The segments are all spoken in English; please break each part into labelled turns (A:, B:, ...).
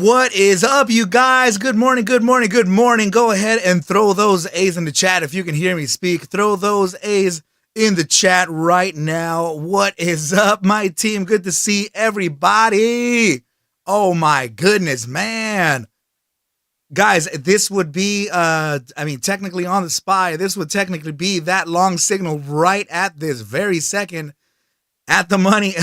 A: What is up, you guys? Good morning, good morning, good morning. Go ahead and throw those A's in the chat if you can hear me speak. Throw those A's in the chat right now. What is up, my team? Good to see everybody. Oh my goodness, man. Guys, this would be, technically on the spy, this would technically be that long signal right at this very second at the money.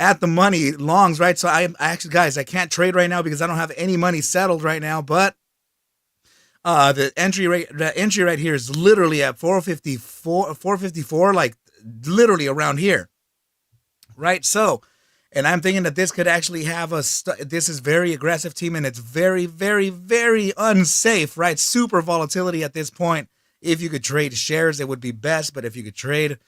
A: At the money longs, right? So I actually, guys, I can't trade right now because I don't have any money settled right now, but the entry right here is literally at 454, like literally around here, right? So, and I'm thinking that this could actually have this is very aggressive team, and it's very, very, very unsafe, right? Super volatility at this point. If you could trade shares, it would be best, but if you could trade,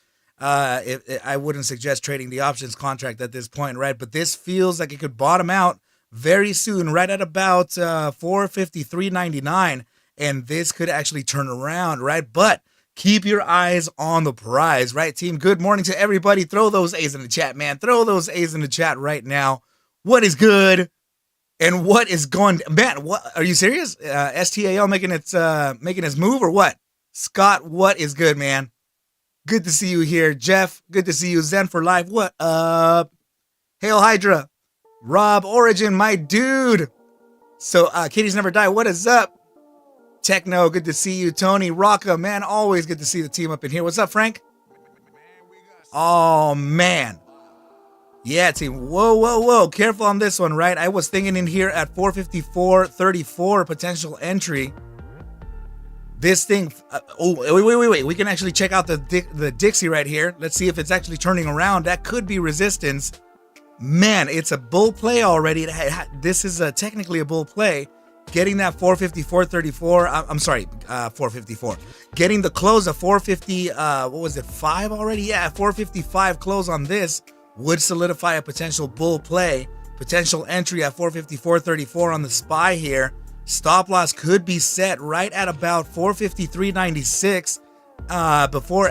A: I wouldn't suggest trading the options contract at this point, right? But this feels like it could bottom out very soon, right at about 453.99, and this could actually turn around, right? But keep your eyes on the prize, right, team? Good morning to everybody. Throw those A's in the chat, man. Throw those A's in the chat right now. What is good and what is going? Man, what are you serious? STAL making its move or what? Scott, what is good, man? Good to see you here. Jeff, good to see you. Zen for life, what up? Hail Hydra. Rob Origin, my dude. So, Kitties Never Die, what is up? Techno, good to see you. Tony, Rocka, man, always good to see the team up in here. What's up, Frank? Oh, man. Yeah, team. Whoa. Careful on this one, right? I was thinking in here at 454.34 potential entry. This thing, wait. We can actually check out the Dixie right here. Let's see if it's actually turning around. That could be resistance. Man, it's a bull play already. This is technically a bull play. Getting that 454.34. I'm sorry, 454. Getting the close of 450, 5 already? Yeah, 455 close on this would solidify a potential bull play. Potential entry at 454.34 on the SPY here. Stop loss could be set right at about 453.96 before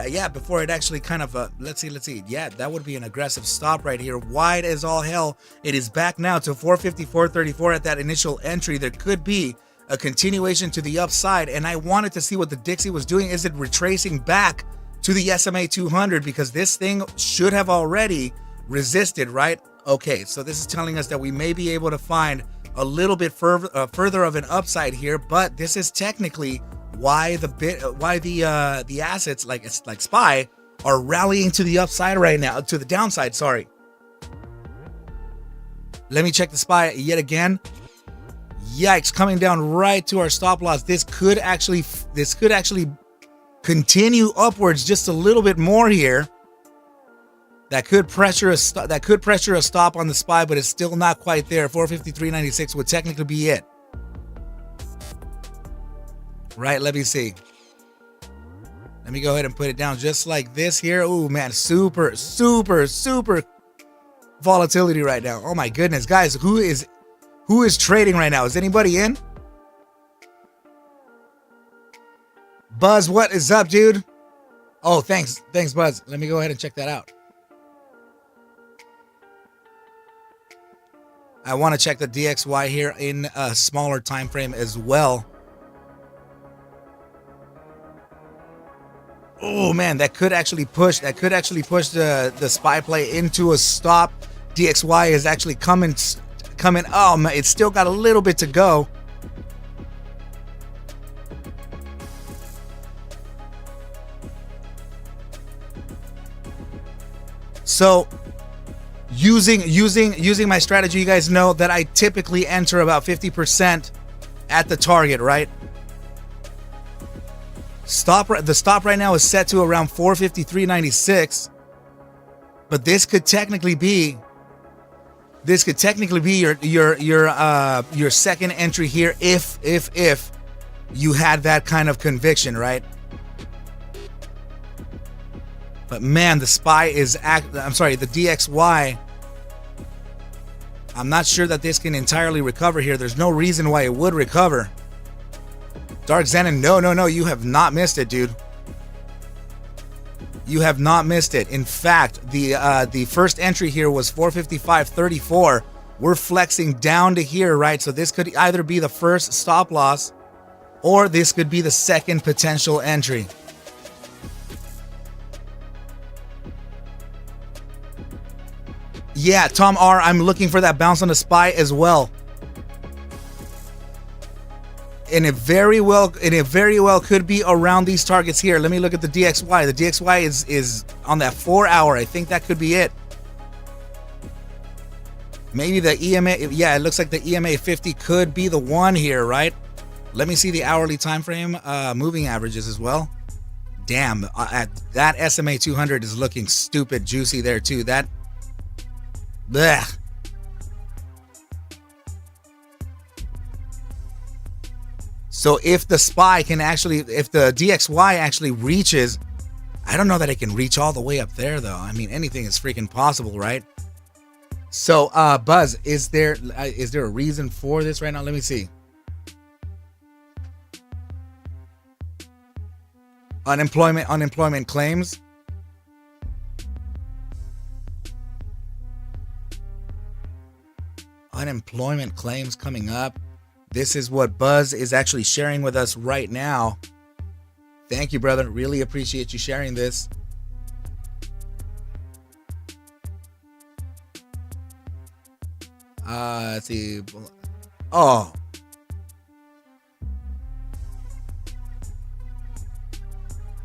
A: it actually kind of let's see. Yeah, that would be an aggressive stop right here, wide as all hell. It is back now to 454.34 at that initial entry. There could be a continuation to the upside, and I wanted to see what the Dixie was doing. Is it retracing back to the SMA 200, because this thing should have already resisted, right? Okay, so this is telling us that we may be able to find a little bit further of an upside here, but this is technically why the assets like SPY are rallying to the upside right now, to the downside. Sorry. Let me check the SPY yet again. Yikes! Coming down right to our stop loss. This could actually continue upwards just a little bit more here. That could pressure a stop on the SPY, but it's still not quite there. 453.96 would technically be it. Right, let me see. Let me go ahead and put it down just like this here. Oh man, super volatility right now. Oh my goodness, guys, who is trading right now? Is anybody in? Buzz, what is up, dude? Oh, thanks, Buzz. Let me go ahead and check that out. I want to check the DXY here in a smaller time frame as well. Oh man, that could actually push the SPY play into a stop. DXY is actually coming. Oh man, it's still got a little bit to go. So using my strategy, you guys know that I typically enter about 50% at the target, right? The stop right now is set to around 453.96, but this could technically be your second entry here if you had that kind of conviction, right? But man, the DXY, I'm not sure that this can entirely recover here. There's no reason why it would recover. Dark Xenon, no, you have not missed it, dude. You have not missed it. In fact, the first entry here was 455.34. we're flexing down to here, right? So this could either be the first stop loss or this could be the second potential entry. Yeah, Tom R, I'm looking for that bounce on the SPY as well. And it very well could be around these targets here. Let me look at the DXY. The DXY is on that 4 hour. I think that could be it. Maybe the EMA, yeah, it looks like the EMA 50 could be the one here, right? Let me see the hourly time frame, moving averages as well. Damn, that SMA 200 is looking stupid juicy there too. That, blech. So if the SPY can actually, if the DXY actually reaches, I don't know that it can reach all the way up there though. I mean, anything is freaking possible, right? So, Buzz, is there a reason for this right now? Let me see. Unemployment claims. Unemployment claims coming up. This is what Buzz is actually sharing with us right now. Thank you, brother. Really appreciate you sharing this. Let's see. Oh.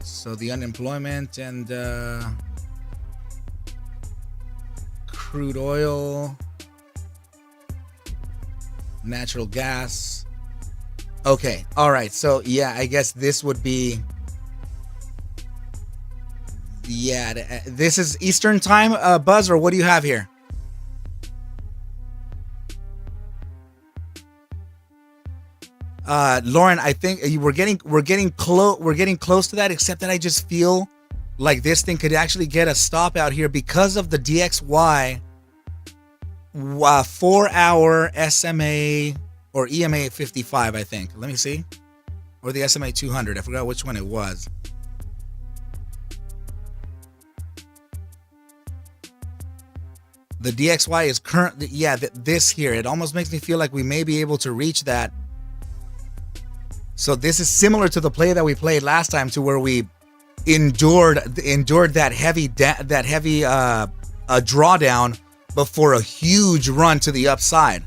A: So the unemployment and crude oil, natural gas. Okay. All right. So yeah, I guess this would be, yeah, this is Eastern time, Buzz, or what do you have here? Lauren, I think we're getting close to that, except that I just feel like this thing could actually get a stop out here because of the DXY 4 hour SMA or EMA 55, I think. Let me see. Or the SMA 200. I forgot which one it was. The DXY is currently, yeah, this here. It almost makes me feel like we may be able to reach that. So this is similar to the play that we played last time, to where we endured that heavy drawdown before a huge run to the upside.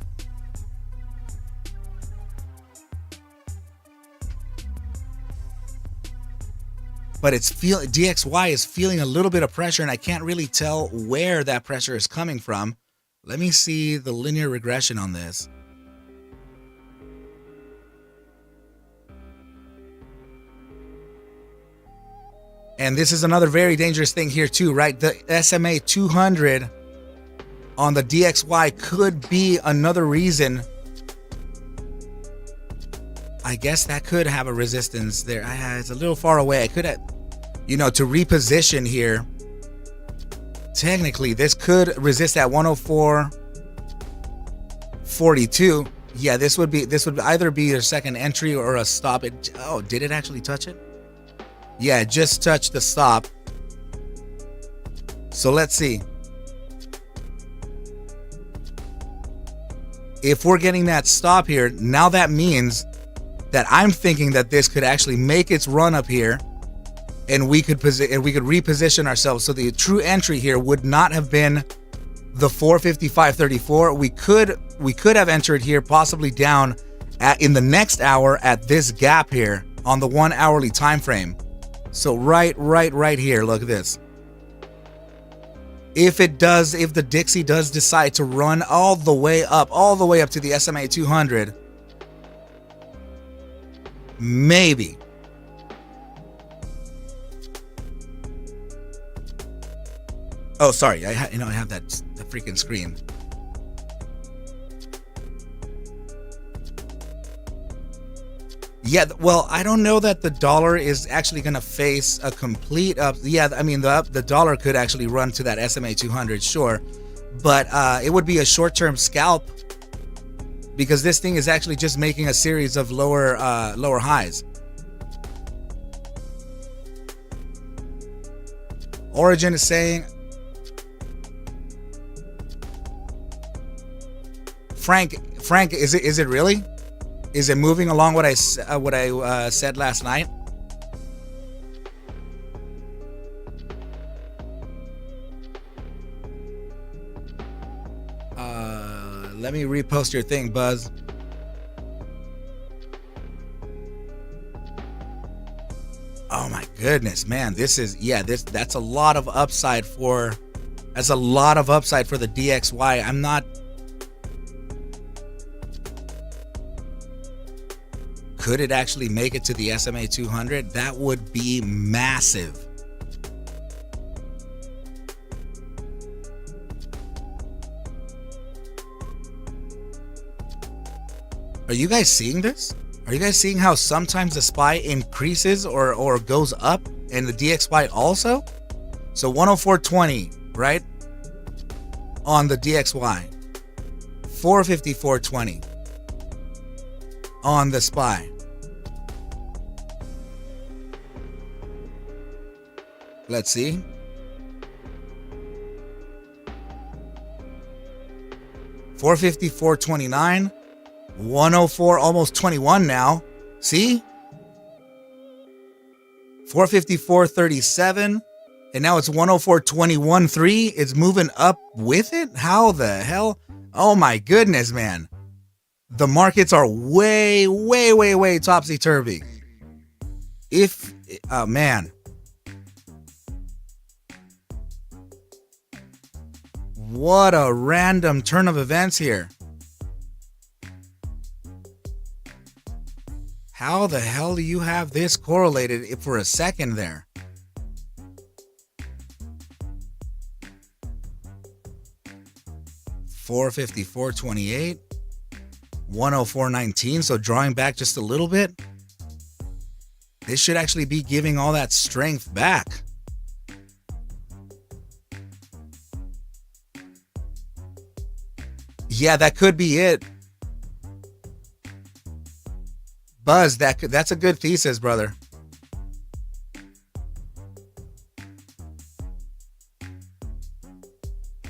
A: But DXY is feeling a little bit of pressure, and I can't really tell where that pressure is coming from. Let me see the linear regression on this. And this is another very dangerous thing here too, right? The SMA 200 on the DXY could be another reason. I guess that could have a resistance there. It's a little far away. I could have, to reposition here. Technically, this could resist at 104.42. Yeah, this would either be a second entry or a stop. Oh, did it actually touch it? Yeah, it just touched the stop. So let's see. If we're getting that stop here, now that means that I'm thinking that this could actually make its run up here, and we could reposition ourselves. So the true entry here would not have been the 455.34. We could have entered here, possibly down in the next hour at this gap here on the 1 hourly time frame. So right here, look at this. If the Dixie does decide to run all the way up to the SMA 200, maybe. Oh, sorry, I have the freaking screen. Yeah, well, I don't know that the dollar is actually going to face a complete up. Yeah, I mean, the dollar could actually run to that SMA 200, sure. But it would be a short-term scalp, because this thing is actually just making a series of lower highs. Origin is saying, Frank, is it really? Is it moving along what I said last night? Let me repost your thing, Buzz. Oh my goodness, man. That's a lot of upside for the DXY. I'm not. Could it actually make it to the SMA 200? That would be massive. Are you guys seeing this? Are you guys seeing how sometimes the SPY increases or goes up and the DXY also? So 104.20, right? On the DXY. 454.20 on the SPY. Let's see. $454.29, 104, almost 21 now. See? 454.37, and now it's 104.21.3. It's moving up with it. How the hell? Oh my goodness, man! The markets are way, way, way, way topsy-turvy. Man. What a random turn of events here. How the hell do you have this correlated for a second there? $454.28, 104.19. So drawing back just a little bit. This should actually be giving all that strength back. Yeah, that could be it. Buzz, that's a good thesis, brother.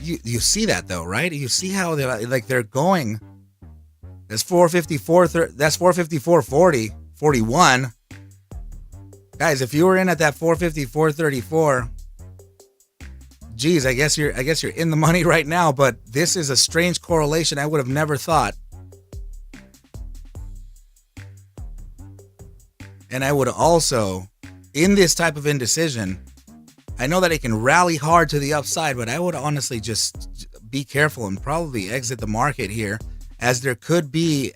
A: You see that though, right? You see how they're going. That's 454. That's 454.40, 41. Guys, if you were in at that 454.34, geez, I guess you're in the money right now. But this is a strange correlation. I would have never thought. And I would also, in this type of indecision, I know that it can rally hard to the upside, but I would honestly just be careful and probably exit the market here, as there could be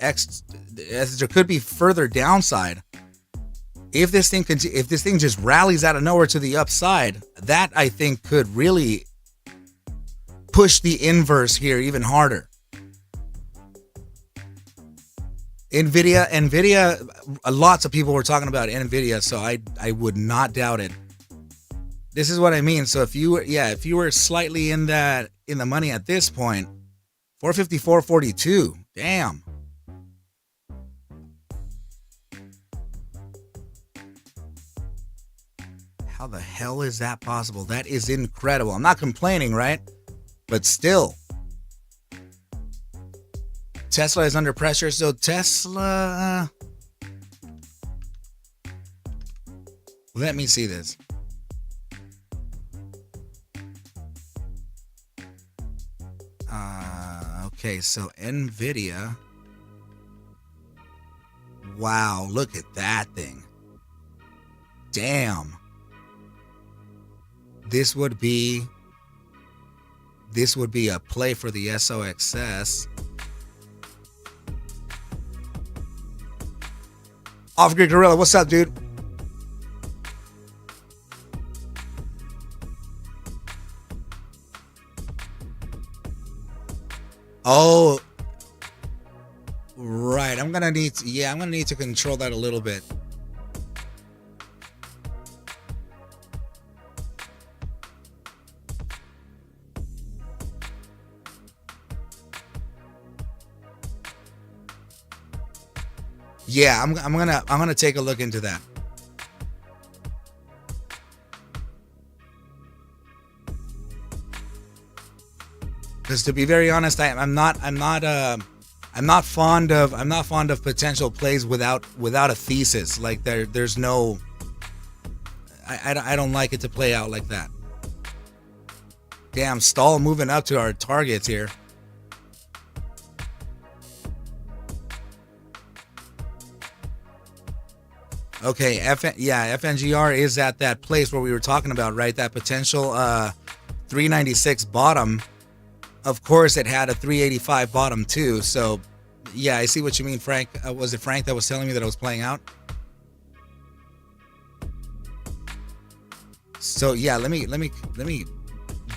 A: further downside. If this thing just rallies out of nowhere to the upside, that I think could really push the inverse here even harder. Nvidia, lots of people were talking about Nvidia, so I would not doubt it. This is what I mean. So if you were slightly in the money at this point, 454.42, damn. How the hell is that possible? That is incredible. I'm not complaining, right? But still. Tesla is under pressure. So Tesla, let me see this. Okay, so Nvidia. Wow, look at that thing. Damn. This would be a play for the SOXS. Off-Grid Gorilla, what's up, dude? Oh, right. I'm gonna need to control that a little bit. Yeah, I'm gonna take a look into that. Because to be very honest, I'm not I'm not fond of potential plays without a thesis. Like there's no. I don't like it to play out like that. Damn, stall moving up to our targets here. Okay, FNGR is at that place where we were talking about, right? That potential 396 bottom. Of course, it had a 385 bottom too. So, yeah, I see what you mean, Frank. Was it Frank that was telling me that I was playing out? So yeah, let me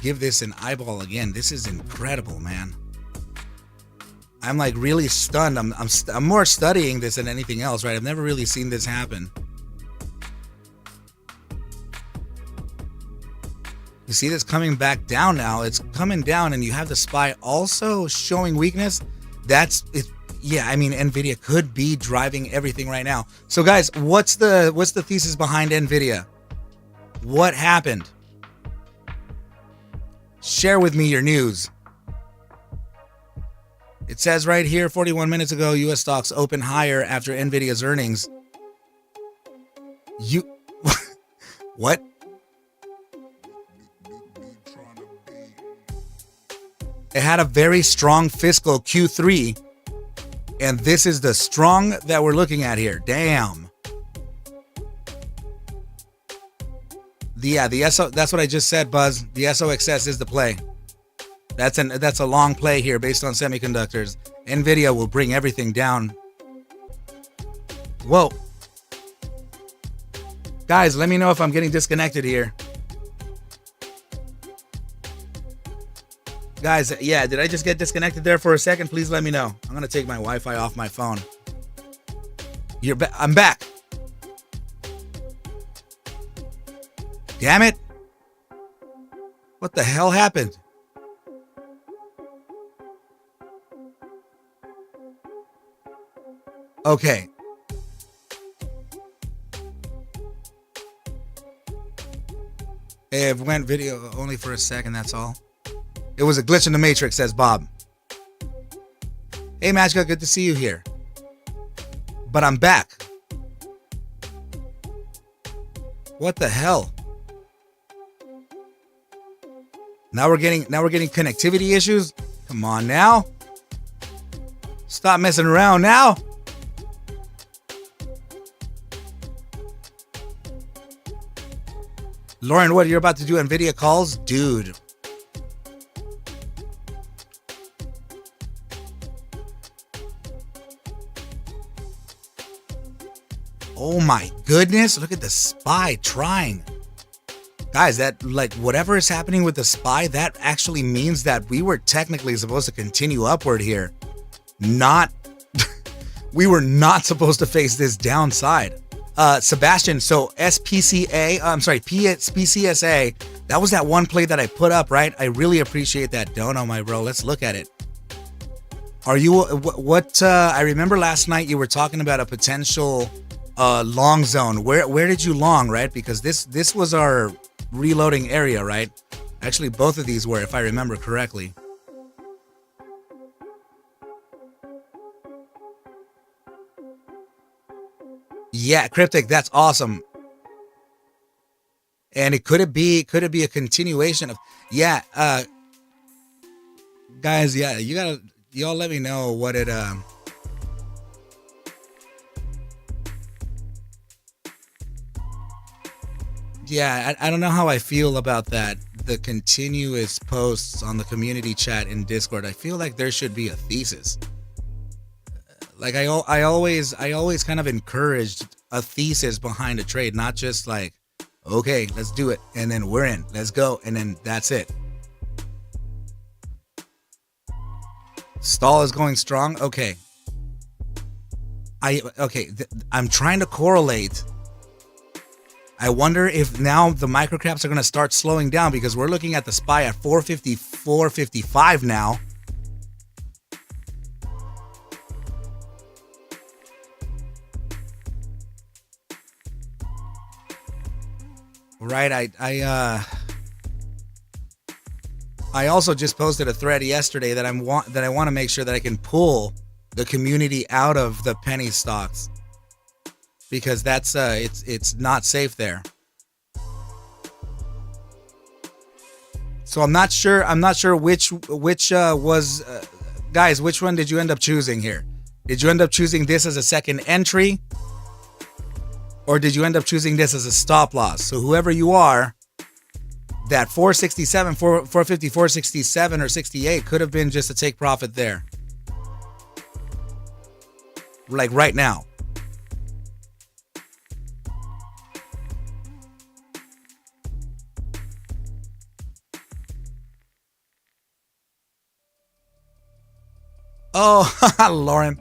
A: give this an eyeball again. This is incredible, man. I'm like really stunned. I'm more studying this than anything else, right? I've never really seen this happen. You see this coming back down now. It's coming down, and you have the SPY also showing weakness. That's it. Yeah, I mean, Nvidia could be driving everything right now. So guys, what's the thesis behind Nvidia? What happened? Share with me your news. It says right here, 41 minutes ago, U.S. stocks open higher after Nvidia's earnings. What? It had a very strong fiscal Q3, and this is the strong that we're looking at here. Damn. The SO, that's what I just said, Buzz. The SOXS is the play. That's a long play here based on semiconductors. Nvidia will bring everything down. Whoa. Guys, let me know if I'm getting disconnected here. Guys, yeah, did I just get disconnected there for a second? Please let me know. I'm gonna take my Wi-Fi off my phone. I'm back. Damn it. What the hell happened? Okay. It went video only for a second, that's all. It was a glitch in the matrix, says Bob. Hey, Magica, good to see you here. But I'm back. What the hell? Now we're getting connectivity issues? Come on now. Stop messing around now. Lauren, what, you're about to do Nvidia calls? Dude. Oh my goodness, look at the SPY trying. Guys, that, like, whatever is happening with the SPY, that actually means that we were technically supposed to continue upward here. We were not supposed to face this downside. Sebastian, so PCSA, that was that one play that I put up, right? I really appreciate that dono, my bro. Let's look at it. Are you, I remember last night you were talking about a potential long zone. Where did you long, right? Because this was our reloading area, right? Actually, both of these were, if I remember correctly. Yeah, Cryptic, that's awesome. And could it be a continuation of, yeah, guys, yeah, y'all let me know what it yeah, I don't know how I feel about that. The continuous posts on the community chat in Discord. I feel like there should be a thesis. Like I always kind of encouraged a thesis behind a trade, not just like, okay, let's do it, and then we're in, let's go, and then that's it. Stall is going strong. Okay. I'm trying to correlate. I wonder if now the microcaps are going to start slowing down, because we're looking at the SPY at 450, 455 now. Right, I also just posted a thread yesterday that I want to make sure that I can pull the community out of the penny stocks, because that's it's not safe there. So I'm not sure which was guys, which one did you end up choosing here? Did you end up choosing this as a second entry, or did you end up choosing this as a stop loss? So whoever you are, that 467, 450, 467 or 68 could have been just a take profit there. Like right now. Oh, Lauren.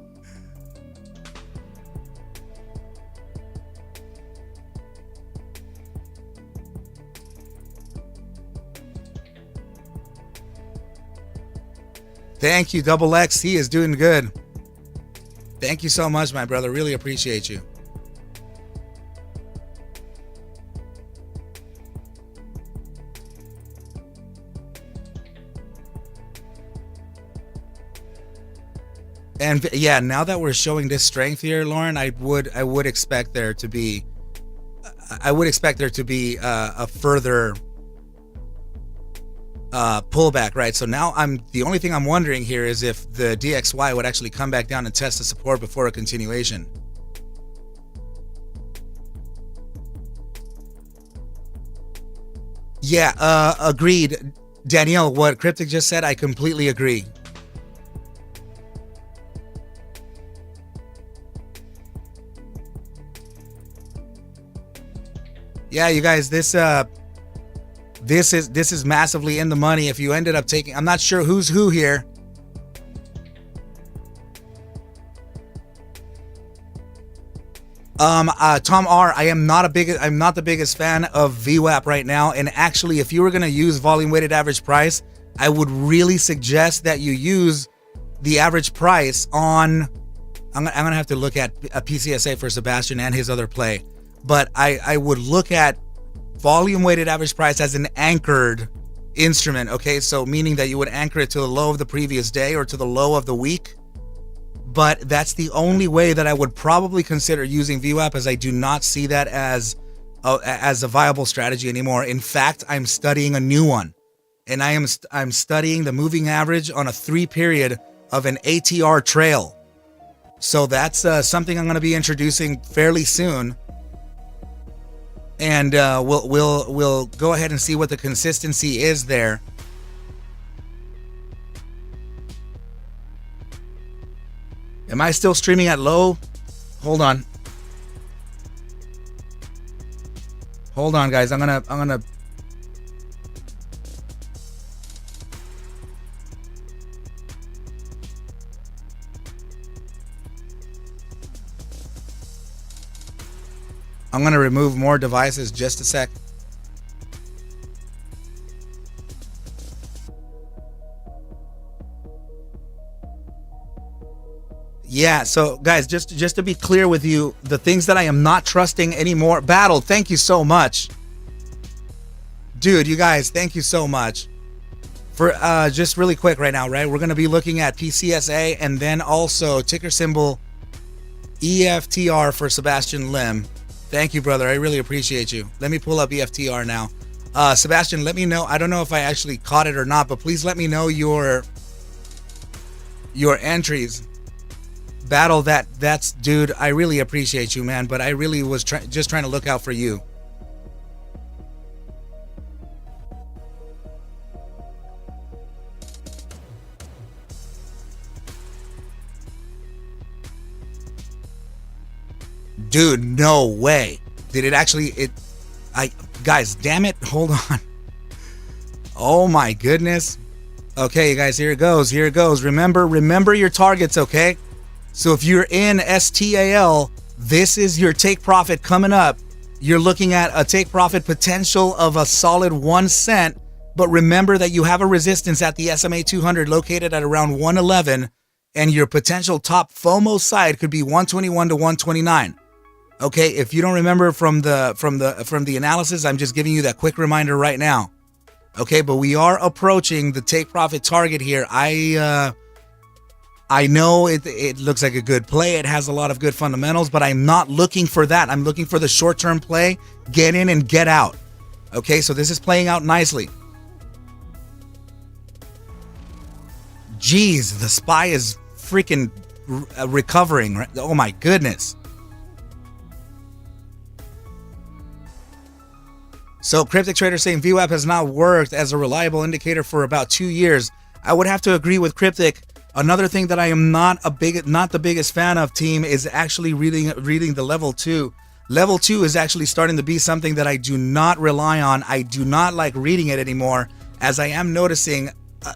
A: Thank you, Double X. He is doing good. Thank you so much, my brother. Really appreciate you. And yeah, now that we're showing this strength here, Lauren, I would expect there to be a further pullback, right? So now the only thing I'm wondering here is if the DXY would actually come back down and test the support before a continuation. Yeah, agreed. Danielle, what Cryptic just said, I completely agree. Yeah, you guys, this is massively in the money. If you ended up taking, I'm not sure who's who here. Tom R, I'm not the biggest fan of VWAP right now. And actually, if you were gonna use volume weighted average price, I would really suggest that you use the average price on. I'm gonna have to look at a PCSA for Sebastian and his other play, but I would look at volume weighted average price as an anchored instrument. Okay, so meaning that you would anchor it to the low of the previous day or to the low of the week. But that's the only way that I would probably consider using VWAP, as I do not see that as a viable strategy anymore. In fact, I'm studying a new one, and I'm studying the moving average on a 3-period of an ATR trail. So that's something I'm going to be introducing fairly soon. And we'll go ahead and see what the consistency is there. Am I still streaming at low? Hold on, guys. I'm gonna. I'm going to remove more devices, just a sec. Yeah, so guys, just to be clear with you, the things that I am not trusting anymore. Battle, thank you so much. Dude, you guys, thank you so much. For just really quick right now, right? We're going to be looking at PCSA and then also ticker symbol EFTR for Sebastian Lim. Thank you, brother. I really appreciate you. Let me pull up EFTR now. Sebastian, let me know. I don't know if I actually caught it or not, but please let me know your entries. Battle, that's dude, I really appreciate you, man, but I really was just trying to look out for you. Dude, no way. Did it actually, guys, damn it, hold on. Oh my goodness. Okay, you guys, here it goes. Remember your targets, okay? So if you're in STAL, this is your take profit coming up. You're looking at a take profit potential of a solid 1 cent, but remember that you have a resistance at the SMA 200 located at around 111, and your potential top FOMO side could be 121 to 129. Okay, if you don't remember from the analysis, I'm just giving you that quick reminder right now. Okay, but we are approaching the take profit target here. I know it looks like a good play. It has a lot of good fundamentals, but I'm not looking for that. I'm looking for the short-term play, get in and get out. Okay, so this is playing out nicely. Jeez, the SPY is freaking recovering. Right? Oh my goodness. So Cryptic Trader saying VWAP has not worked as a reliable indicator for about 2 years. I would have to agree with Cryptic. Another thing that I am not the biggest fan of, team, is actually reading the level 2. Level 2 is actually starting to be something that I do not rely on. I do not like reading it anymore, as I am noticing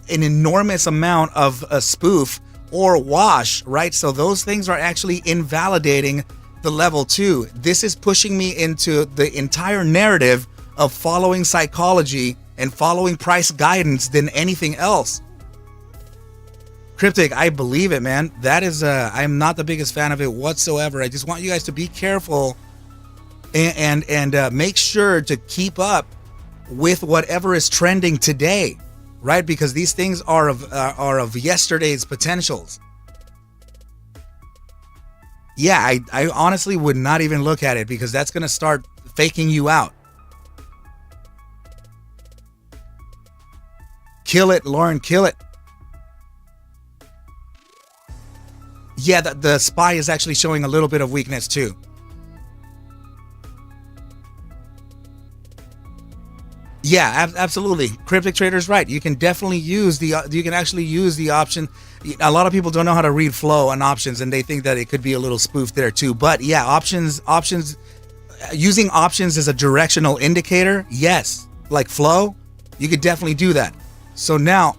A: an enormous amount of a spoof or wash, right? So those things are actually invalidating the level 2. This is pushing me into the entire narrative of following psychology and following price guidance than anything else. Cryptic, I believe it, man. That is, I'm not the biggest fan of it whatsoever. I just want you guys to be careful and make sure to keep up with whatever is trending today, right? Because these things are of yesterday's potentials. Yeah, I honestly would not even look at it, because that's going to start faking you out. Kill it, Lauren, kill it. Yeah, the SPY is actually showing a little bit of weakness too. Yeah, absolutely. Cryptic Trader's right. You can definitely use you can actually use the option. A lot of people don't know how to read flow on options, and they think that it could be a little spoofed there too. But yeah, options, using options as a directional indicator, yes, like flow, you could definitely do that. So now,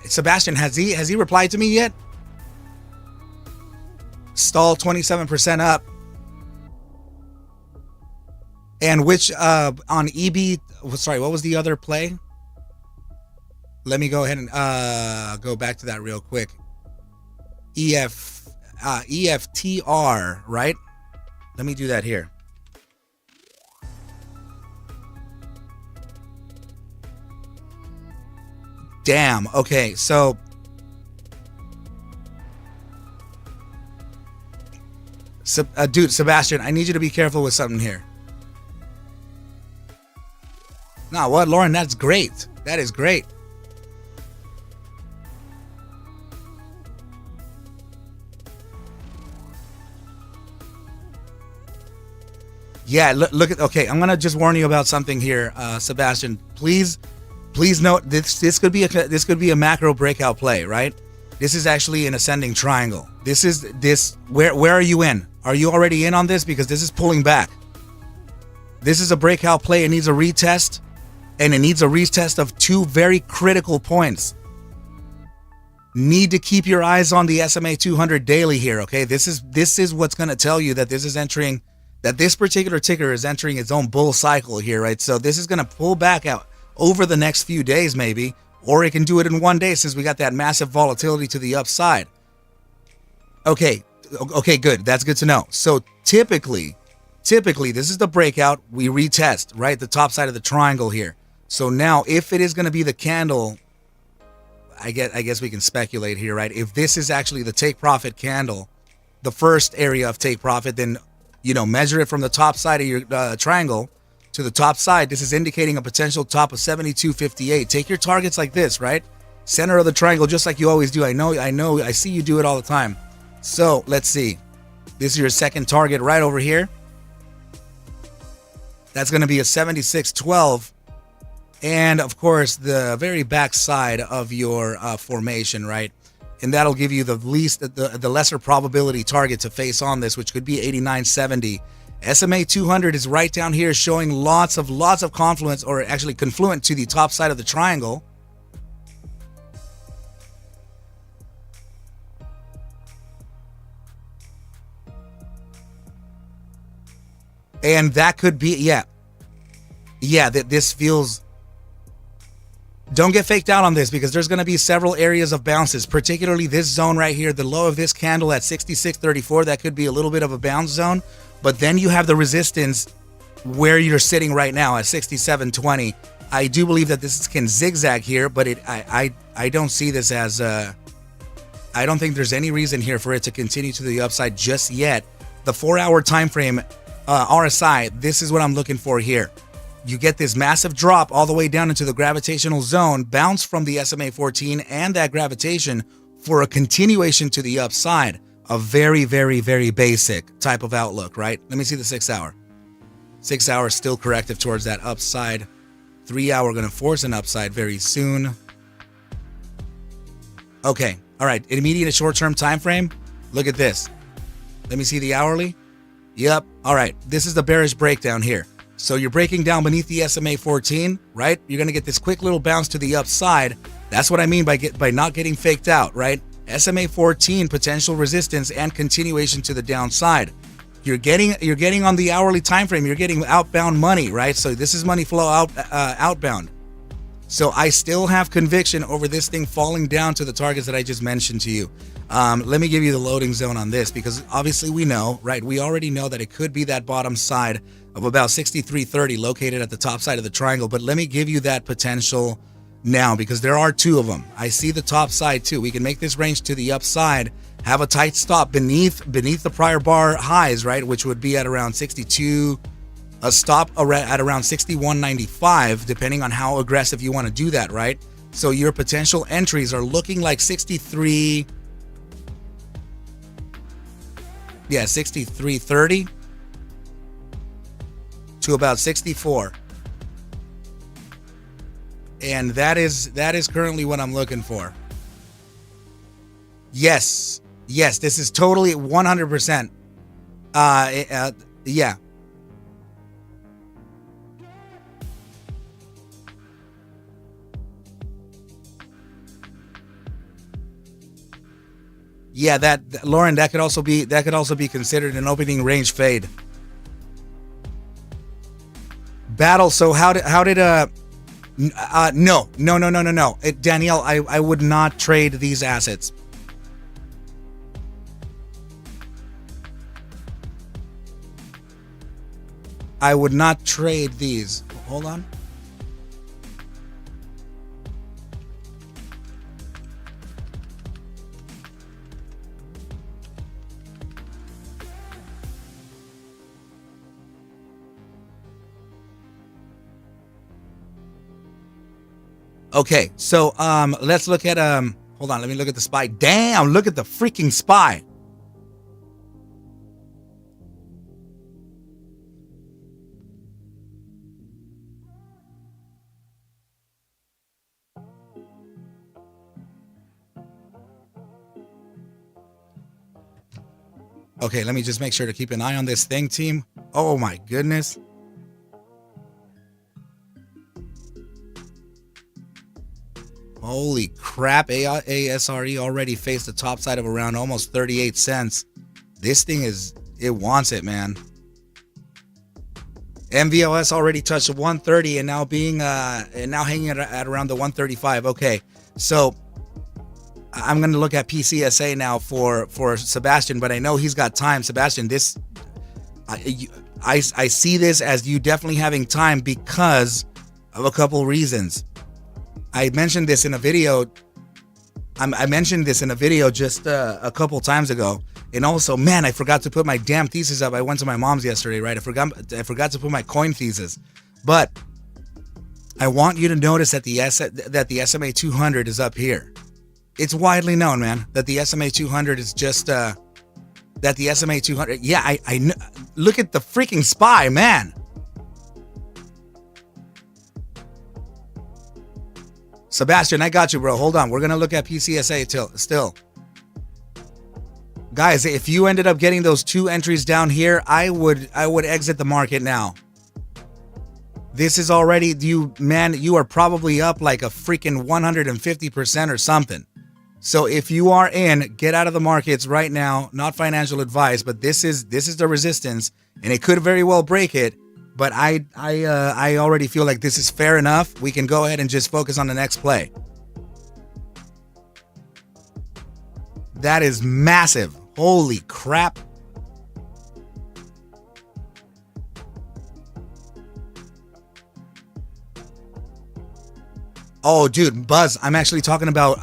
A: Sebastian, has he replied to me yet? Stall 27% up. And which on EB, sorry, what was the other play? Let me go ahead and go back to that real quick. EFTR, right? Let me do that here. Damn. Okay, so dude, Sebastian, I need you to be careful with something here. Nah, what, Lauren? That's great. That is great. Yeah, look at. Okay, I'm gonna just warn you about something here, Sebastian. Please note this could be a macro breakout play, right? This is actually an ascending triangle. Where are you in? Are you already in on this? Because this is pulling back. This is a breakout play. It needs a retest, and it needs a retest of two very critical points. Need to keep your eyes on the SMA 200 daily here, okay? This is what's going to tell you that this particular ticker is entering its own bull cycle here, right? So this is going to pull back out over the next few days maybe, or it can do it in one day since we got that massive volatility to the upside. Okay, good. That's good to know. So typically this is the breakout. We retest, right? The top side of the triangle here. So now if it is going to be the candle, I guess we can speculate here, right? If this is actually the take profit candle, the first area of take profit, then, measure it from the top side of your triangle to the top side. This is indicating a potential top of 72.58. Take your targets like this, right? Center of the triangle, just like you always do. I know, I see you do it all the time. So let's see. This is your second target right over here. That's going to be a 76.12. And of course, the very back side of your formation, right? And that'll give you the lesser probability target to face on this, which could be 89.70. SMA 200 is right down here, showing lots of confluence, or actually confluent to the top side of the triangle. And that could be, that this feels. Don't get faked out on this, because there's going to be several areas of bounces, particularly this zone right here, the low of this candle at 66.34. That could be a little bit of a bounce zone. But then you have the resistance where you're sitting right now at 67.20. I do believe that this can zigzag here, but I don't see this as I don't think there's any reason here for it to continue to the upside just yet. The 4-hour time frame, RSI, this is what I'm looking for here. You get this massive drop all the way down into the gravitational zone, bounce from the SMA 14 and that gravitation for a continuation to the upside. A very, very, very basic type of outlook, right? Let me see the 6-hour. 6-hour still corrective towards that upside. 3-hour going to force an upside very soon. Okay, all right. Immediate and short-term time frame. Look at this. Let me see the hourly. Yep. All right. This is the bearish breakdown here. So you're breaking down beneath the SMA 14, right? You're going to get this quick little bounce to the upside. That's what I mean by not getting faked out, right? SMA 14 potential resistance and continuation to the downside. You're getting on the hourly time frame. You're getting outbound money, right? So this is money flow outbound. So I still have conviction over this thing falling down to the targets that I just mentioned to you. Let me give you the loading zone on this, because obviously we know, right? We already know that it could be that bottom side of about 63.30 located at the top side of the triangle. But let me give you that potential now, because there are two of them. I see the top side too. We can make this range to the upside, have a tight stop beneath the prior bar highs, right? Which would be at around 62. A stop at around 61.95, depending on how aggressive you want to do that, right? So your potential entries are looking like 63. Yeah, 63.30 to about 64. And that is currently what I'm looking for. Yes, this is totally 100%. Yeah. Yeah, that Lauren, that could also be considered an opening range fade. Battle. So how did no. Danielle, I would not trade these assets. I would not trade these. Hold on. Okay, so let's look at hold on, let me look at the SPY. Damn, look at the freaking SPY. Okay, let me just make sure to keep an eye on this thing, team. Oh my goodness. Holy crap, ASRE already faced the top side of around almost 38 cents. This thing it wants it, man. MVLS already touched 130 and now hanging at around the 135. Okay, so I'm going to look at PCSA now for Sebastian, but I know he's got time. Sebastian, I see this as you definitely having time because of a couple reasons. I mentioned this in a video. I mentioned this in a video just a couple times ago. And also, man, I forgot to put my damn thesis up. I went to my mom's yesterday, right? I forgot to put my coin thesis. But I want you to notice that the SMA 200 is up here. It's widely known, man, that the SMA 200 is just that the SMA 200. Yeah, I look at the freaking SPY, man. Sebastian, I got you, bro. Hold on. We're going to look at PCSA still. Guys, if you ended up getting those two entries down here, I would exit the market now. This is already, you are probably up like a freaking 150% or something. So if you are in, get out of the markets right now. Not financial advice, but this is the resistance, and it could very well break it. But I already feel like this is fair enough. We can go ahead and just focus on the next play. That is massive. Holy crap. Oh, dude, Buzz, I'm actually talking about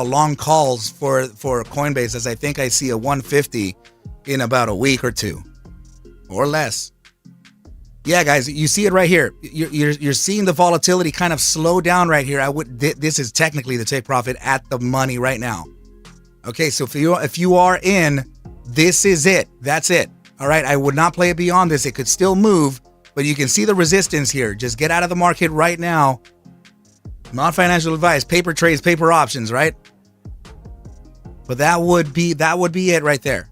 A: long calls for Coinbase, as I think I see a 150 in about a week or two or less. Yeah, guys, you see it right here. You're seeing the volatility kind of slow down right here. This is technically the take profit at the money right now. Okay, so if you are in, this is it. That's it. All right, I would not play it beyond this. It could still move, but you can see the resistance here. Just get out of the market right now. Not financial advice, paper trades, paper options, right? But that would be it right there.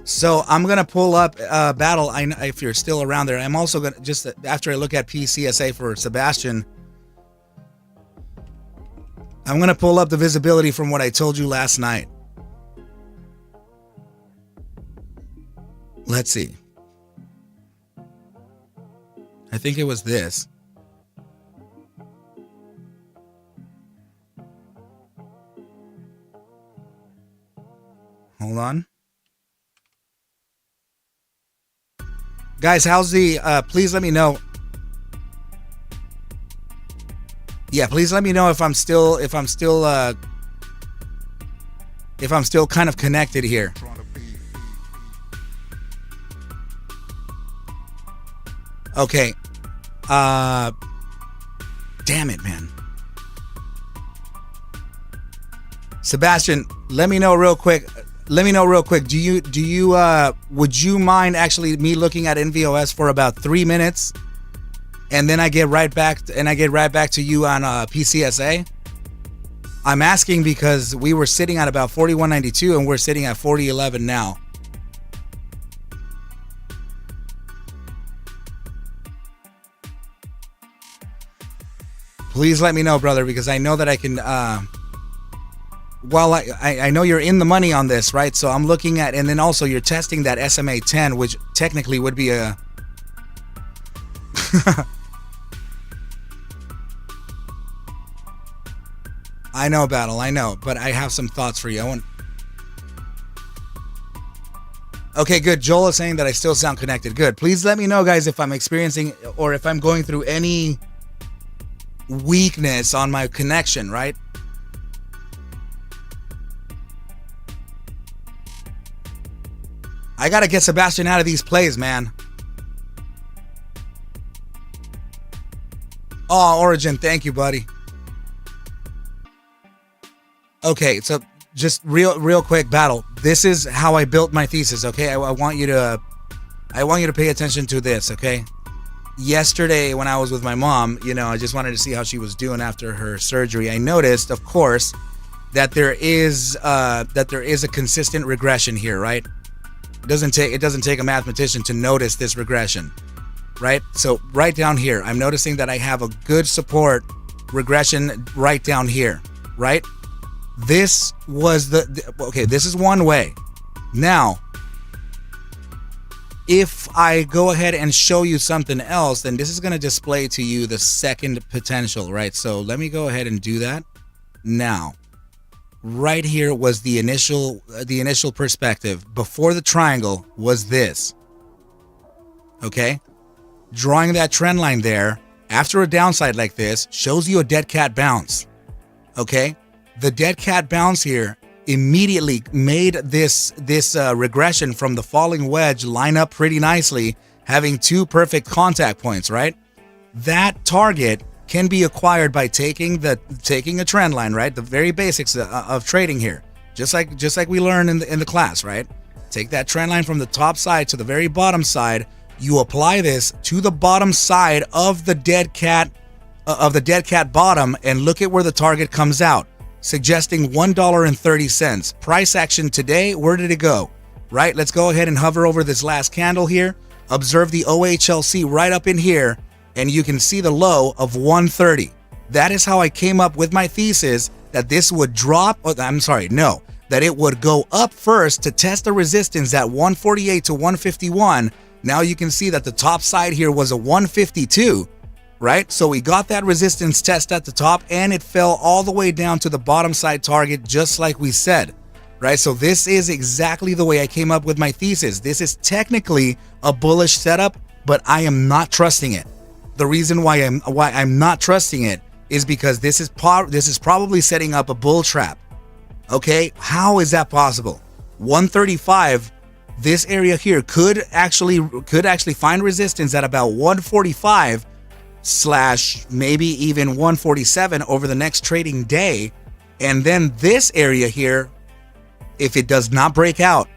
A: So I'm gonna pull up Battle. If you're still around there, I'm also gonna, just after I look at PCSA for Sebastian, I'm gonna pull up the visibility from what I told you last night. Let's see. I think it was this. Hold on. Guys, how's the please let me know. Yeah, please let me know if I'm still kind of connected here. Okay. Damn it, man. Sebastian, let me know real quick. Do you would you mind actually me looking at NVOS for about 3 minutes, and then I get right back to you on PCSA? I'm asking because we were sitting at about 41.92 and we're sitting at 40.11 now. Please let me know, brother, because I know that I can well, I know you're in the money on this, right? So I'm looking at, and then also you're testing that SMA 10, which technically would be a I know, Battle, I know, but I have some thoughts for you. Okay, good. Joel is saying that I still sound connected. Good. Please let me know, guys, if I'm experiencing or if I'm going through any weakness on my connection, right? I gotta get Sebastian out of these plays, man. Oh, Origin, thank you, buddy. Okay, so just real quick, Battle. This is how I built my thesis, okay? I want you to pay attention to this, okay? Yesterday when I was with my mom, I just wanted to see how she was doing after her surgery. I noticed, of course, that there is a consistent regression here, right? It doesn't take a mathematician to notice this regression, right? So right down here, I'm noticing that I have a good support regression right down here, right? This was this is one way. Now, if I go ahead and show you something else, then this is going to display to you the second potential, right? So let me go ahead and do that now. Right here was the initial perspective. Before the triangle was this. Okay? Drawing that trend line there after a downside like this shows you a dead cat bounce. Okay? The dead cat bounce here immediately made this regression from the falling wedge line up pretty nicely, having two perfect contact points, right? That target can be acquired by taking a trend line, right? The very basics of trading here, just like we learned in the class, right? Take that trend line from the top side to the very bottom side. You apply this to the bottom side of the dead cat bottom, and look at where the target comes out, suggesting $1.30. Price action today, where did it go? Right? Let's go ahead and hover over this last candle here. Observe the OHLC right up in here, and you can see the low of 130. That is how I came up with my thesis that this would drop, that it would go up first to test the resistance at 148 to 151. Now you can see that the top side here was a 152, right? So we got that resistance test at the top, and it fell all the way down to the bottom side target, just like we said. right? So this is exactly the way I came up with my thesis. This is technically a bullish setup, but I am not trusting it. The reason why I'm not trusting it is because this is probably setting up a bull trap. Okay, how is that possible? 135, this area here could actually find resistance at about 145 / maybe even 147 over the next trading day. And then this area here, if it does not break out,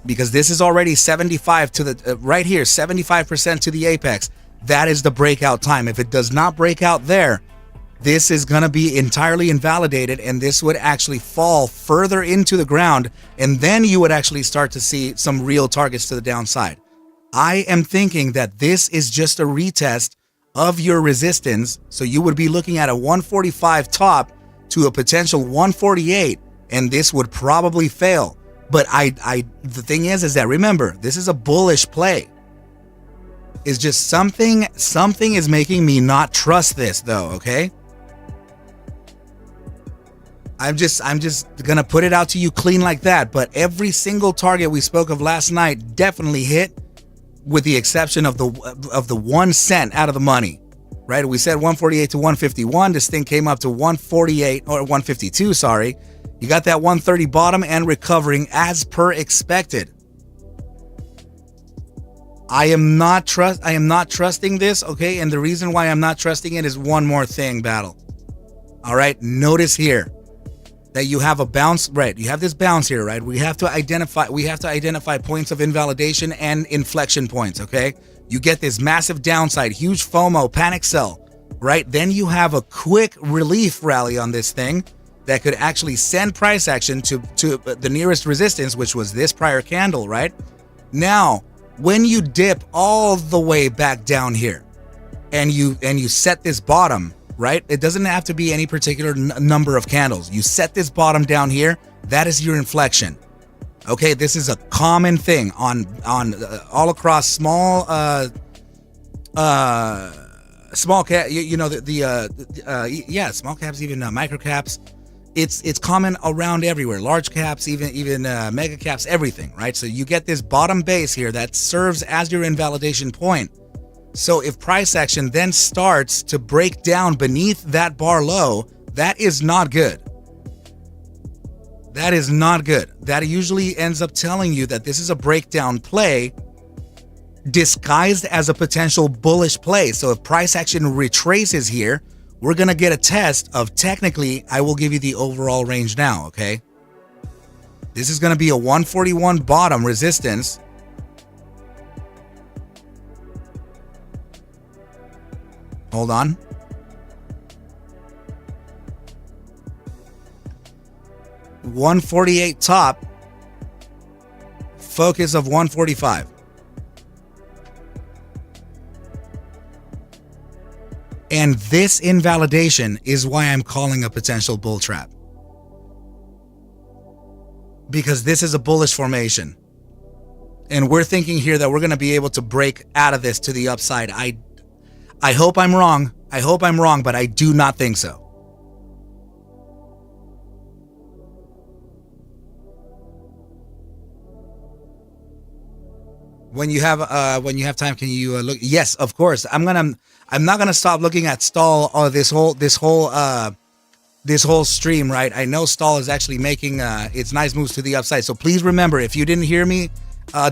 A: because this is already 75 to the right here, 75% to the apex, that is the breakout time. If it does not break out there, this is going to be entirely invalidated, and this would actually fall further into the ground, and then you would actually start to see some real targets to the downside. I am thinking that this is just a retest of your resistance, so you would be looking at a 145 top to a potential 148, and this would probably fail. But the thing is that, remember, this is a bullish play. It's just something is making me not trust this, though, okay? I'm just gonna put it out to you clean like that. But every single target we spoke of last night definitely hit, with the exception of the 1 cent out of the money, right? We said 148 to 151. This thing came up to 148 or 152. Sorry, you got that 130 bottom and recovering as per expected. I am not trusting this, okay? And the reason why I'm not trusting it is one more thing, battle. All right, notice here that you have a bounce, right? You have this bounce here, right? We have to identify points of invalidation and inflection points, okay? You get this massive downside, huge FOMO, panic sell, right? Then you have a quick relief rally on this thing that could actually send price action to the nearest resistance, which was this prior candle, right? Now, when you dip all the way back down here and you set this bottom, right? It doesn't have to be any particular number of candles. You set this bottom down here, that is your inflection. Okay, this is a common thing on all across small cap, small caps, small caps, even micro caps. It's common around everywhere. Large caps, even mega caps, everything, right? So you get this bottom base here that serves as your invalidation point. So if price action then starts to break down beneath that bar low, that is not good. That is not good. That usually ends up telling you that this is a breakdown play disguised as a potential bullish play. So if price action retraces here, we're going to get a test of, technically, I will give you the overall range now, okay? This is going to be a 141 bottom resistance. Hold on. $148 top. Focus of 145. And this invalidation is why I'm calling a potential bull trap. Because this is a bullish formation. And we're thinking here that we're going to be able to break out of this to the upside. I hope I'm wrong. I hope I'm wrong, but I do not think so. When you have time, can you look? Yes, of course. I'm not gonna stop looking at stall this whole stream, right? I know stall is actually making its nice moves to the upside. So please remember, if you didn't hear me,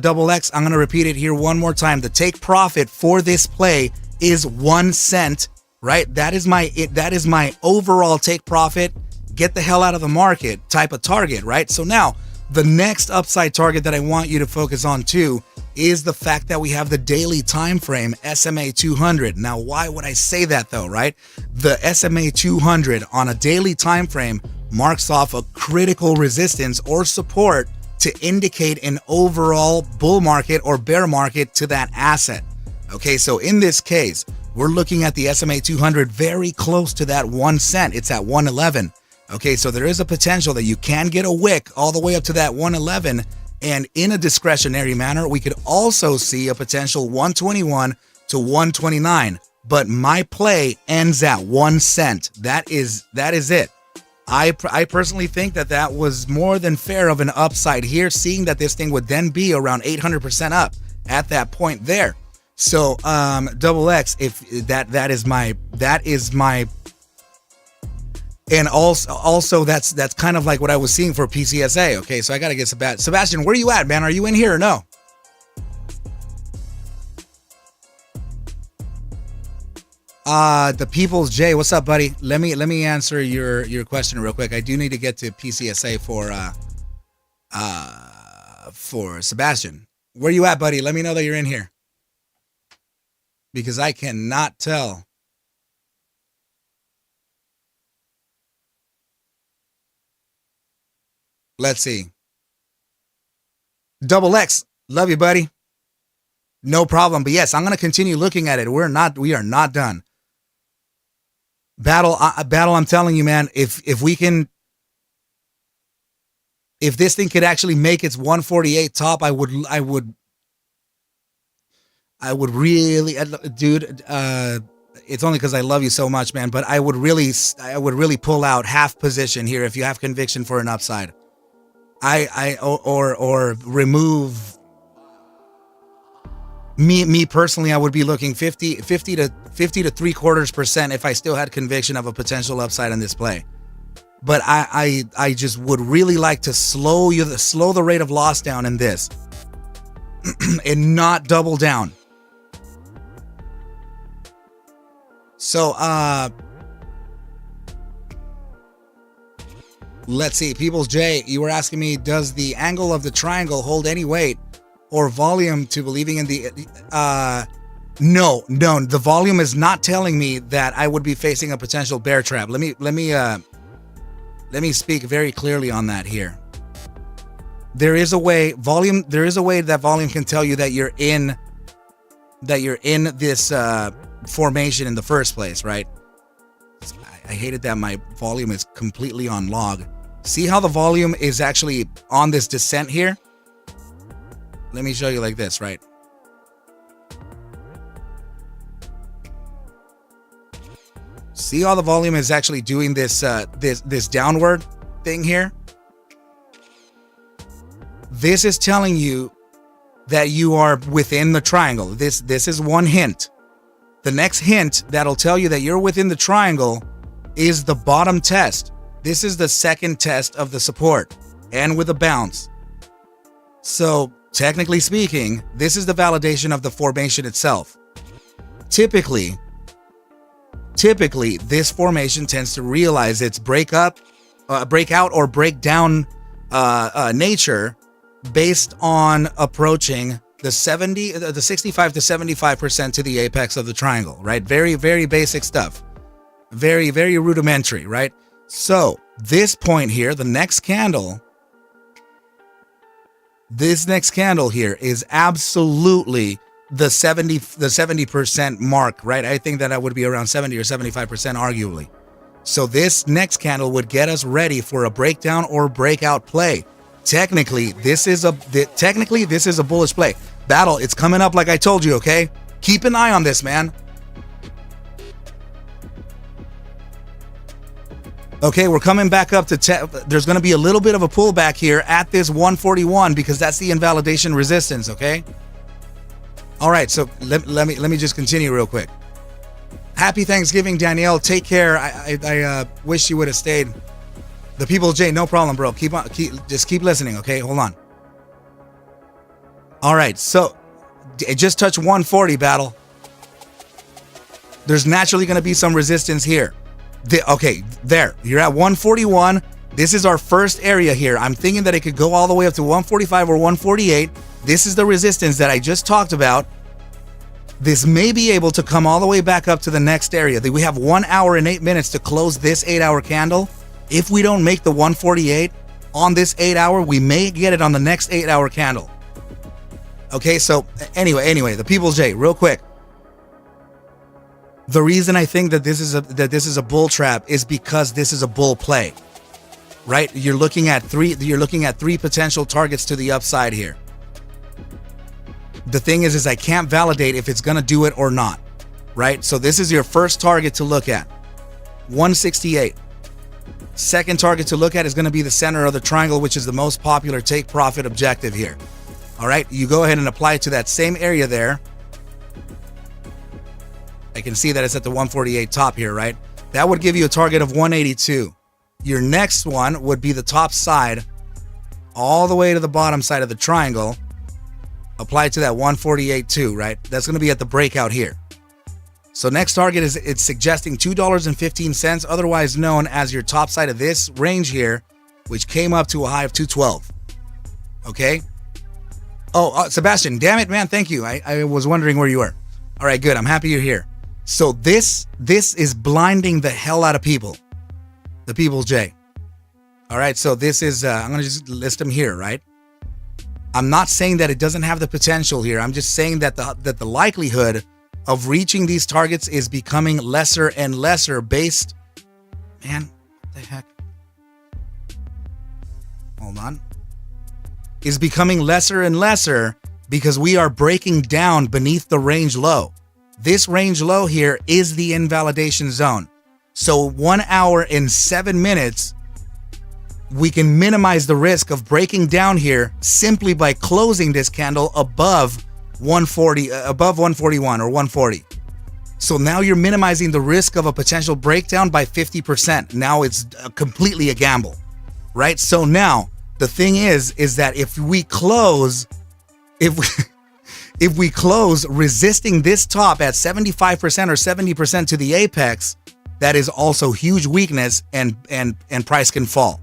A: double X, I'm gonna repeat it here one more time. The take profit for this play is 1 cent, right? That is my overall take profit. Get the hell out of the market type of target, right? So now the next upside target that I want you to focus on too is the fact that we have the daily time frame SMA 200. Now, why would I say that though, right? The SMA 200 on a daily time frame marks off a critical resistance or support to indicate an overall bull market or bear market to that asset. Okay, so in this case, we're looking at the SMA 200 very close to that 1 cent. It's at 111. Okay, so there is a potential that you can get a wick all the way up to that 111, and in a discretionary manner, we could also see a potential 121 to 129. But my play ends at 1 cent. That is it. I personally think that that was more than fair of an upside here, seeing that this thing would then be around 800% up at that point there. So double X, if that is my, and also that's kind of like what I was seeing for PCSA. Okay, so I gotta get Sebastian, where are you at, man? Are you in here or no? The People's J, what's up, buddy? Let me answer your question real quick. I do need to get to PCSA for Sebastian. Where you at, buddy? Let me know that you're in here, because I cannot tell. Let's see. Double X, love you, buddy. No problem. But yes, I'm gonna continue looking at it. We are not done. Battle, I'm telling you, man, if this thing could actually make its 148 top, I would really, dude, it's only because I love you so much, man, but I would really pull out half position here if you have conviction for an upside. Or remove me personally, I would be looking 50 to 3/4% if I still had conviction of a potential upside in this play. But I just would really like to slow the rate of loss down in this and not double down. So let's see. People's J, you were asking me, does the angle of the triangle hold any weight or volume to believing in the no, the volume is not telling me that I would be facing a potential bear trap. Let me speak very clearly on that here. There is a way that volume can tell you that you're in this formation in the first place, right? I hated that my volume is completely on log. See how the volume is actually on this descent here? Let me show you like this, right? See how the volume is actually doing this this downward thing here? This is telling you that you are within the triangle. This is one hint. The next hint that'll tell you that you're within the triangle is the bottom test. This is the second test of the support, and with a bounce. So technically speaking, this is the validation of the formation itself. Typically, this formation tends to realize its breakout or breakdown nature based on approaching the 65 to 75% to the apex of the triangle, right? Very, very basic stuff. Very, very rudimentary, right? So this point here, this next candle here is absolutely the 70% mark, right? I think that I would be around 70 or 75% arguably. So this next candle would get us ready for a breakdown or breakout play. Technically, this is a bullish play. Battle, it's coming up like I told you, okay? Keep an eye on this, man. Okay, we're coming back up to there's going to be a little bit of a pullback here at this 141 because that's the invalidation resistance, okay? All right, so let me just continue real quick. Happy Thanksgiving, Danielle. Take care. I wish you would have stayed. The People J, no problem, bro. Just keep listening, okay? Hold on. All right, so it just touched 140, Battle. There's naturally going to be some resistance here. Okay, there. You're at 141. This is our first area here. I'm thinking that it could go all the way up to 145 or 148. This is the resistance that I just talked about. This may be able to come all the way back up to the next area. We have 1 hour and 8 minutes to close this 8-hour candle. If we don't make the 148 on this 8 hour, we may get it on the next 8-hour candle. Okay, so anyway, the People's J, real quick. The reason I think that this is a bull trap is because this is a bull play, right? You're looking at three potential targets to the upside here. The thing is I can't validate if it's gonna do it or not, right? So this is your first target to look at, 168. Second target to look at is going to be the center of the triangle, which is the most popular take profit objective here. All right, you go ahead and apply it to that same area there. I can see that it's at the 148 top here, right? That would give you a target of 182. Your next one would be the top side, all the way to the bottom side of the triangle. Apply it to that 148 too, right? That's going to be at the breakout here. So next target is, it's suggesting $2.15, otherwise known as your top side of this range here, which came up to a high of 212. Okay. Oh, Sebastian, damn it, man. Thank you. I was wondering where you were. All right, good. I'm happy you're here. So this is blinding the hell out of people. The People's J. All right. So this is, I'm going to just list them here, right? I'm not saying that it doesn't have the potential here. I'm just saying that the likelihood of reaching these targets is becoming lesser and lesser based. Man, what the heck? Hold on. Is becoming lesser and lesser because we are breaking down beneath the range low. This range low here is the invalidation zone. So 1 hour and 7 minutes, we can minimize the risk of breaking down here simply by closing this candle above 140, above 141 or 140. So now you're minimizing the risk of a potential breakdown by 50%. Now it's completely a gamble, right? So now the thing is that if we close resisting this top at 75% or 70% to the apex, that is also huge weakness and price can fall.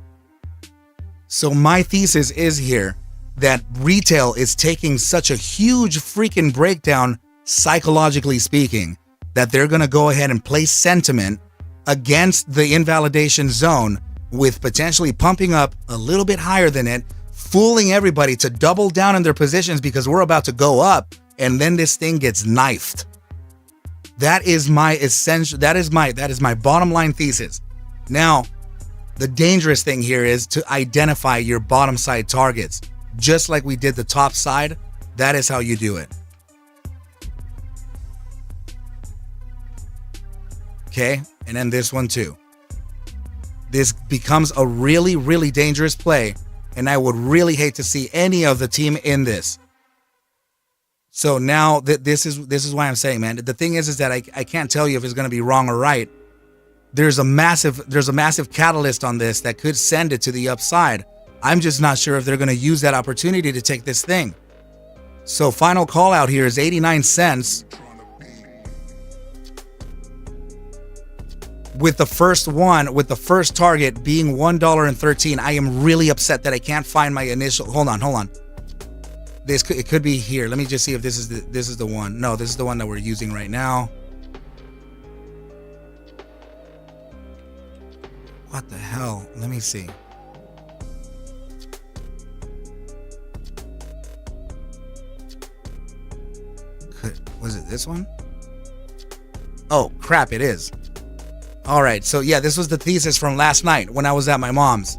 A: So my thesis is here that retail is taking such a huge freaking breakdown, psychologically speaking, that they're going to go ahead and place sentiment against the invalidation zone with potentially pumping up a little bit higher than it, fooling everybody to double down in their positions because we're about to go up and then this thing gets knifed. That is my essential, that is my bottom line thesis. Now, the dangerous thing here is to identify your bottom side targets. Just like we did the top side, that is how you do it. Okay, and then this one too. This becomes a really, really dangerous play, and I would really hate to see any of the team in this. So now this is why I'm saying, man, the thing is that I can't tell you if it's going to be wrong or right. There's a massive catalyst on this that could send it to the upside. I'm just not sure if they're going to use that opportunity to take this thing. So final call out here is 89 cents. With the first target being $1.13. I am really upset that I can't find my initial. Hold on. It could be here. Let me just see if this is the one. No, this is the one that we're using right now. What the hell? Let me see. Was it this one? Oh, crap, it is. All right, so yeah, this was the thesis from last night when I was at my mom's.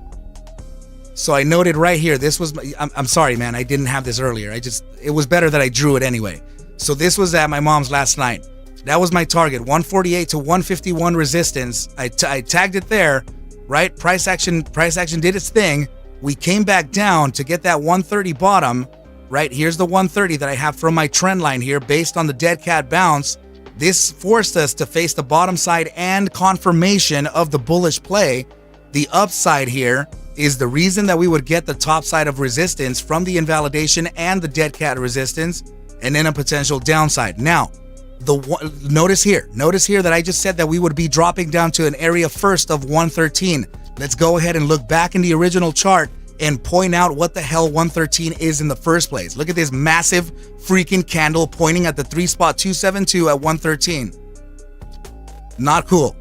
A: So I noted right here, this was, I'm sorry, man, I didn't have this earlier. It was better that I drew it anyway. So this was at my mom's last night. That was my target, 148 to 151 resistance. I tagged it there, right? Price action did its thing. We came back down to get that 130 bottom, right? Here's the 130 that I have from my trend line here based on the dead cat bounce. This forced us to face the bottom side and confirmation of the bullish play. The upside here is the reason that we would get the top side of resistance from the invalidation and the dead cat resistance, and then a potential downside. Now, notice here that I just said that we would be dropping down to an area first of 113. Let's go ahead and look back in the original chart and point out what the hell 113 is in the first place. Look at this massive freaking candle pointing at the 3 spot 272 at 113. Not cool.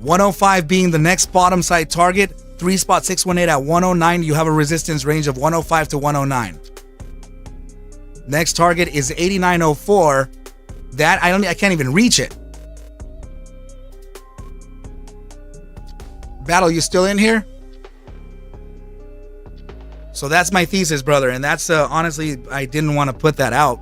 A: 105 being the next bottom side target, 3 spot 618 at 109. You have a resistance range of 105 to 109. Next target is 8904. That I can't even reach it. Battle, you still in here? So that's my thesis, brother, and that's honestly, I didn't want to put that out.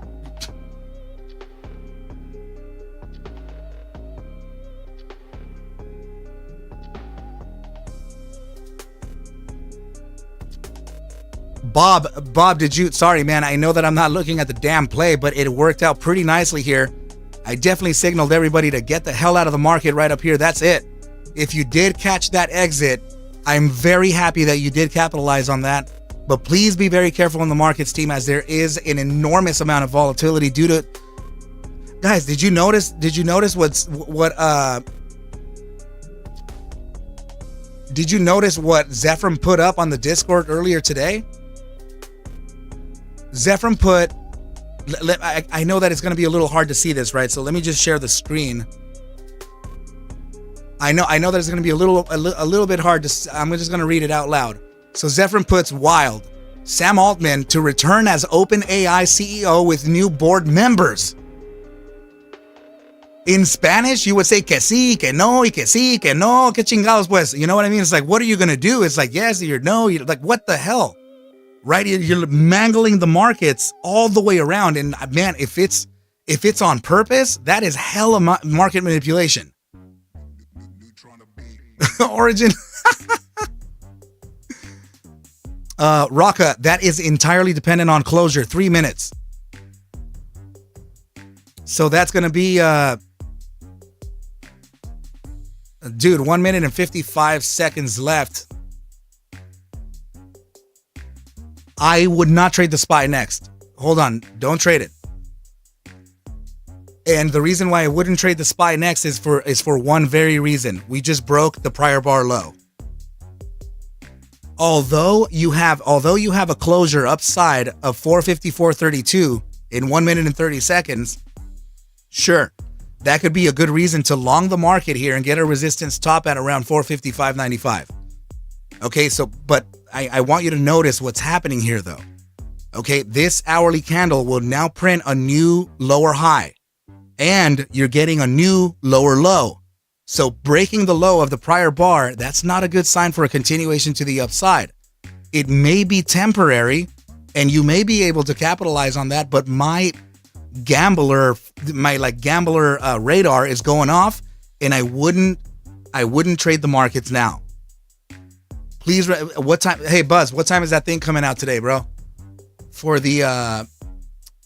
A: Bob, did you, sorry man, I know that I'm not looking at the damn play, but it worked out pretty nicely here. I definitely signaled everybody to get the hell out of the market right up here. That's it. If you did catch that exit, I'm very happy that you did capitalize on that. But please be very careful in the markets, team, as there is an enormous amount of volatility due to, guys, did you notice what Zephram put up on the Discord earlier today? Zephram put, I know that it's going to be a little hard to see this, right? So let me just share the screen. I know that it's going to be a little bit hard to, I'm just going to read it out loud. So Zephram puts, wild, Sam Altman to return as OpenAI CEO with new board members. In Spanish, you would say que sí, que no, y que sí, que no, que chingados pues. You know what I mean? It's like, what are you going to do? It's like, yes, you're no. You're like, what the hell? Right? You're mangling the markets all the way around. And man, if it's on purpose, that is hella market manipulation. Origin. Raka, that is entirely dependent on closure. 3 minutes. So that's going to be, dude, 1 minute and 55 seconds left. I would not trade the SPY next. Hold on. Don't trade it. And the reason why I wouldn't trade the SPY next is for one very reason. We just broke the prior bar low. Although you have a closure upside of 454.32 in 1 minute and 30 seconds, sure, that could be a good reason to long the market here and get a resistance top at around 455.95. Okay, so, but I want you to notice what's happening here though. Okay, this hourly candle will now print a new lower high and you're getting a new lower low. So breaking the low of the prior bar, that's not a good sign for a continuation to the upside. It may be temporary and you may be able to capitalize on that, but my gambler radar is going off and I wouldn't trade the markets now. Please, what time? Hey Buzz, what time is that thing coming out today, bro? For the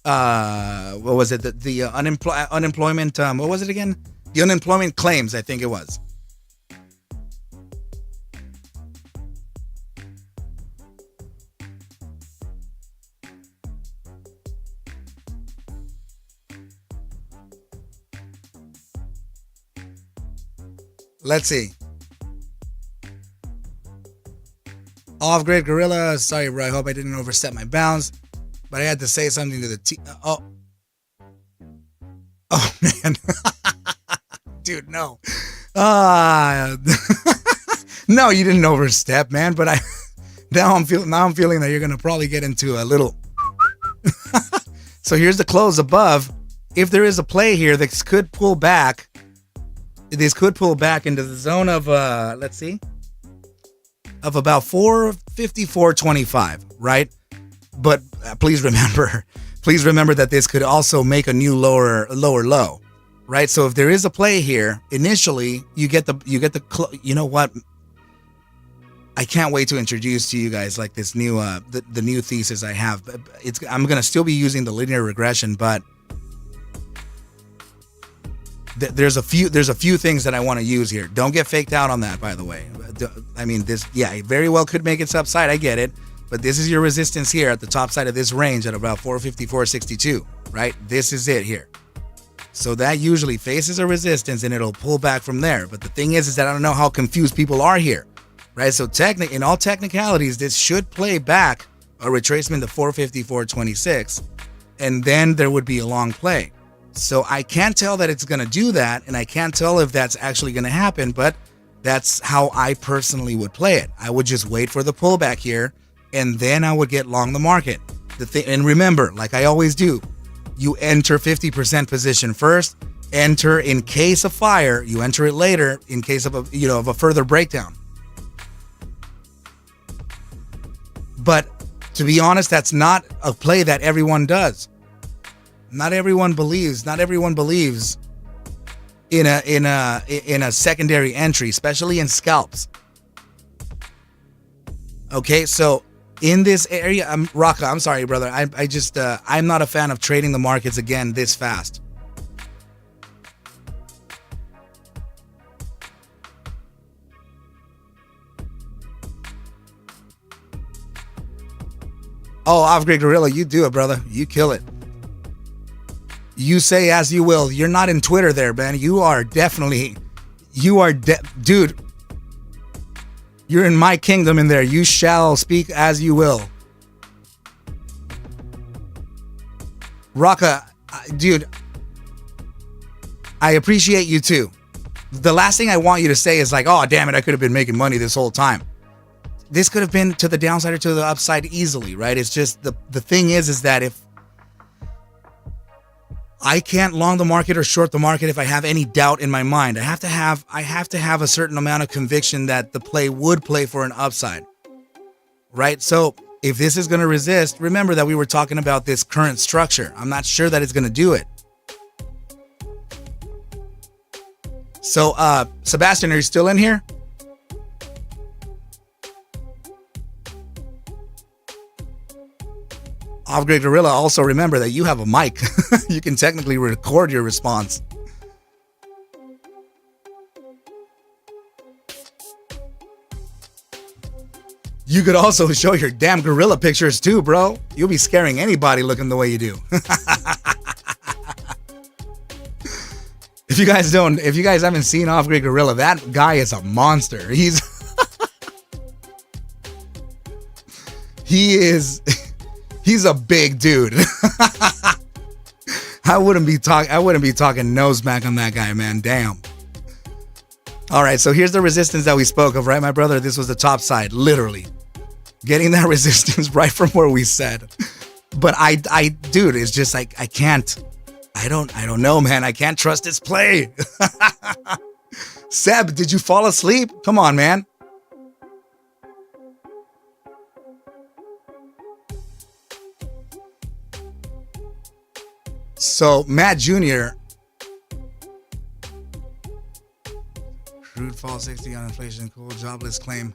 A: what was it? The unemployment, what was it again? The unemployment claims, I think it was. Let's see. Off-grid gorilla. Sorry, bro. I hope I didn't overstep my bounds, but I had to say something to the team. Oh, man. Dude, no. No, you didn't overstep, man. But now I'm feeling that you're gonna probably get into a little. So here's the close above. If there is a play here, this could pull back. This could pull back into the zone of let's see, of about 454.25, right? But please remember that this could also make a new lower low. Right, so if there is a play here, initially you get the you know what? I can't wait to introduce to you guys like this new the new thesis I have. I'm gonna still be using the linear regression, but there's a few things that I want to use here. Don't get faked out on that, by the way. I mean, this, yeah, it very well could make its upside. I get it, but this is your resistance here at the top side of this range at about 454.62. Right, this is it here. So that usually faces a resistance and it'll pull back from there. But the thing is that I don't know how confused people are here, right? So in all technicalities, this should play back a retracement to 454.26, and then there would be a long play. So I can't tell that it's going to do that, and I can't tell if that's actually going to happen, but that's how I personally would play it. I would just wait for the pullback here, and then I would get long the market. And remember, like I always do, you enter 50% position first, enter in case of fire, you enter it later in case of a further breakdown. But to be honest, that's not a play that everyone does. Not everyone believes in a secondary entry, especially in scalps. Okay, so in this area, Raka, I'm sorry, brother. I just, I'm not a fan of trading the markets again this fast. Oh, Off-Grid Gorilla, you do it, brother. You kill it. You say as you will. You're not in Twitter there, man. You are definitely, dude. You're in my kingdom in there. You shall speak as you will. Raka, dude, I appreciate you too. The last thing I want you to say is like, oh, damn it, I could have been making money this whole time. This could have been to the downside or to the upside easily, right? It's just the thing is that if I can't long the market or short the market if I have any doubt in my mind. I have to have a certain amount of conviction that the play would play for an upside, right? So if this is going to resist, remember that we were talking about this current structure. I'm not sure that it's going to do it. So, Sebastian, are you still in here? Off-Grid Gorilla, also remember that you have a mic. You can technically record your response. You could also show your damn gorilla pictures too, bro. You'll be scaring anybody looking the way you do. If you guys haven't seen Off-Grid Gorilla, that guy is a monster. He's a big dude. I wouldn't be talking nose smack on that guy, man. Damn. All right, so here's the resistance that we spoke of, right, my brother? This was the top side, literally. Getting that resistance right from where we said. But dude, it's just like I don't know, man. I can't trust this play. Seb, did you fall asleep? Come on, man. So, Matt Jr. Crude fall 60 on inflation. Cool. Jobless claim.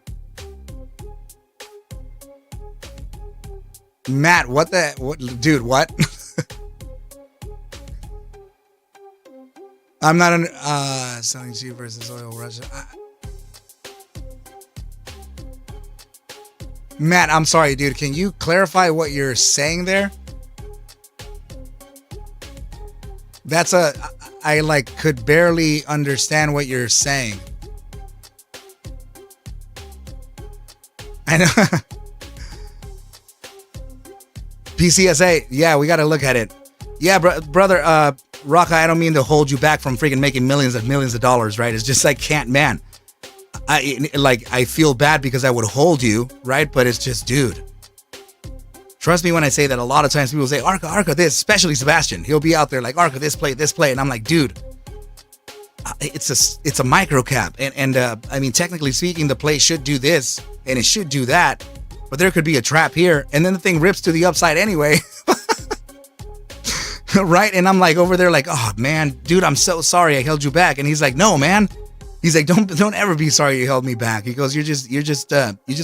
A: Matt, what, dude, what? I'm not selling cheap versus oil Russia. Matt, I'm sorry, dude. Can you clarify what you're saying there? I like could barely understand what you're saying. I know. PCSA, yeah, we got to look at it. Yeah, brother, Raka, I don't mean to hold you back from freaking making millions of dollars, right? It's just like, man. I feel bad because I would hold you, right? But it's just, dude. Trust me when I say that a lot of times people say, Arca, this, especially Sebastian. He'll be out there like, Arca, this play. And I'm like, dude, it's a micro cap. And I mean, technically speaking, the play should do this and it should do that. But there could be a trap here. And then the thing rips to the upside anyway. Right? And I'm like over there like, oh man, dude, I'm so sorry I held you back. And he's like, no, man. He's like, don't ever be sorry you held me back. He goes, you just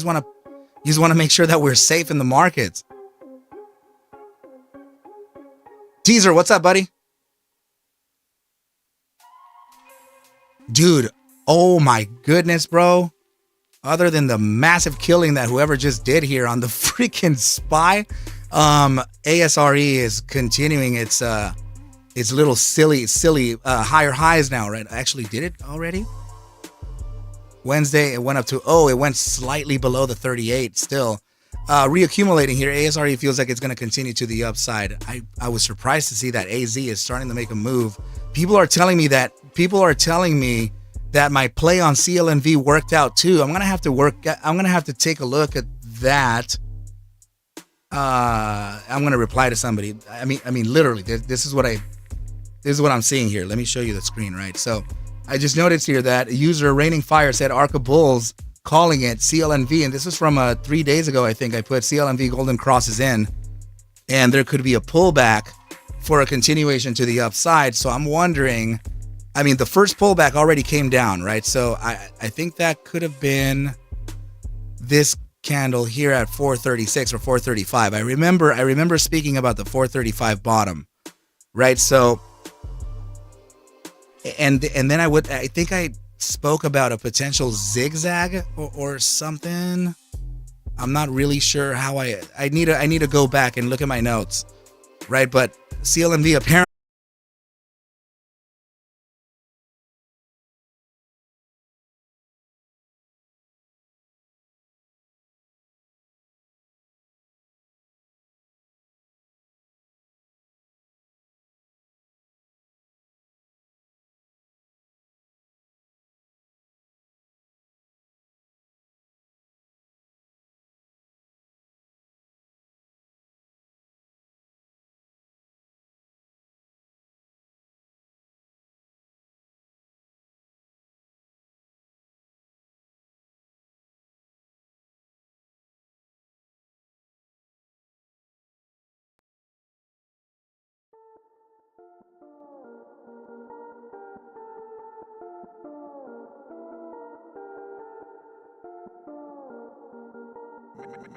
A: want to make sure that we're safe in the markets. Teaser, what's up, buddy? Dude, oh my goodness, bro. Other than the massive killing that whoever just did here on the freaking SPY, ASRE is continuing its little silly higher highs now, right? Actually, did it already? Wednesday, it went up to, it went slightly below the 38 still. Reaccumulating here, ASRE feels like it's going to continue to the upside. I was surprised to see that AZ is starting to make a move. People are telling me that my play on CLNV worked out too. I'm going to have to take a look at that. I'm going to reply to somebody. I mean, literally, this is what I'm seeing here. Let me show you the screen, right? So I just noticed here that user Raining Fire said Arca Bulls calling it CLNV, and this is from 3 days ago. I think I put CLNV Golden Crosses in, and there could be a pullback for a continuation to the upside. So I'm wondering, I mean, the first pullback already came down, right? So I think that could have been this candle here at 436 or 435. I remember speaking about the 435 bottom, right? So, and then I think I spoke about a potential zigzag or something. I'm not really sure how I need to go back and look at my notes, right? But CLMV apparently.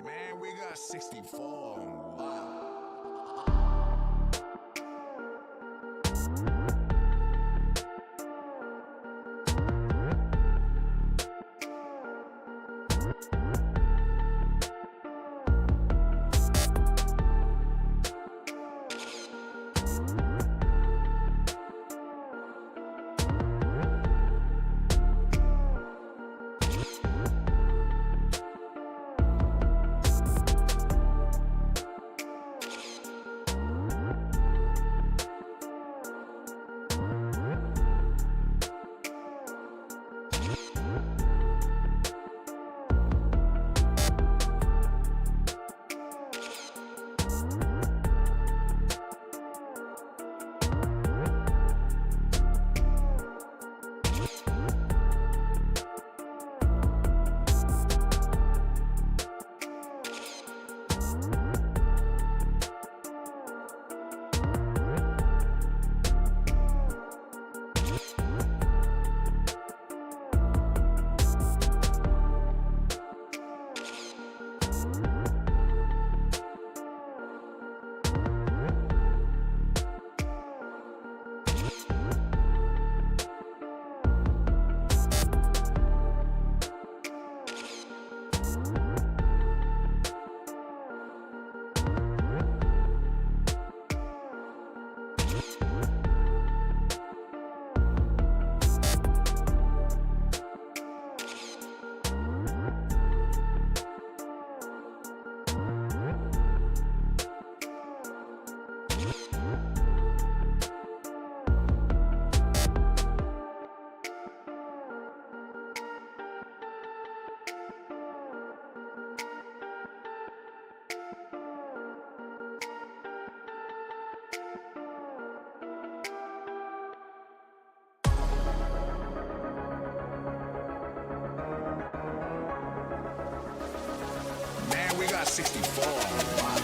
B: Man, we got 64. Wow. Man, we got 64. Wow.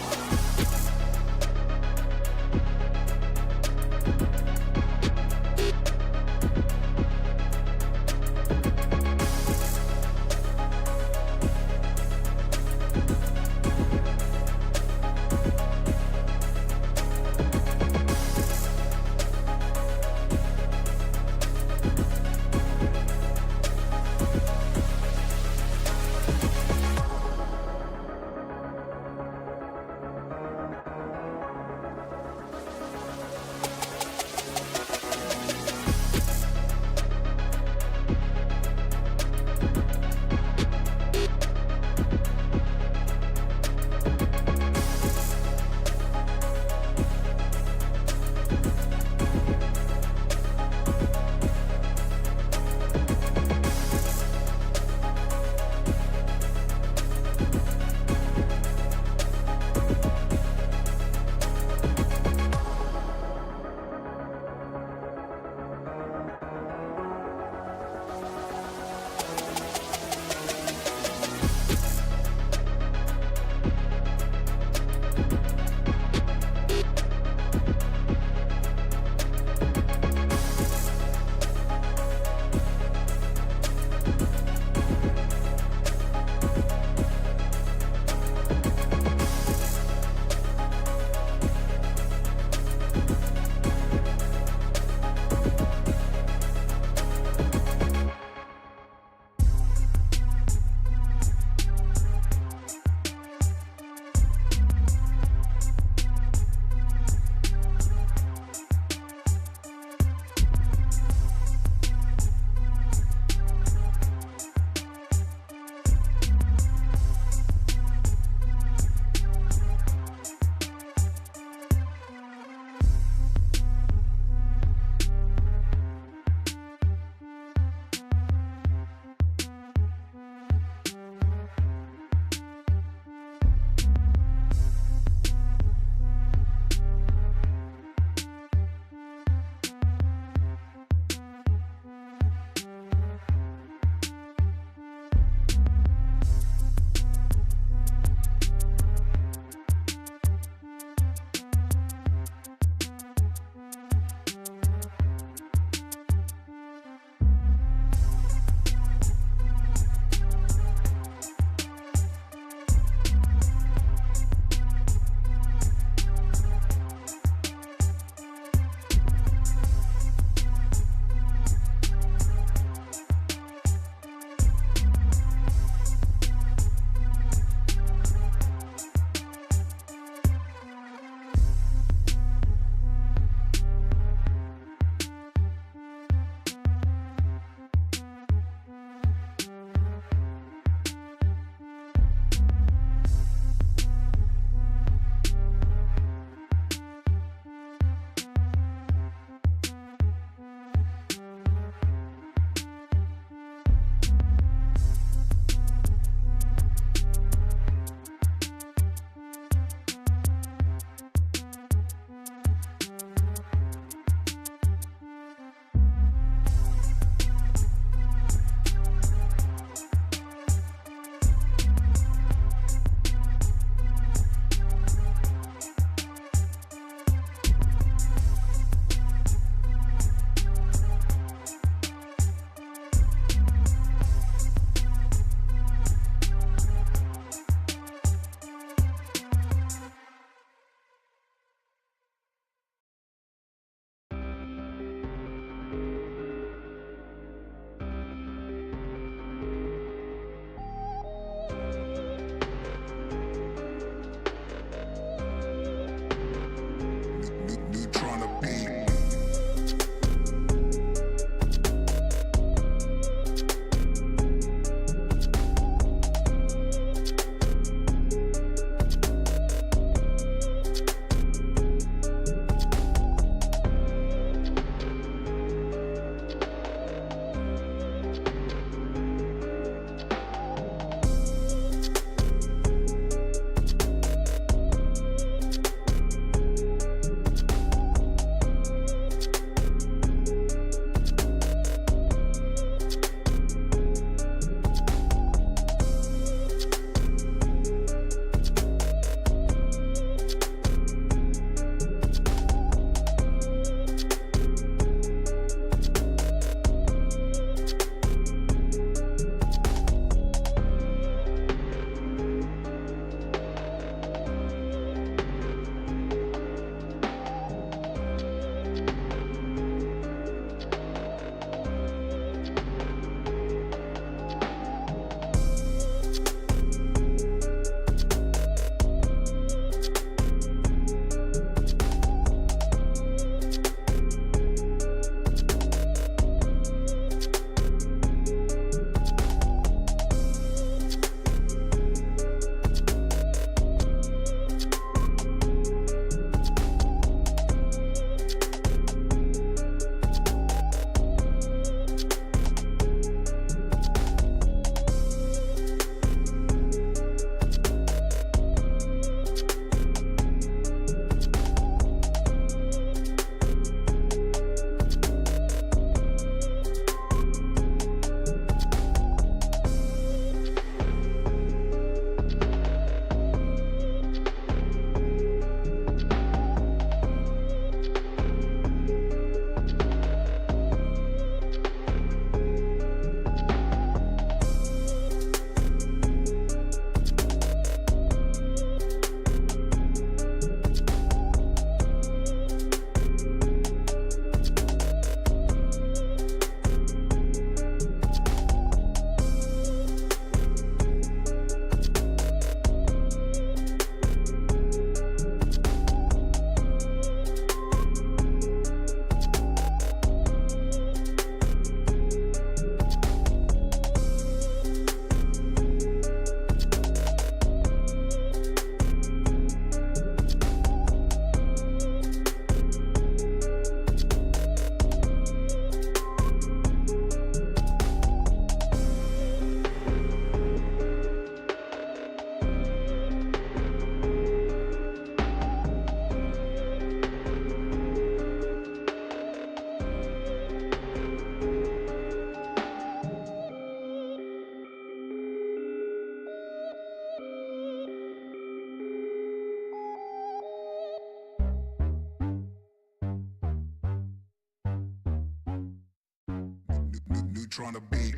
B: Neutron the beat.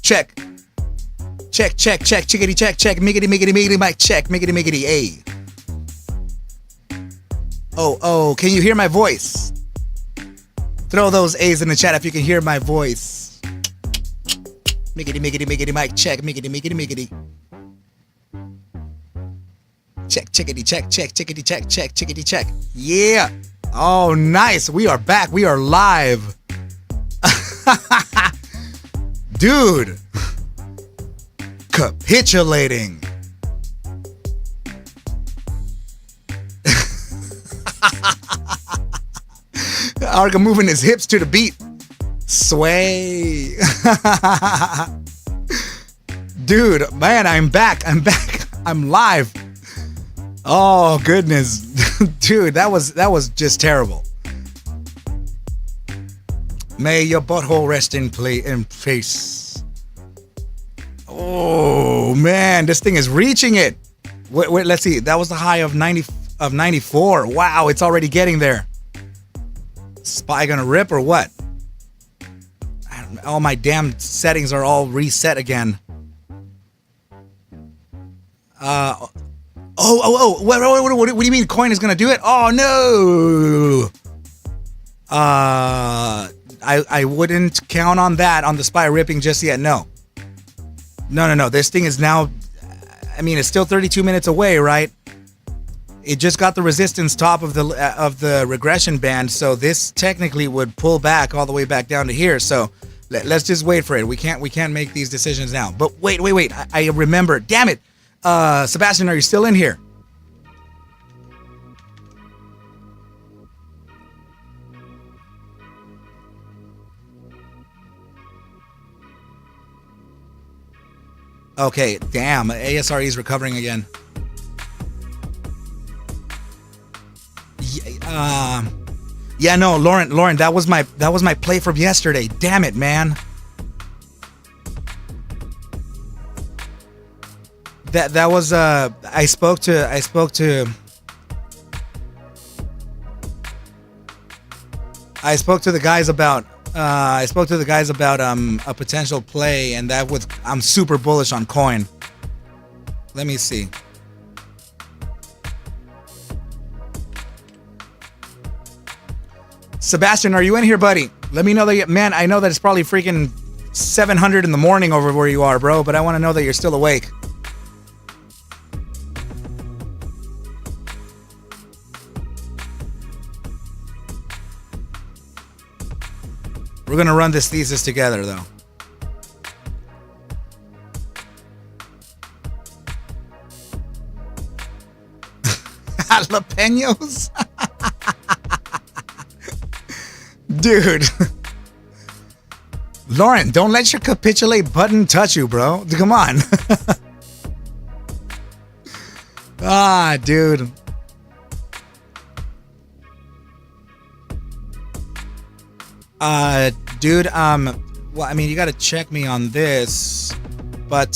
A: Check. Check, check, check, chickity, check, check, miggity, miggity, miggity, mic, check, miggity, miggity, a. Oh, can you hear my voice? Throw those A's in the chat if you can hear my voice. Miggity, miggity, miggity, mic, check, miggity, miggity, miggity. Check, chickity, check, check, chickity, check, check, chickity, check. Yeah. Oh, nice. We are back. We are live. Dude, capitulating. Arca moving his hips to the beat. Sway. Dude, man, I'm back. I'm live. Oh, goodness. Dude, that was just terrible. May your butthole rest in peace. Oh man, this thing is reaching it. Wait, let's see. That was the high of 94. Wow, it's already getting there. Spy gonna rip or what? All my damn settings are all reset again. What do you mean coin is gonna do it? Oh no. I wouldn't count on that on the spy ripping just yet. No. This thing is now, I mean, it's still 32 minutes away, right? It just got the resistance top of the regression band, so this technically would pull back all the way back down to here. So let's just wait for it. We can't make these decisions now. But wait. I remember. Damn it, Sebastian, are you still in here? Okay, damn. ASRE is recovering again. Yeah, no, Lauren, that was my play from yesterday. Damn it, man. That was I spoke to the guys about a potential play, and I'm super bullish on coin. Let me see. Sebastian, are you in here, buddy? Let me know that man, I know that it's probably freaking 700 in the morning over where you are, bro, but I want to know that you're still awake. We're gonna run this thesis together, though. Jalapenos? Dude. Lauren, don't let your capitulate button touch you, bro. Come on. Dude. Dude, well, I mean, you gotta check me on this, but,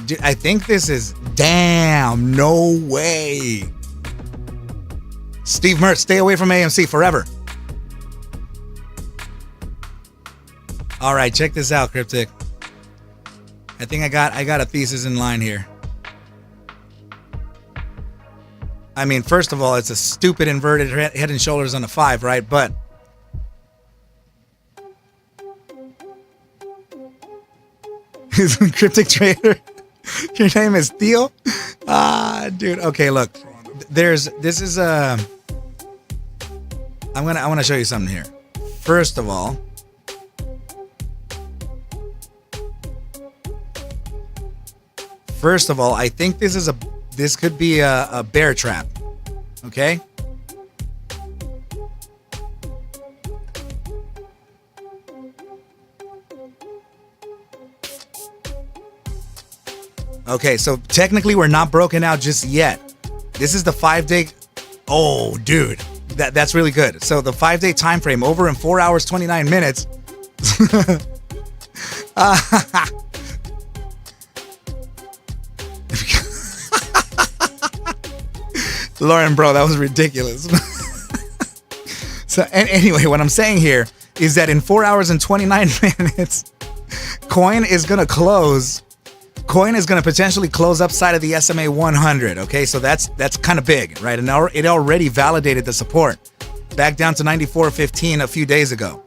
A: dude, I think this is, damn, no way. Steve Mertz, stay away from AMC forever. All right, check this out, Cryptic. I think I got a thesis in line here. I mean, first of all, it's a stupid inverted head and shoulders on a 5, right? But Cryptic Trader, your name is Theo? Dude. Okay, look. I want to show you something here. First of all, First of all, I think this could be a bear trap. Okay. Okay, so technically we're not broken out just yet. This is the 5-day. Oh, dude, that's really good. So the 5-day time frame over in 4 hours 29 minutes. Lauren, bro, that was ridiculous. So anyway, what I'm saying here is that in 4 hours and 29 minutes, coin is gonna potentially close upside of the SMA 100. Okay, so that's kind of big, right? And it already validated the support back down to 94.15 a few days ago.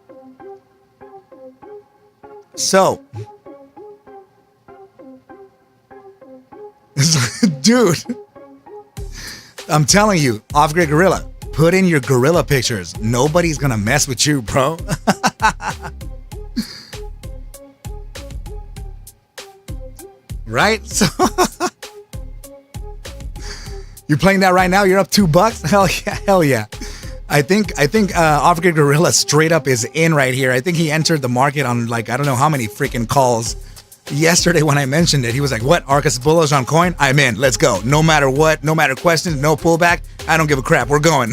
A: So, dude, I'm telling you, Off-Grid Gorilla, put in your gorilla pictures. Nobody's gonna mess with you, bro. Right? So you're playing that right now? You're up $2? Hell yeah. I think Off-Grid Gorilla straight up is in right here. I think he entered the market on like I don't know how many freaking calls. Yesterday when I mentioned it, he was like, "What? Arca's bullish on coin? I'm in. Let's go. No matter what, no matter questions, no pullback. I don't give a crap. We're going."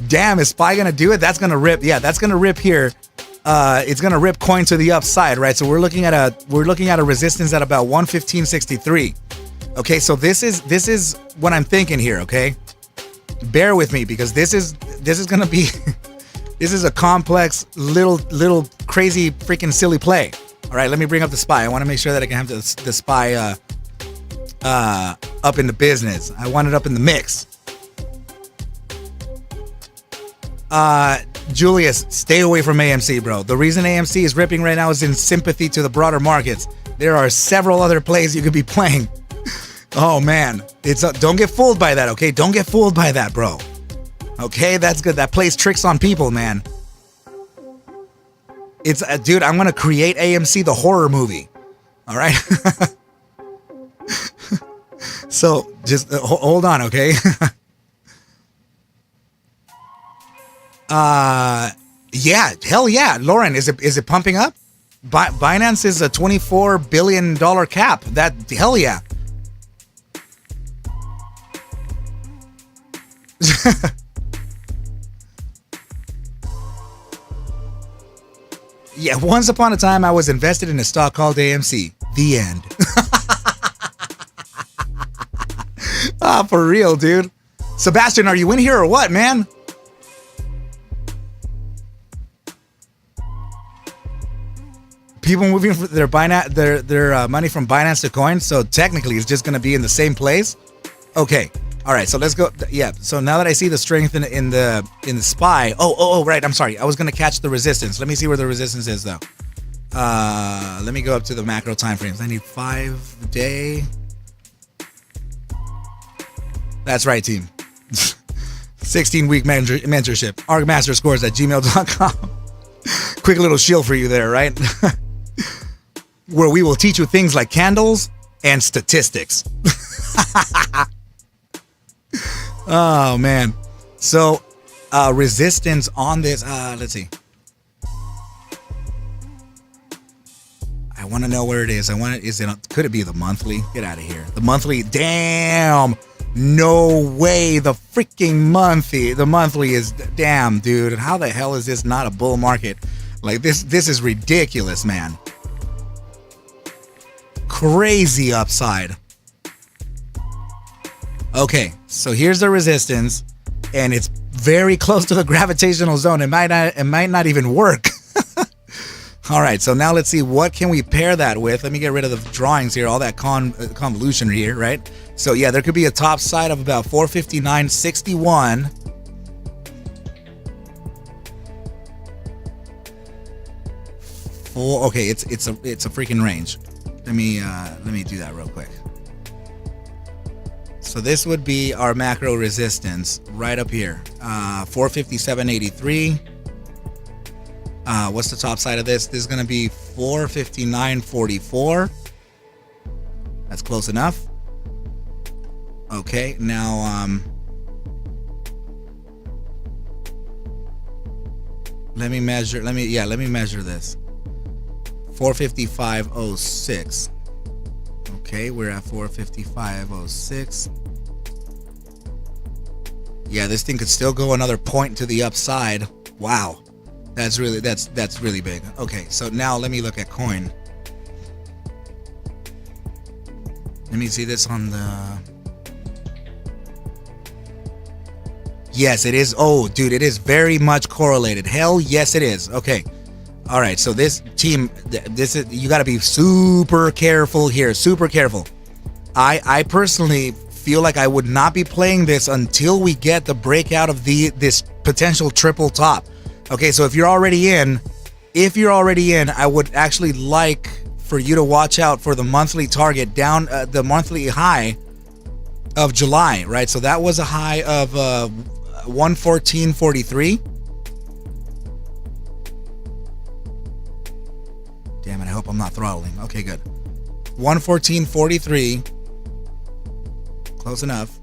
A: Damn, is SPY gonna do it? That's gonna rip. Yeah, that's gonna rip here. It's gonna rip coin to the upside, right? So we're looking at a resistance at about 115.63. Okay, so this is what I'm thinking here. Okay, bear with me because this is gonna be this is a complex little crazy freaking silly play. All right, let me bring up the SPY. I want to make sure that I can have the SPY up in the business. I want it up in the mix. Julius, stay away from AMC, bro. The reason AMC is ripping right now is in sympathy to the broader markets. There are several other plays you could be playing. Oh man, don't get fooled by that, okay? Don't get fooled by that, bro. Okay, that's good. That plays tricks on people, man. Dude, I'm gonna create AMC the horror movie. All right. So just hold on, okay? Yeah, hell yeah, Lauren, is it pumping up? Binance is a $24 billion cap. That hell yeah. Yeah, once upon a time I was invested in a stock called AMC. The end. For real, dude. Sebastian, are you in here or what, man? People moving their money from Binance to coin, so technically it's just going to be in the same place. Okay, all right. So let's go. Yeah. So now that I see the strength in the SPY. Oh, right. I'm sorry. I was going to catch the resistance. Let me see where the resistance is though. Let me go up to the macro time frames. I need 5 day. That's right, team. 16-week mentorship. ArcMastersCourse at gmail.com. Quick little shield for you there, right? Where we will teach you things like candles and statistics. Oh man. So resistance on this, let's see. I want to know where it is. Could it be the monthly? Get out of here. The monthly, damn. No way. The freaking monthly. The monthly is, damn, dude. How the hell is this not a bull market? Like this is ridiculous, man. Crazy upside. Okay, so here's the resistance, and it's very close to the gravitational zone. It might not even work. All right, so now let's see what can we pair that with. Let me get rid of the drawings here, all that convolution here, right? So yeah, there could be a top side of about 459.61. Okay, it's a freaking range. Let me do that real quick. So this would be our macro resistance right up here, 457.83. What's the top side of this? This is going to be 459.44. That's close enough. Okay, now let me measure this. 455.06. Okay, we're at 455.06. Yeah, this thing could still go another point to the upside. Wow. That's really big. Okay, so now let me look at coin. Let me see this on the... Yes, it is. Oh, dude, it is very much correlated. Hell yes, it is. Okay. All right, so this team, you got to be super careful here. Super careful. I personally feel like I would not be playing this until we get the breakout of this potential triple top. Okay, so if you're already in, I would actually like for you to watch out for the monthly target down, the monthly high of July, right? So that was a high of 114.43. Damn it, I hope I'm not throttling. Okay, good. 114.43. Close enough.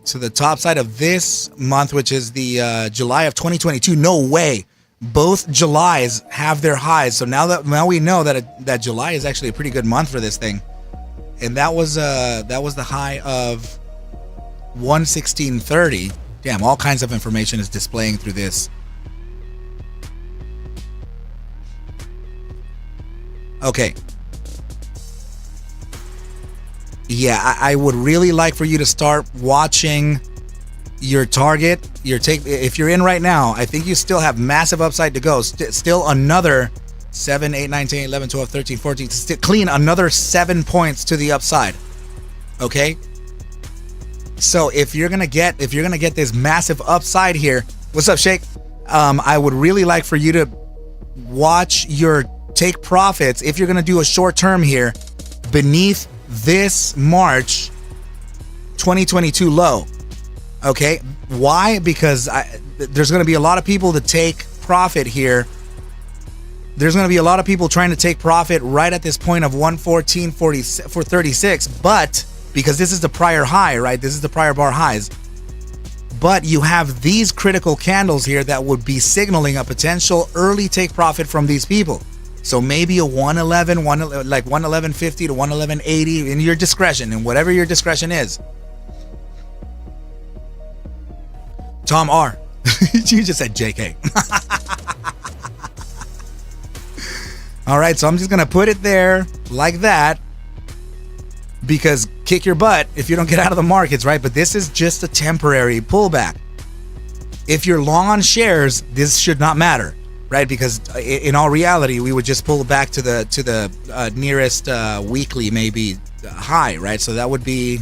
A: To the top side of this month, which is the July of 2022. No way. Both Julys have their highs. So now we know that July is actually a pretty good month for this thing. And that was the high of 116.30. Damn, all kinds of information is displaying through this. Okay. Yeah, I would really like for you to start watching your target, your take. If you're in right now, I think you still have massive upside to go. Still another 7, 8, 9, 10, 11, 12, 13, 14. Clean another 7 points to the upside. Okay? So if you're gonna get this massive upside here, what's up, Shake? I would really like for you to watch your take profits if you're gonna do a short term here beneath this March 2022 low. Okay, why? Because there's gonna be a lot of people to take profit here. There's going to be a lot of people trying to take profit right at this point of 114.36, but because this is the prior high, right? This is the prior bar highs. But you have these critical candles here that would be signaling a potential early take profit from these people. So maybe a 111, like 111.50 to 111.80 in your discretion, and whatever your discretion is. Tom R. You just said JK. All right, so I'm just going to put it there like that because kick your butt if you don't get out of the markets, right? But this is just a temporary pullback. If you're long on shares, this should not matter, right? Because in all reality, we would just pull back to the nearest weekly maybe high, right? So that would be,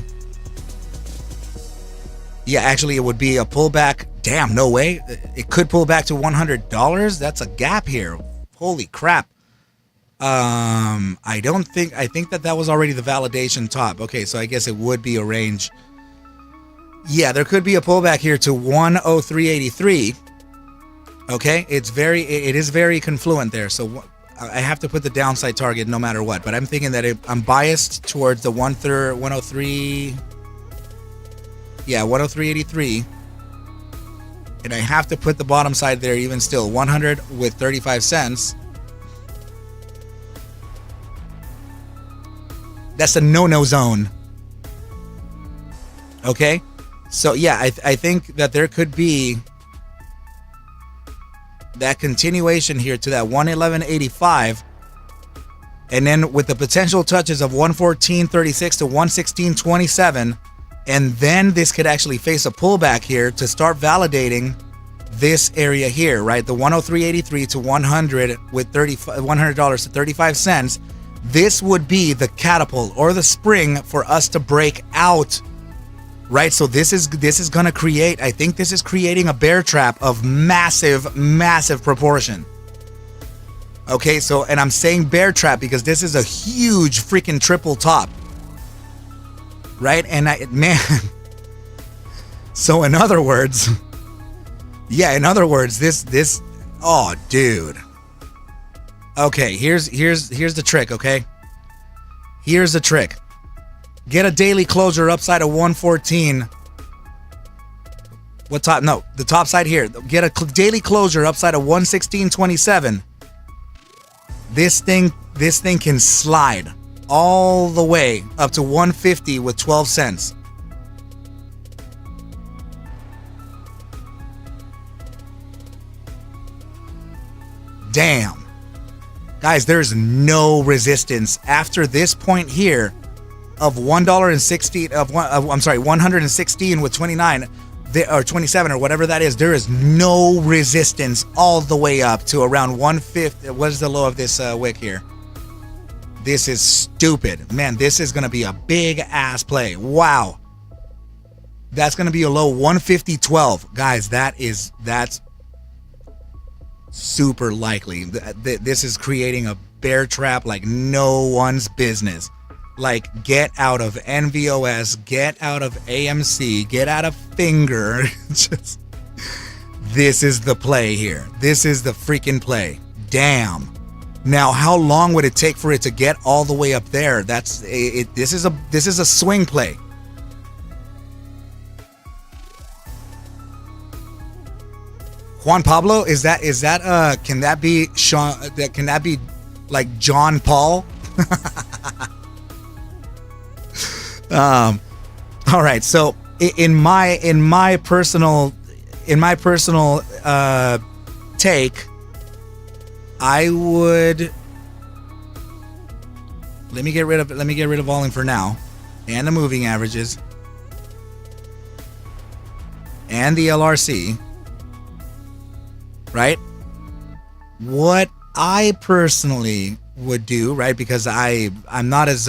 A: yeah, actually it would be a pullback. Damn, no way. It could pull back to $100. That's a gap here. Holy crap. I think that was already the validation top. Okay, so I guess it would be a range. Yeah, there could be a pullback here to 103.83. Okay, it is very confluent there. So I have to put the downside target no matter what. But I'm thinking that I'm biased towards the 103. Yeah, 103.83. And I have to put the bottom side there even still. 100 with 35 cents. That's a no-no zone. Okay? So, yeah, I think that there could be that continuation here to that 111.85. And then with the potential touches of 114.36 to 116.27. And then this could actually face a pullback here to start validating this area here, right? The 103.83 to 100 with $100 to 35 cents. This would be the catapult or the spring for us to break out, right? So this is going to create, I think this is creating a bear trap of massive proportion. Okay, so, and I'm saying bear trap because this is a huge freaking triple top, right? And man, so in other words, this Oh, dude. Okay, here's the trick, okay? Here's the trick. Get a daily closure upside of 114. What top? No, the top side here. Get a daily closure upside of 116.27. This thing can slide all the way up to 150 with 12 cents. Damn. Guys, there's no resistance after this point here of $1.16 with 29 or 27 or whatever that is. There is no resistance all the way up to around 150. What is the low of this wick here? This is stupid. Man, this is going to be a big ass play. Wow. That's going to be a low 150.12. Guys, that's super likely. This is creating a bear trap like no one's business. Like, get out of NVOS, get out of AMC, get out of Finger. Just, this is the play here. This is the freaking play. Damn. Now, how long would it take for it to get all the way up there? That's it. This is a swing play. Juan Pablo, is that can that be Sean? Can that be like John Paul? All right. So in my personal take, I would let me get rid of volume for now, and the moving averages, and the LRC. Right? What I personally would do, right? Because I'm not as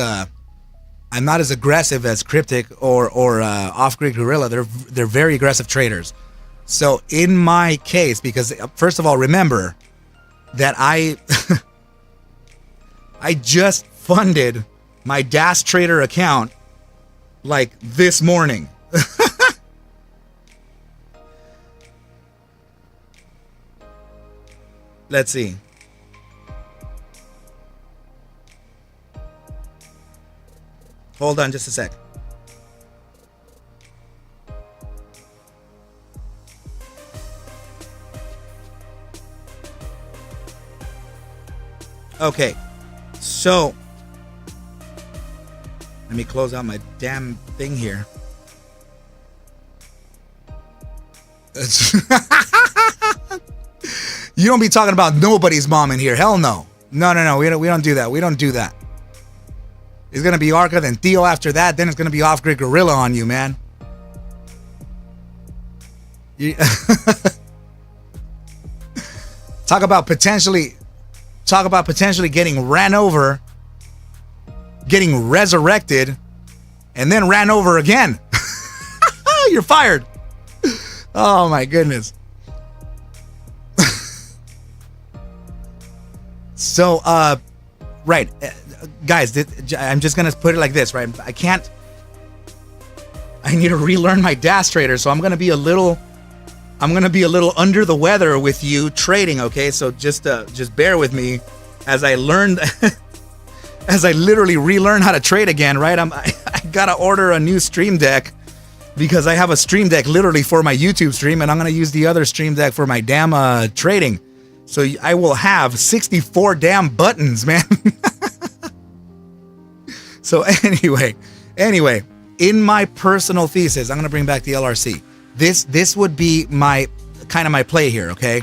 A: aggressive as Cryptic or Off-Grid Gorilla. They're very aggressive traders. So in my case, because first of all, remember that I just funded my DAS Trader account like this morning. Let's see. Hold on just a sec. Okay. So, let me close out my damn thing here. You don't be talking about nobody's mom in here. Hell no. No. We don't do that. We don't do that. It's going to be Arca, then Theo after that. Then it's going to be Off-Grid Gorilla on you, man. Talk about potentially getting ran over, getting resurrected, and then ran over again. You're fired. Oh my goodness. So, right, guys, I'm just gonna put it like this, right? I need to relearn my DAS Trader, so I'm gonna be a little under the weather with you trading, okay? So just bear with me as I learned, as I literally relearn how to trade again, right? I gotta order a new Stream Deck because I have a Stream Deck literally for my YouTube stream, and I'm gonna use the other Stream Deck for my damn trading. So I will have 64 damn buttons, man. So anyway, in my personal thesis, I'm gonna bring back the LRC. This would be my play here, okay?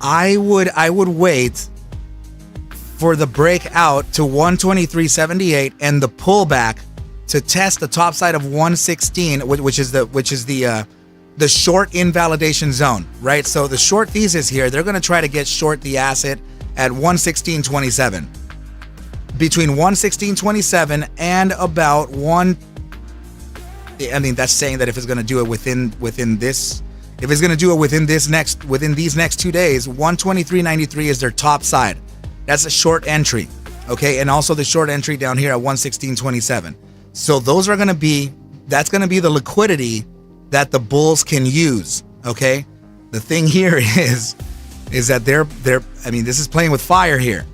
A: I would wait for the breakout to 123.78 and the pullback to test the top side of 116, which is the short invalidation zone, right? So the short thesis here, they're going to try to get short the asset at 116.27. Between 116.27 and about that's saying that if it's going to do it within these next 2 days, 123.93 is their top side. That's a short entry, okay? And also the short entry down here at 116.27. So that's going to be the liquidity that the bulls can use, okay? The thing here is is that they're I mean, this is playing with fire here.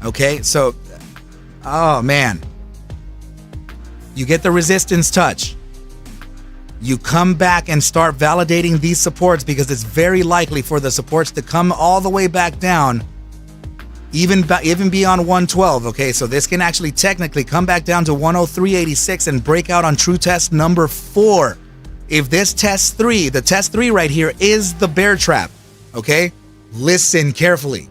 A: Okay, so oh man. You get the resistance touch. You come back and start validating these supports because it's very likely for the supports to come all the way back down, even beyond 112. Okay, so this can actually technically come back down to 103.86 and break out on true test number 4. If this test 3, the test 3 right here is the bear trap, okay? Listen carefully.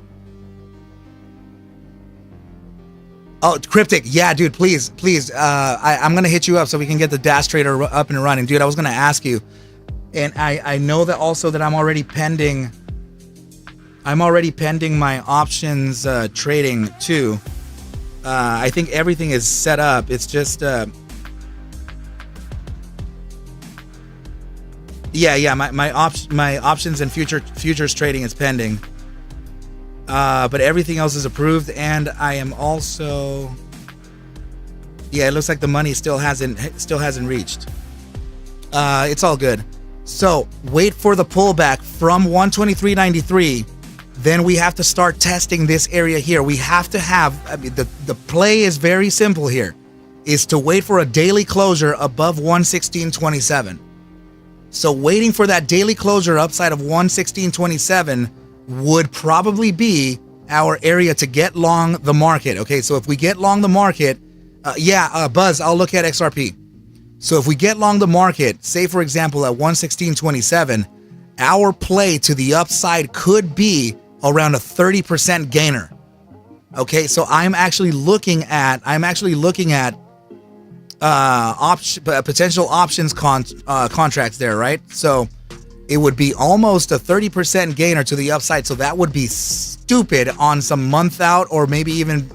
A: Oh, Cryptic, yeah, dude, please. I'm going to hit you up so we can get the Dash Trader up and running. Dude, I was going to ask you, and I know that also that I'm already pending my options trading too. I think everything is set up. It's just, my options and futures trading is pending. But everything else is approved, and I am also, it looks like the money still hasn't reached. It's all good. So wait for the pullback from 123.93. Then we have to start testing this area here. We have to have, I mean, the play is very simple here, is to wait for a daily closure above 116.27. So waiting for that daily closure upside of 116.27 would probably be our area to get long the market. Okay, so if we get long the market, Buzz, I'll look at XRP. So if we get long the market, say for example at 116.27, our play to the upside could be around a 30% gainer. Okay, so I'm actually looking at potential options contracts there, right? So it would be almost a 30% gainer to the upside. So that would be stupid on some month out or maybe even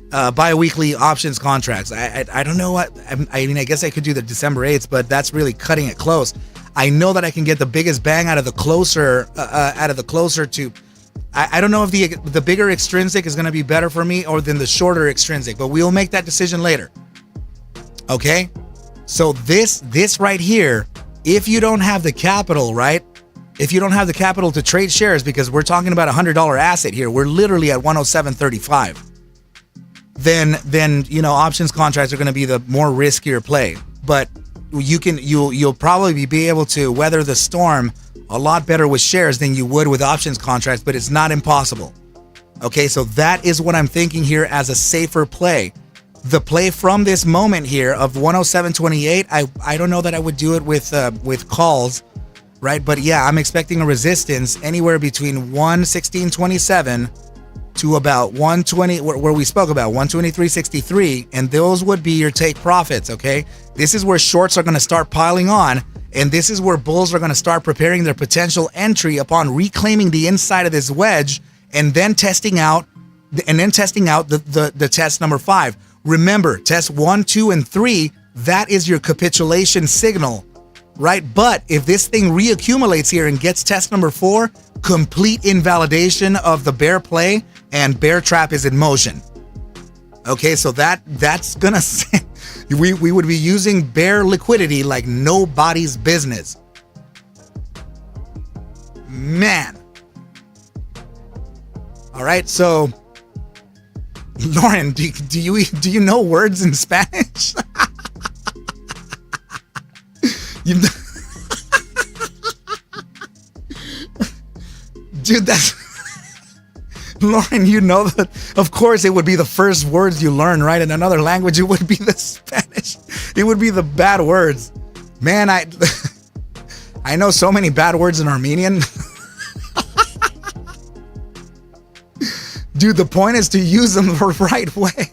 A: bi-weekly options contracts. I don't know what, I mean, I guess I could do the December 8th, but that's really cutting it close. I know that I can get the biggest bang out of the closer to, I don't know if the bigger extrinsic is going to be better for me or than the shorter extrinsic, but we'll make that decision later. Okay? So this right here, if you don't have the capital, right? If you don't have the capital to trade shares, because we're talking about a $100 asset here, we're literally at 107.35. Then options contracts are going to be the more riskier play. But you'll probably be able to weather the storm a lot better with shares than you would with options contracts, but it's not impossible. Okay, so that is what I'm thinking here as a safer play. The play from this moment here of 107.28, I don't know that I would do it with calls, right? But yeah, I'm expecting a resistance anywhere between 116.27 to about 120, where we spoke about 123.63, and those would be your take profits. Okay, this is where shorts are going to start piling on, and this is where bulls are going to start preparing their potential entry upon reclaiming the inside of this wedge, and then testing out the test number 5. Remember, test 1, 2, and 3, that is your capitulation signal, right? But if this thing reaccumulates here and gets test number 4, complete invalidation of the bear play, and bear trap is in motion. Okay, so that's gonna say we would be using bear liquidity like nobody's business. Man. All right, so Lauren, do you know words in Spanish? Dude, that's Lauren, you know that of course it would be the first words you learn, right? In another language, it would be the Spanish. It would be the bad words. Man, I know so many bad words in Armenian. Dude, the point is to use them the right way.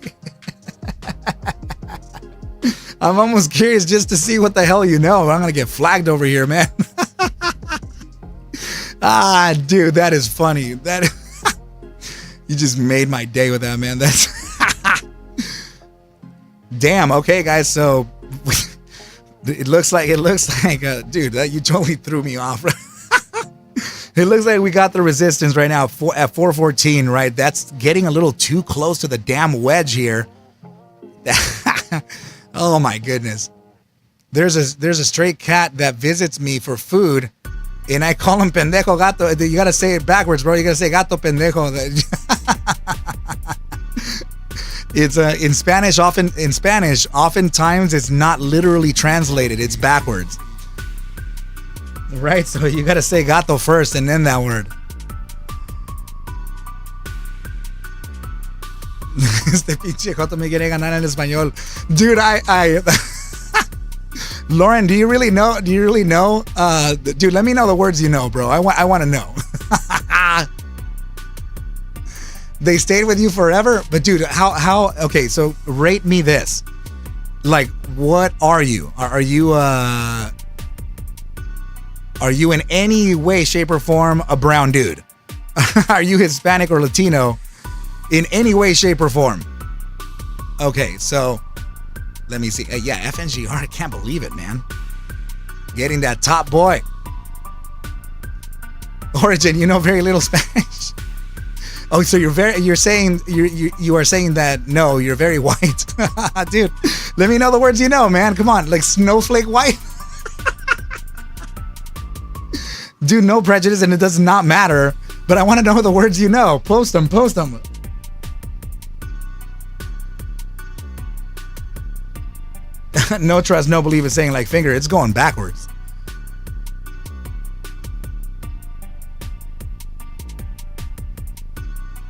A: I'm almost curious just to see what the hell you know. I'm gonna get flagged over here, man. Dude, that is funny. You just made my day with that, man. That's damn. Okay, guys. So it looks like, dude, you totally threw me off. It looks like we got the resistance right now at 414, right? That's getting a little too close to the damn wedge here. Oh my goodness. There's a stray cat that visits me for food, And I call him pendejo gato. You gotta say it backwards, bro. You gotta say gato pendejo. It's in Spanish. Oftentimes it's not literally translated. It's backwards, right? So you gotta say gato first and then that word. Este pinche joto me quiere ganar en español, dude. I Lauren, do you really know? Dude, let me know the words you know, bro. I want to know. They stayed with you forever, but dude, how? Okay, so rate me this. Like, what are you? Are you in any way, shape, or form a brown dude? Are you Hispanic or Latino? In any way, shape, or form? Okay, so let me see. Yeah, FNGR, I can't believe it, man. Getting that top boy. Origin, you know very little Spanish. Oh, so you are saying that no, you're very white. Dude, let me know the words you know, man. Come on, like snowflake white. Dude, no prejudice, and it does not matter, but I want to know the words you know. Post them. No trust, no believe is saying like finger. It's going backwards.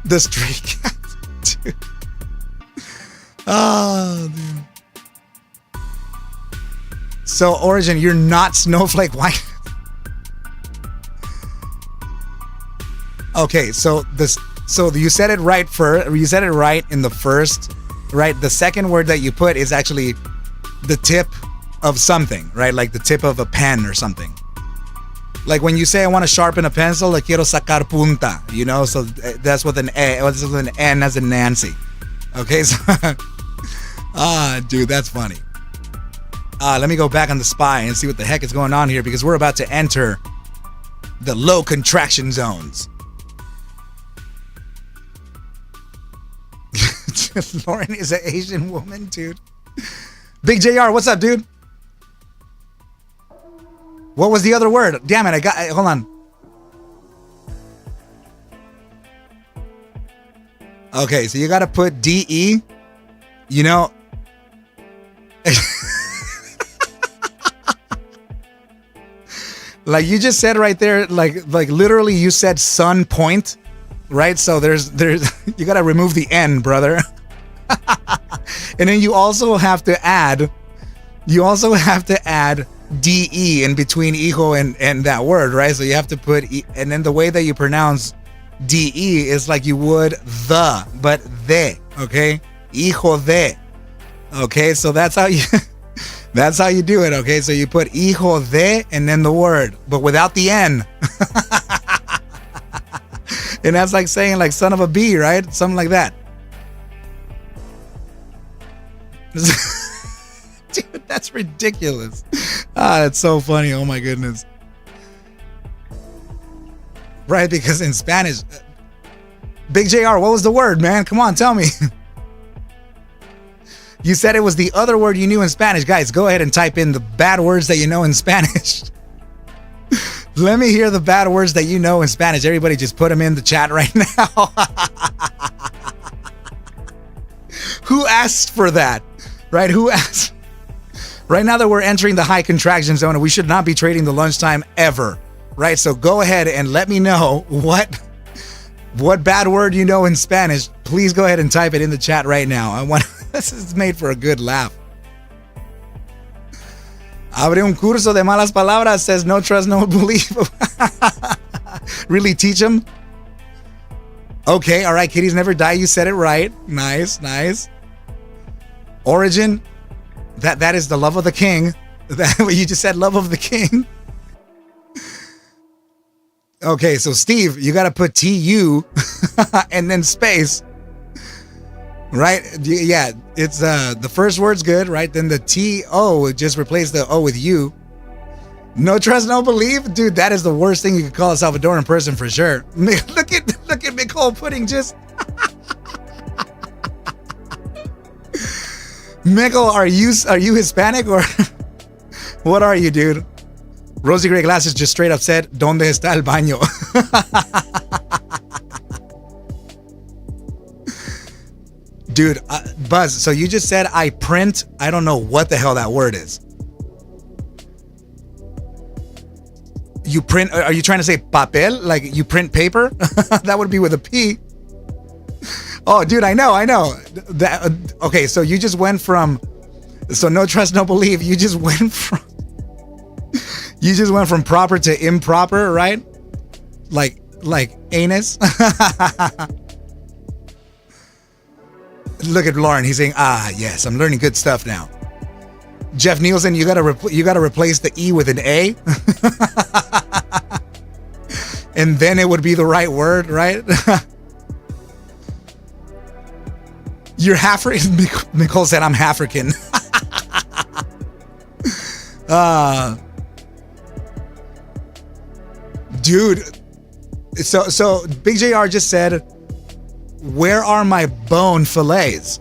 A: The stray cat. Dude. Oh, dude. So, Origin, you're not snowflake white. Okay, so you said it right you said it right in the first, right? The second word that you put is actually the tip of something, right? Like the tip of a pen or something. Like when you say I want to sharpen a pencil, like quiero sacar punta, you know? So that's with an A, that's with an N as in Nancy. Okay, so dude, that's funny. Let me go back on the spy and see what the heck is going on here, because we're about to enter the low contraction zones. Lauren is an Asian woman, dude. Big JR, what's up, dude? What was the other word? Damn it, hold on. Okay, so you gotta put DE, you know. Like you just said right there, like literally you said sun point, right? So there's you gotta remove the N, brother. And then you also have to add DE in between hijo and that word, right? So you have to put and then the way that you pronounce DE is like you would the, but de, okay? Hijo de. Okay, so that's how you do it, okay? So you put hijo de and then the word, but without the N. And that's like saying like son of a bee, right? Something like that. Dude, that's ridiculous. That's so funny. Oh my goodness. Right, because in Spanish, Big JR, what was the word, man? Come on, tell me. You said it was the other word you knew in Spanish. Guys, go ahead and type in the bad words that you know in Spanish. Let me hear the bad words that you know in Spanish. Everybody just put them in the chat right now. Who asked for that? Right? Who asked? Right now that we're entering the high contraction zone and we should not be trading the lunchtime ever. Right? So go ahead and let me know what bad word you know in Spanish. Please go ahead and type it in the chat right now. This is made for a good laugh. Abre un curso de malas palabras, says no trust, no belief. Really teach them? Okay, all right, kitties never die. You said it right. Nice. Origin, that is the love of the king. You just said love of the king. Okay, so Steve, you got to put TU and then space. Right? Yeah, it's the first word's good, right? Then the TO, just replace the O with U. No trust, no belief? Dude, that is the worst thing you could call a Salvadoran person for sure. Look at Nicole putting just Mikkel, are you Hispanic or what are you, dude? Rosie Gray Glasses just straight up said, ¿Dónde está el baño? Dude, Buzz, so you just said I print. I don't know what the hell that word is. You print, are you trying to say papel? Like you print paper? That would be with a P. Oh, dude, I know. Okay, so you just went from, so no trust, no belief. You just went from proper to improper, right? Like anus. Look at Lauren. He's saying, yes, I'm learning good stuff now. Jeff Nielsen, you gotta replace the E with an A. And then it would be the right word, right? You're African. Nicole said, I'm African. Dude. So Big JR just said, where are my bone fillets?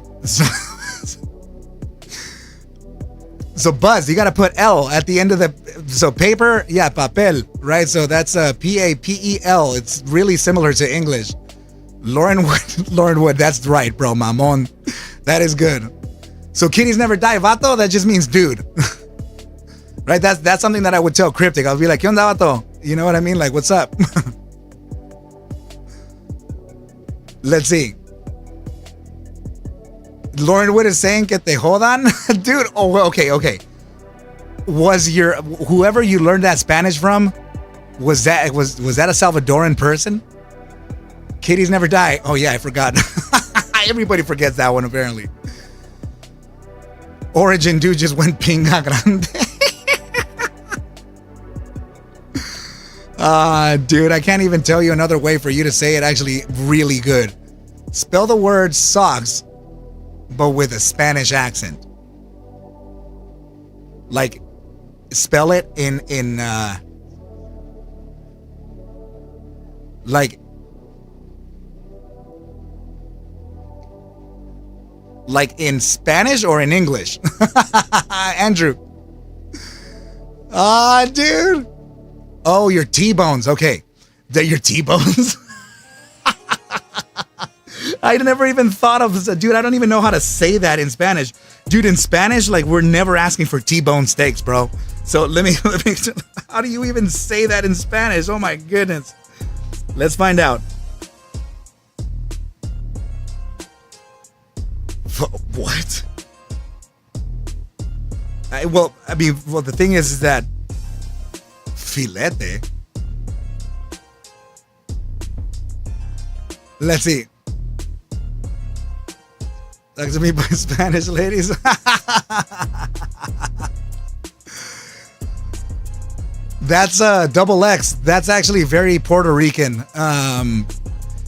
A: So Buzz, you got to put L at the end of the, so paper, yeah, papel, right? So that's Papel. It's really similar to English. Lauren Wood, that's right, bro, mamon. That is good. So kitties never die, vato, that just means dude. Right? That's something that I would tell Cryptic. I'll be like, ¿Qué onda, vato? You know what I mean? Like, what's up? Let's see. Lauren Wood is saying que te jodan. Dude, oh, okay. Was whoever you learned that Spanish from, was that a Salvadoran person? Kitties never die. Oh yeah, I forgot. Everybody forgets that one apparently. Origin dude just went pinga grande. Dude, I can't even tell you another way for you to say it actually really good. Spell the word socks, but with a Spanish accent. Like, spell it in like in Spanish or in English? Andrew. Dude. Oh, your T-bones. Okay. They're your T-bones? I never even thought of this. Dude, I don't even know how to say that in Spanish. Dude, in Spanish, like, we're never asking for T-bone steaks, bro. So let me, how do you even say that in Spanish? Oh my goodness. Let's find out. What? The thing is that filete. Let's see. Talk to me by Spanish, ladies. That's double X. That's actually very Puerto Rican.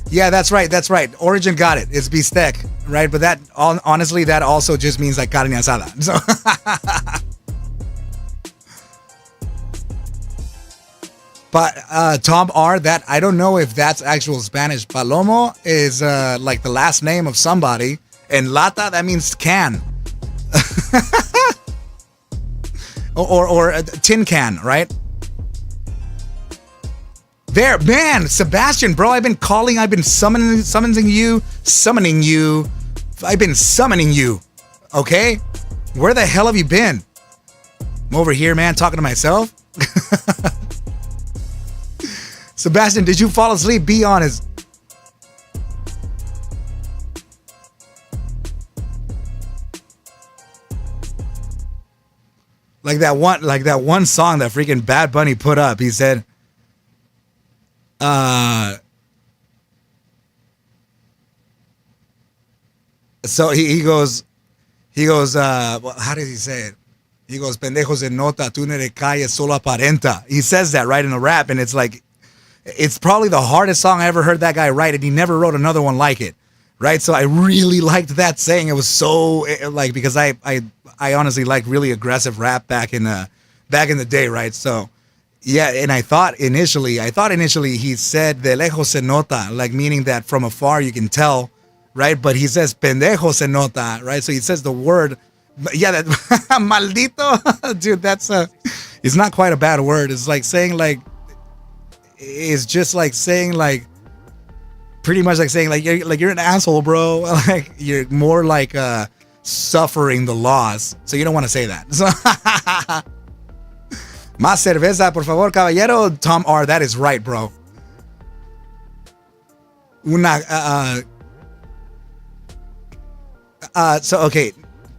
A: Yeah, that's right. Origin got it. It's bistec, right? But that, honestly, that also just means like carne asada. So, but Tom R, that I don't know if that's actual Spanish. Palomo is like the last name of somebody, and lata, that means can, or a tin can, right? There, man, Sebastian, bro, I've been summoning you. I've been summoning you, okay? Where the hell have you been? I'm over here, man, talking to myself. Sebastian, did you fall asleep? Be honest. Like that one song that freaking Bad Bunny put up. He said, so he goes, how did he say it? He goes, pendejos de nota, tú no eres calle, solo aparenta. He says that right in a rap, and it's like, it's probably the hardest song I ever heard that guy write, and he never wrote another one like it, right? So I really liked that saying. It was so, like, because I honestly like really aggressive rap back in the day, right? So yeah, and I thought initially he said de lejos se nota, like meaning that from afar you can tell, right? But he says pendejo se nota, right? So he says the word, yeah, that maldito, dude. That's It's not quite a bad word. It's like saying like, it's just like saying like, pretty much like saying like you're an asshole, bro. Like you're more like suffering the loss. So you don't want to say that. So, más cerveza, por favor, caballero. Tom R. That is right, bro. Una so okay,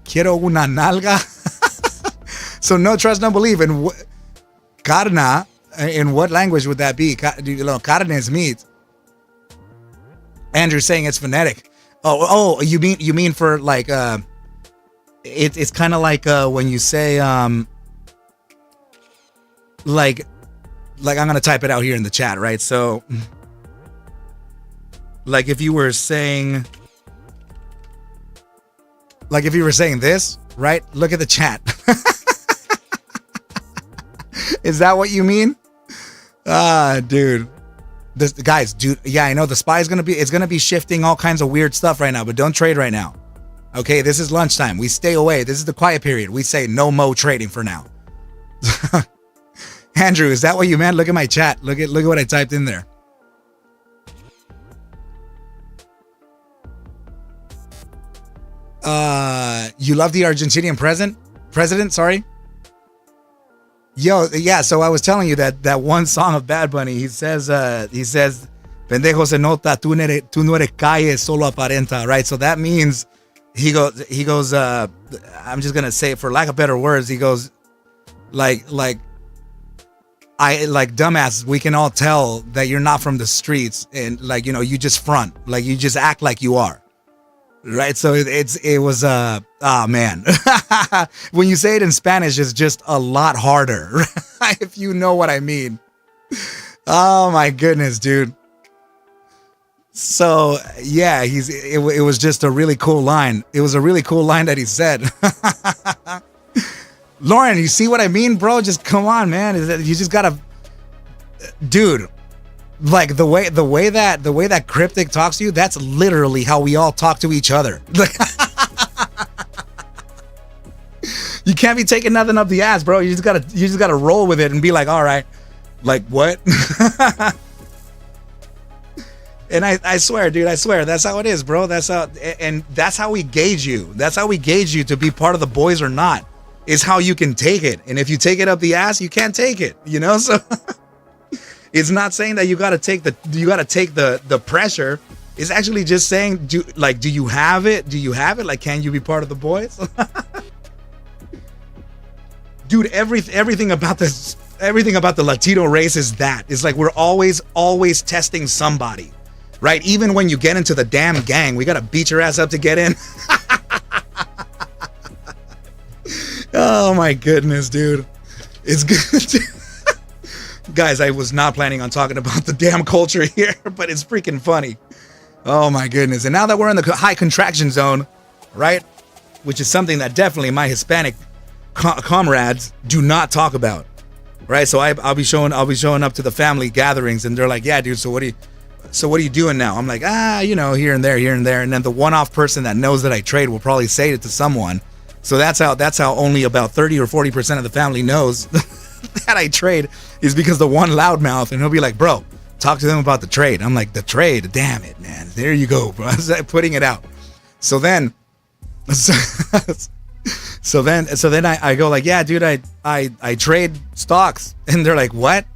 A: quiero una nalga. So no trust, no believe. And carna, in what language would that be? Carne is meat. Andrew's saying it's phonetic. Oh, you mean for like it's kind of like when you say like I'm gonna type it out here in the chat, right? So like if you were saying this, right? Look at the chat. Is that what you mean? Dude. Guys, dude, yeah, I know the spy is it's gonna be shifting all kinds of weird stuff right now, but don't trade right now. Okay, this is lunchtime. We stay away. This is the quiet period. We say no mo trading for now. Andrew, is that what you meant? Look at my chat. Look at what I typed in there. You love the Argentinian president, sorry. Yo, yeah, so I was telling you that one song of Bad Bunny, he says, pendejo se nota, tú no eres calle, solo aparenta, right? So that means he goes, I'm just gonna say it for lack of better words, he goes, like dumbass, we can all tell that you're not from the streets, and like, you know, you just front, like you just act like you are. Right, so it was man. When you say it in Spanish, it's just a lot harder, right? If you know what I mean. Oh my goodness, dude. So yeah, it was just a really cool line. It was a really cool line that he said. Lauren, you see what I mean, bro? Just come on, man. You just gotta, dude. Like the way that Cryptic talks to you, that's literally how we all talk to each other. You can't be taking nothing up the ass, bro. You just gotta roll with it and be like, all right, like what? And I swear, dude, I swear, that's how it is, bro. That's how we gauge you. That's how we gauge you to be part of the boys or not. Is how you can take it. And if you take it up the ass, you can't take it. You know, so. It's not saying that you gotta take the pressure. It's actually just saying, do you have it? Do you have it? Like, can you be part of the boys? Dude, everything about the Latino race is that. It's like we're always testing somebody, right? Even when you get into the damn gang, we gotta beat your ass up to get in. Oh my goodness, dude. It's good. Guys, I was not planning on talking about the damn culture here, but it's freaking funny. Oh my goodness. And now that we're in the high contraction zone, right? Which is something that definitely my Hispanic comrades do not talk about, right? So I'll be showing up to the family gatherings and they're like, yeah, dude, so what are you doing now? I'm like, you know, here and there. And then the one-off person that knows that I trade will probably say it to someone. So that's how only about 30 or 40% of the family knows that I trade, is because the one loudmouth, and he'll be like, bro, talk to them about the trade. I'm like, the trade, damn it, man. There you go, bro. Putting it out. So then I go like, yeah, dude, I trade stocks. And they're like, what?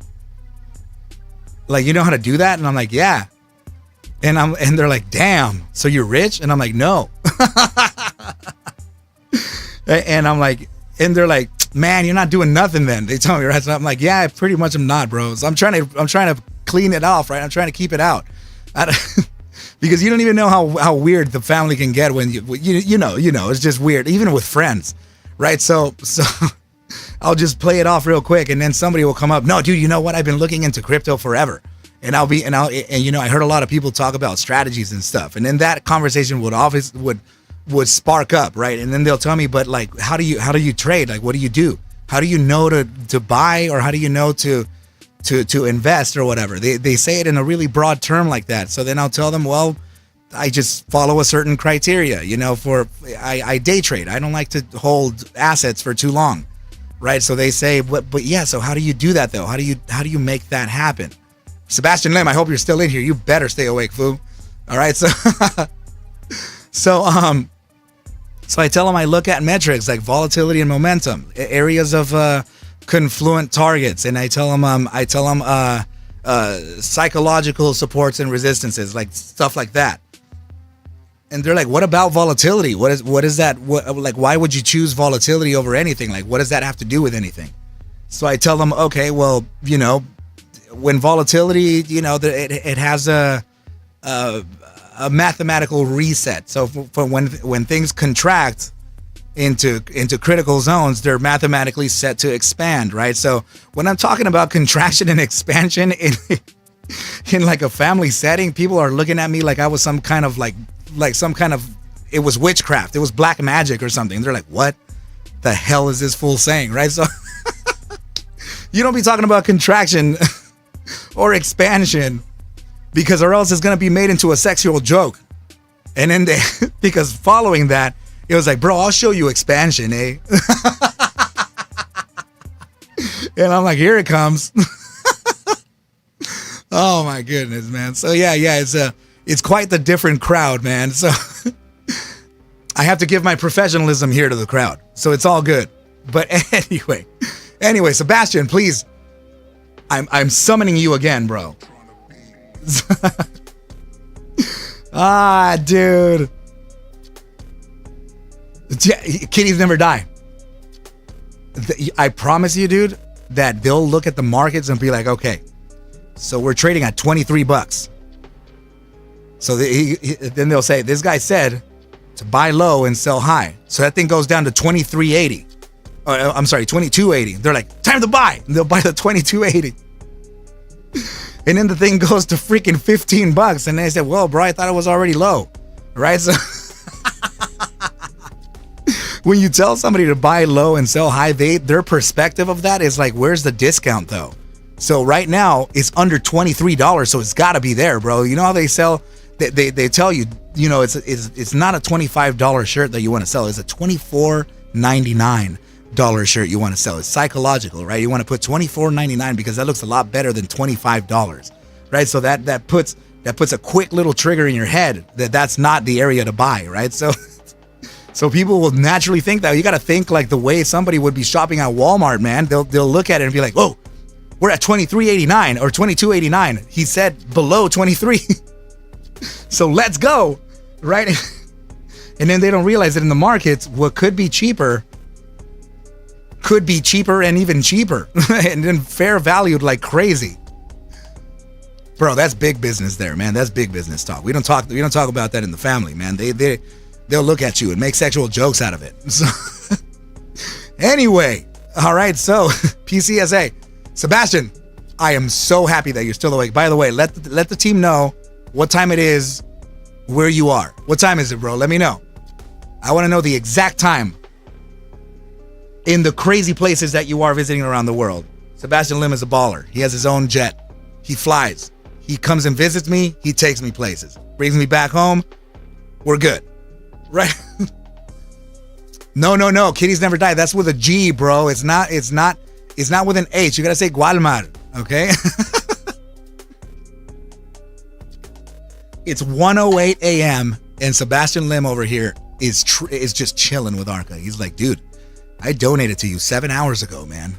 A: Like, you know how to do that? And I'm like, yeah. And they're like, damn, so you're rich? And I'm like, no. And I'm like, and they're like, man, you're not doing nothing then. They tell me, right? So I'm like, yeah, pretty much I'm not, bro. So I'm trying to clean it off, right? I'm trying to keep it out. Because you don't even know how weird the family can get when you know, it's just weird, even with friends, right? So I'll just play it off real quick, and then somebody will come up, no, dude, you know what? I've been looking into crypto forever. And you know, I heard a lot of people talk about strategies and stuff. And then that conversation would spark up, right? And then they'll tell me, but like, how do you trade? Like, what do you do? How do you know to buy, or how do you know to invest or whatever? They say it in a really broad term like that. So then I'll tell them, well, I just follow a certain criteria, you know, I day trade. I don't like to hold assets for too long, right? So they say, but yeah, so how do you do that though? How do you make that happen? Sebastian Lim, I hope you're still in here. You better stay awake, fool. All right, so so I tell them I look at metrics like volatility and momentum, areas of confluent targets, and I tell them psychological supports and resistances, like stuff like that. And they're like, what about volatility? What is that? Like, why would you choose volatility over anything? Like, what does that have to do with anything? So I tell them, okay, well, you know, when volatility, you know, it has a mathematical reset. So for when things contract into critical zones, they're mathematically set to expand, right? So when I'm talking about contraction and expansion in like a family setting, people are looking at me like I was some kind of it was witchcraft, it was black magic or something. They're like, what the hell is this fool saying, right? So you don't be talking about contraction or expansion, because or else it's going to be made into a sexual joke. And then because following that, it was like, bro, I'll show you expansion, eh? And I'm like, here it comes. Oh my goodness, man. So yeah, it's quite the different crowd, man. So I have to give my professionalism here to the crowd. So it's all good. But anyway, Sebastian, please, I'm summoning you again, bro. Dude. Kitties never die. I promise you, dude, that they'll look at the markets and be like, okay, so we're trading at $23. So then they'll say, this guy said to buy low and sell high. So that thing goes down to $23.80. I'm sorry, $22.80. They're like, time to buy. And they'll buy the $22.80. And then the thing goes to freaking $15. And they said, well, bro, I thought it was already low. Right? So when you tell somebody to buy low and sell high, their perspective of that is like, where's the discount though? So right now it's under $23, so it's got to be there, bro. You know how they sell? They tell you, you know, it's not a $25 shirt that you want to sell. It's a $24.99 shirt you want to sell. It's psychological, right? You want to put $24.99 because that looks a lot better than $25, right? So that puts a quick little trigger in your head that's not the area to buy, right? So people will naturally think that. You got to think like the way somebody would be shopping at Walmart, man. They'll look at it and be like, "Whoa, we're at $23.89 or $22.89. He said below 23." So let's go, right? And then they don't realize that in the markets, what could be cheaper and even cheaper, and then fair valued like crazy. Bro, that's big business there, man. That's big business talk. We don't talk about that in the family, man. They'll look at you and make sexual jokes out of it. So anyway, all right. So PCSA, Sebastian, I am so happy that you're still awake. By the way, let the team know what time it is, where you are. What time is it, bro? Let me know. I want to know the exact time in the crazy places that you are visiting around the world. Sebastian Lim is a baller. He has his own jet. He flies. He comes and visits me. He takes me places. Brings me back home. We're good. Right? No. Kitties never die. That's with a G, bro. It's not with an H. You gotta say Gualmar. Okay? It's 1:08 a.m. and Sebastian Lim over here is just chilling with Arca. He's like, dude, I donated to you 7 hours ago, man.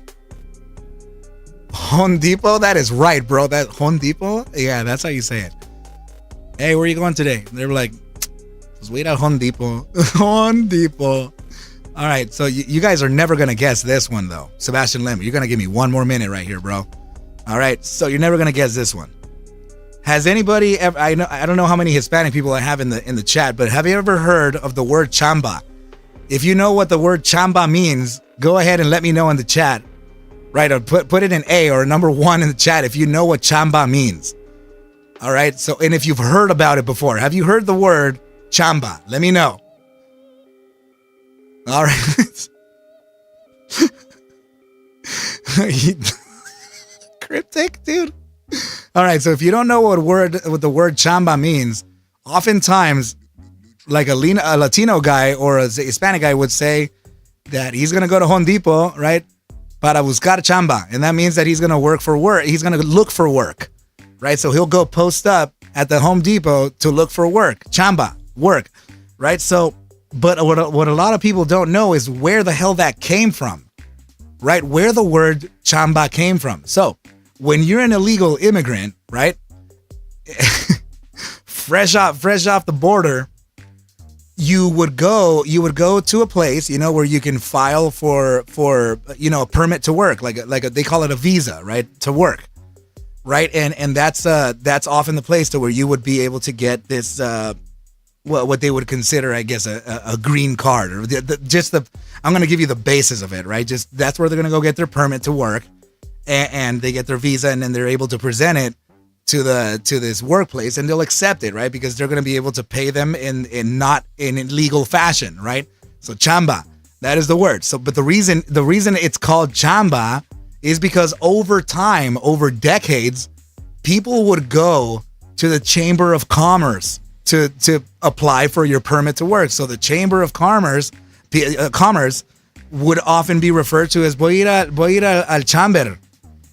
A: Home Depot? That is right, bro. That Home Depot? Yeah, that's how you say it. Hey, where are you going today? They were like, let's wait at Home Depot. Home Depot. All right, so you guys are never going to guess this one, though. Sebastian Lim, you're going to give me one more minute right here, bro. All right, so you're never going to guess this one. Has anybody ever, I don't know how many Hispanic people I have in the chat, but have you ever heard of the word chamba? If you know what the word chamba means, go ahead and let me know in the chat. Right, or put it in A or number 1 in the chat if you know what chamba means. All right, so, and if you've heard about it before, have you heard the word chamba? Let me know. All right. Cryptic, dude. All right, so if you don't know what the word chamba means, oftentimes, like a Latino guy or a Hispanic guy would say that he's gonna go to Home Depot, right, para buscar chamba. And that means that he's going to work for work. He's going to look for work, right? So he'll go post up at the Home Depot to look for work. Chamba, work, right? So, but what a lot of people don't know is where the hell that came from, right? Where the word chamba came from. So when you're an illegal immigrant, right? fresh off the border, you would go to a place, where you can file for a permit to work, they call it a visa, right? To work, right? And that's often the place to where you would be able to get this, what they would consider, I guess, a green card, or I'm going to give you the basis of it, right? Just that's where they're going to go get their permit to work, and they get their visa, and then they're able to present it to this workplace, and they'll accept it, right? Because they're going to be able to pay them in not in illegal fashion, right? So chamba, that is the word. So, but the reason it's called chamba is because over time, over decades, people would go to the Chamber of Commerce to apply for your permit to work. So the Chamber of Commerce would often be referred to as voy a ir al chamber,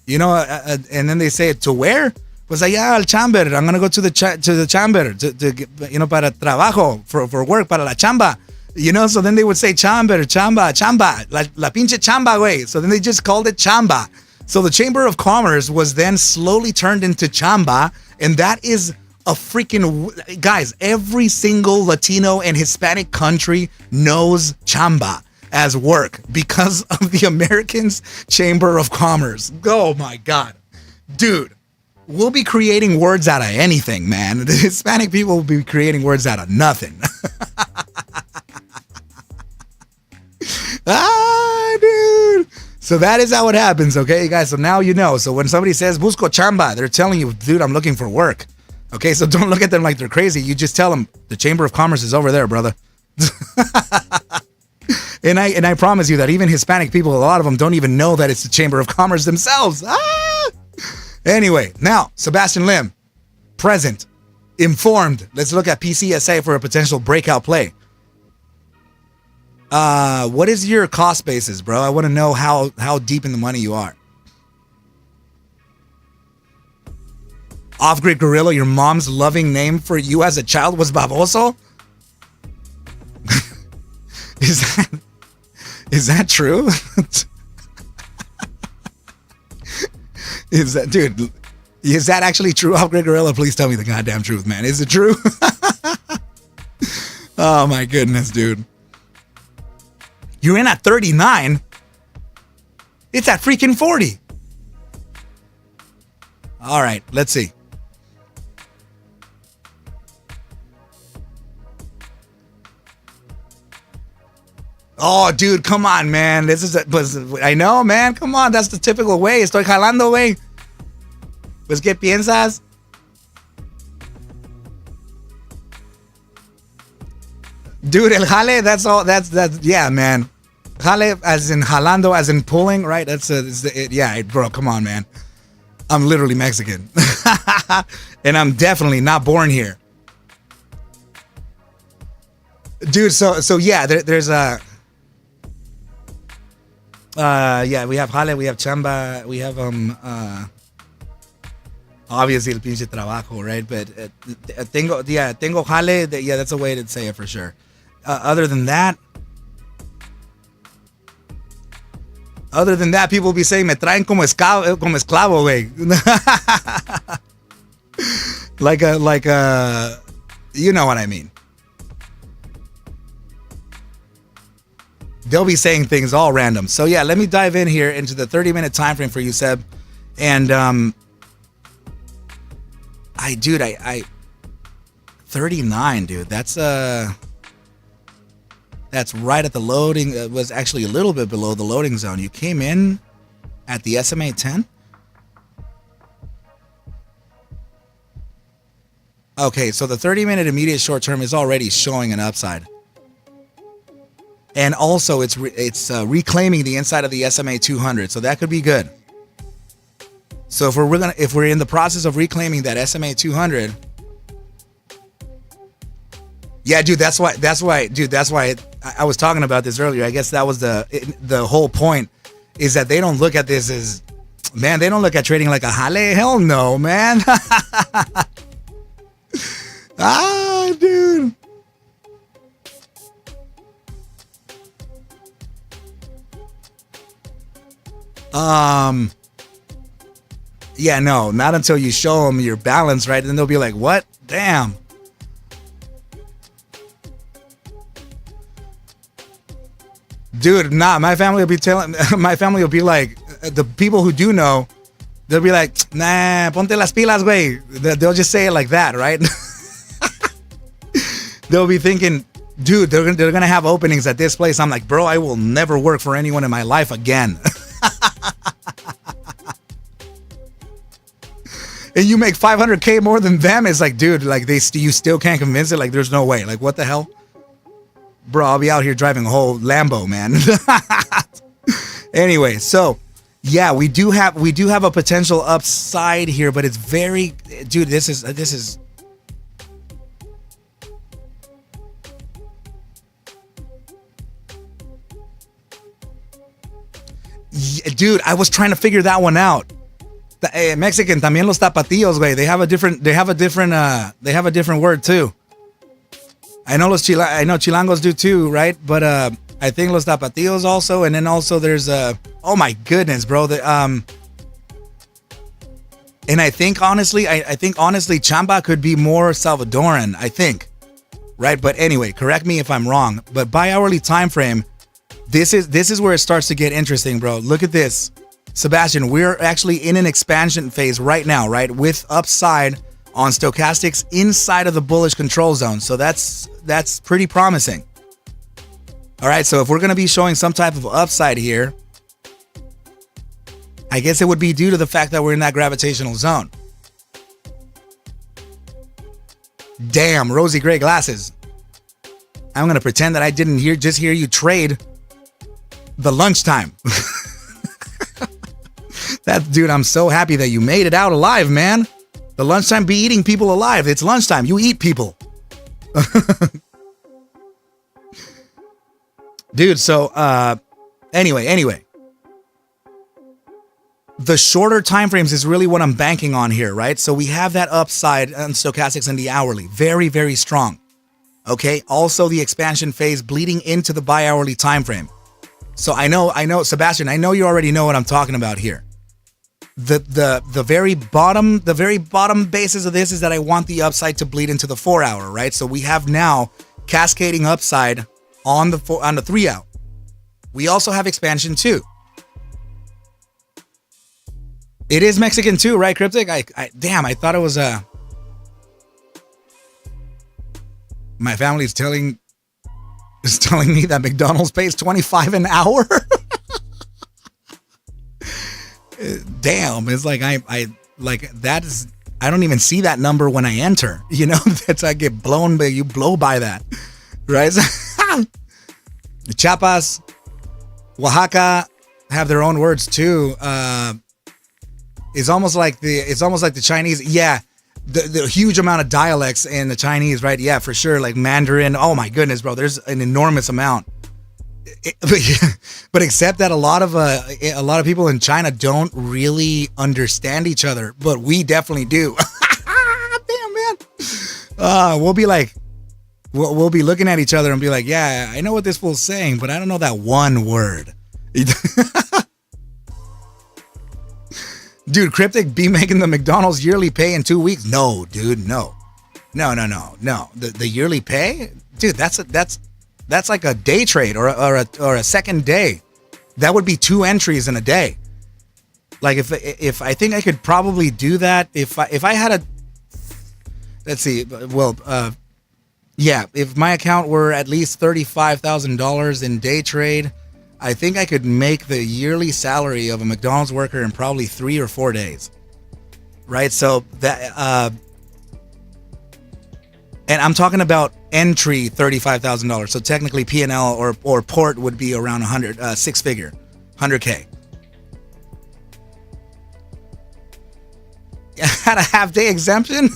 A: and then they say to where? Pues allá al chamber. I'm gonna go to the chamber to para trabajo, for work, para la chamba. So then they would say chamba, la pinche chamba, güey. So then they just called it chamba. So the Chamber of Commerce was then slowly turned into chamba, and that is a freaking, guys, every single Latino and Hispanic country knows chamba as work because of the Americans Chamber of Commerce. Oh my God, dude. We'll be creating words out of anything, man. The Hispanic people will be creating words out of nothing. Dude. So that is how it happens, okay, guys? So now you know. So when somebody says, busco chamba, they're telling you, dude, I'm looking for work. Okay, so don't look at them like they're crazy. You just tell them, the Chamber of Commerce is over there, brother. And I promise you that even Hispanic people, a lot of them don't even know that it's the Chamber of Commerce themselves. Anyway, now, Sebastian Lim, present, informed. Let's look at PCSA for a potential breakout play. What is your cost basis, bro? I want to know how deep in the money you are. Off-Grid Gorilla, your mom's loving name for you as a child was Baboso? Is that true? Is that actually true? Off-Grid Gorilla, please tell me the goddamn truth, man. Is it true? Oh my goodness, dude. You're in at 39. It's at freaking 40. All right, let's see. Oh, dude, come on, man. I know, man. Come on, that's the typical way. Estoy jalando, güey. Pues, ¿qué piensas? Dude, el jale, that's all. That's yeah, man. Jale, as in jalando, as in pulling, right? Yeah, bro, come on, man. I'm literally Mexican. And I'm definitely not born here. Dude, so yeah, there's a... yeah, we have jale, we have chamba, we have obviously el pinche trabajo, right? But tengo jale. Yeah, that's a way to say it for sure. Other than that, people will be saying me traen como esclavo, güey. like you know what I mean. They'll be saying things all random. So yeah, let me dive in here into the 30-minute time frame for you, Seb. And I 39, dude. That's right at the loading. It was actually a little bit below the loading zone. You came in at the SMA 10. Okay, so the 30-minute immediate short term is already showing an upside. And also, it's reclaiming the inside of the SMA 200, so that could be good. So if we're in the process of reclaiming that SMA 200, yeah, dude, that's why I was talking about this earlier. I guess that was the whole point, is that they don't look at this as, man, they don't look at trading like a jale. Hell no, man. Ah, dude. Yeah, no, not until you show them your balance, right? Then they'll be like, what? Damn. Dude, nah, my family will be like, the people who do know, they'll be like, nah, ponte las pilas, güey. They'll just say it like that, right? They'll be thinking, dude, they're gonna have openings at this place. I'm like, bro, I will never work for anyone in my life again. And you make 500K more than them. It's like, dude, like you still can't convince it. Like, there's no way. Like, what the hell? Bro, I'll be out here driving a whole Lambo, man. Anyway, so yeah, we do have a potential upside here, but it's very, dude, this is yeah, dude, I was trying to figure that one out. Mexican, también los tapatíos, güey. They have a different word too. I know Chilangos do too, right? But I think los tapatíos also, and then also there's oh my goodness, bro. And I think honestly, chamba could be more Salvadoran, I think. Right? But anyway, correct me if I'm wrong. But bi-hourly time frame, this is where it starts to get interesting, bro. Look at this. Sebastian, we're actually in an expansion phase right now, right? With upside on stochastics inside of the bullish control zone. So that's pretty promising. All right, so if we're going to be showing some type of upside here, I guess it would be due to the fact that we're in that gravitational zone. Damn, rosy gray glasses. I'm going to pretend that I didn't just hear you trade the lunchtime. Dude, I'm so happy that you made it out alive, man. The lunchtime be eating people alive. It's lunchtime. You eat people. Dude, so anyway. The shorter time frames is really what I'm banking on here, right? So we have that upside on stochastics and the hourly. Very, very strong. Okay? Also the expansion phase bleeding into the bi-hourly time frame. So I know, Sebastian, I know you already know what I'm talking about here. The very bottom basis of this is that I want the upside to bleed into the 4 hour, right? So we have now cascading upside on the 3 hour. We also have expansion too. It is Mexican too, right, Cryptic? I thought it was my family's telling me that McDonald's pays $25 an hour. Damn, it's like I don't even see that number when I enter. You know, that's I get blown, but you blow by that, right? Chiapas, Oaxaca have their own words too. It's almost like the Chinese. Yeah, the huge amount of dialects in the Chinese, right? Yeah, for sure. Like Mandarin. Oh my goodness, bro. There's an enormous amount. But except that a lot of people in China don't really understand each other, but we definitely do. Damn, man. We'll be like, we'll be looking at each other and be like, yeah, I know what this fool's saying, but I don't know that one word. Dude, Cryptic be making the McDonald's yearly pay in 2 weeks. No, dude, no. The yearly pay, dude, that's like a day trade or a second day. That would be 2 entries in a day. Like if I think I could probably do that if I had a, let's see, well, yeah, if my account were at least $35,000 in day trade, I think I could make the yearly salary of a McDonald's worker in probably 3 or 4 days. Right? So that and I'm talking about entry $35,000. So technically P&L or port would be around 6 figure, 100K. Had a half day exemption?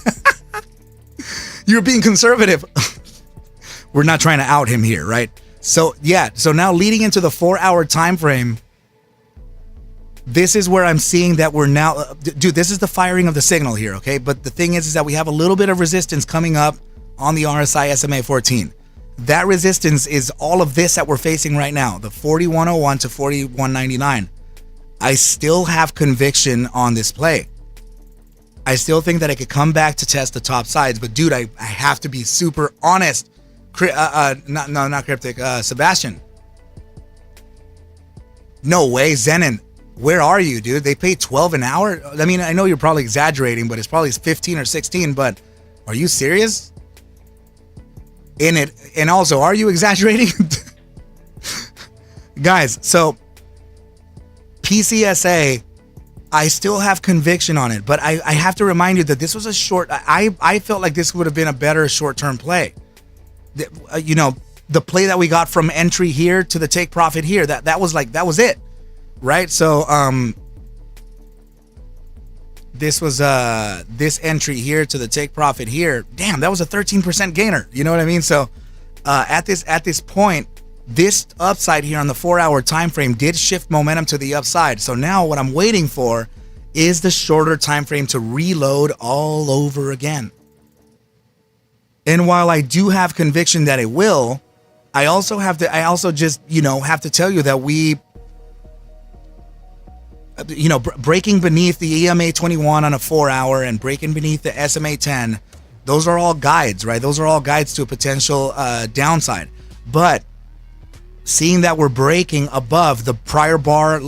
A: You're being conservative. We're not trying to out him here, right? So yeah, so now leading into the 4 hour time frame, this is where I'm seeing that we're now, dude, this is the firing of the signal here, okay? But the thing is that we have a little bit of resistance coming up on the RSI SMA 14. That resistance is all of this that we're facing right now, the 4101 to 4199. I still have conviction on this play. I still think that I could come back to test the top sides, but dude, I have to be super honest. Not Cryptic, Sebastian. No way, Zenon. Where are you, dude? They pay 12 an hour? I mean, I know you're probably exaggerating, but it's probably 15 or 16, but are you serious? And also, are you exaggerating? Guys, so PCSA, I still have conviction on it, but I have to remind you that this was a short, I felt like this would have been a better short-term play. You know, the play that we got from entry here to the take profit here, that was it, right? So this was this entry here to the take profit here. Damn, that was a 13% gainer. You know what I mean? So at this point, this upside here on the 4-hour time frame did shift momentum to the upside. So now what I'm waiting for is the shorter time frame to reload all over again. And while I do have conviction that it will, I also just, you know, have to tell you that we, you know, breaking beneath the EMA 21 on a 4-hour and breaking beneath the SMA 10, those are all guides, right? Those are all guides to a potential downside. But seeing that we're breaking above the prior bar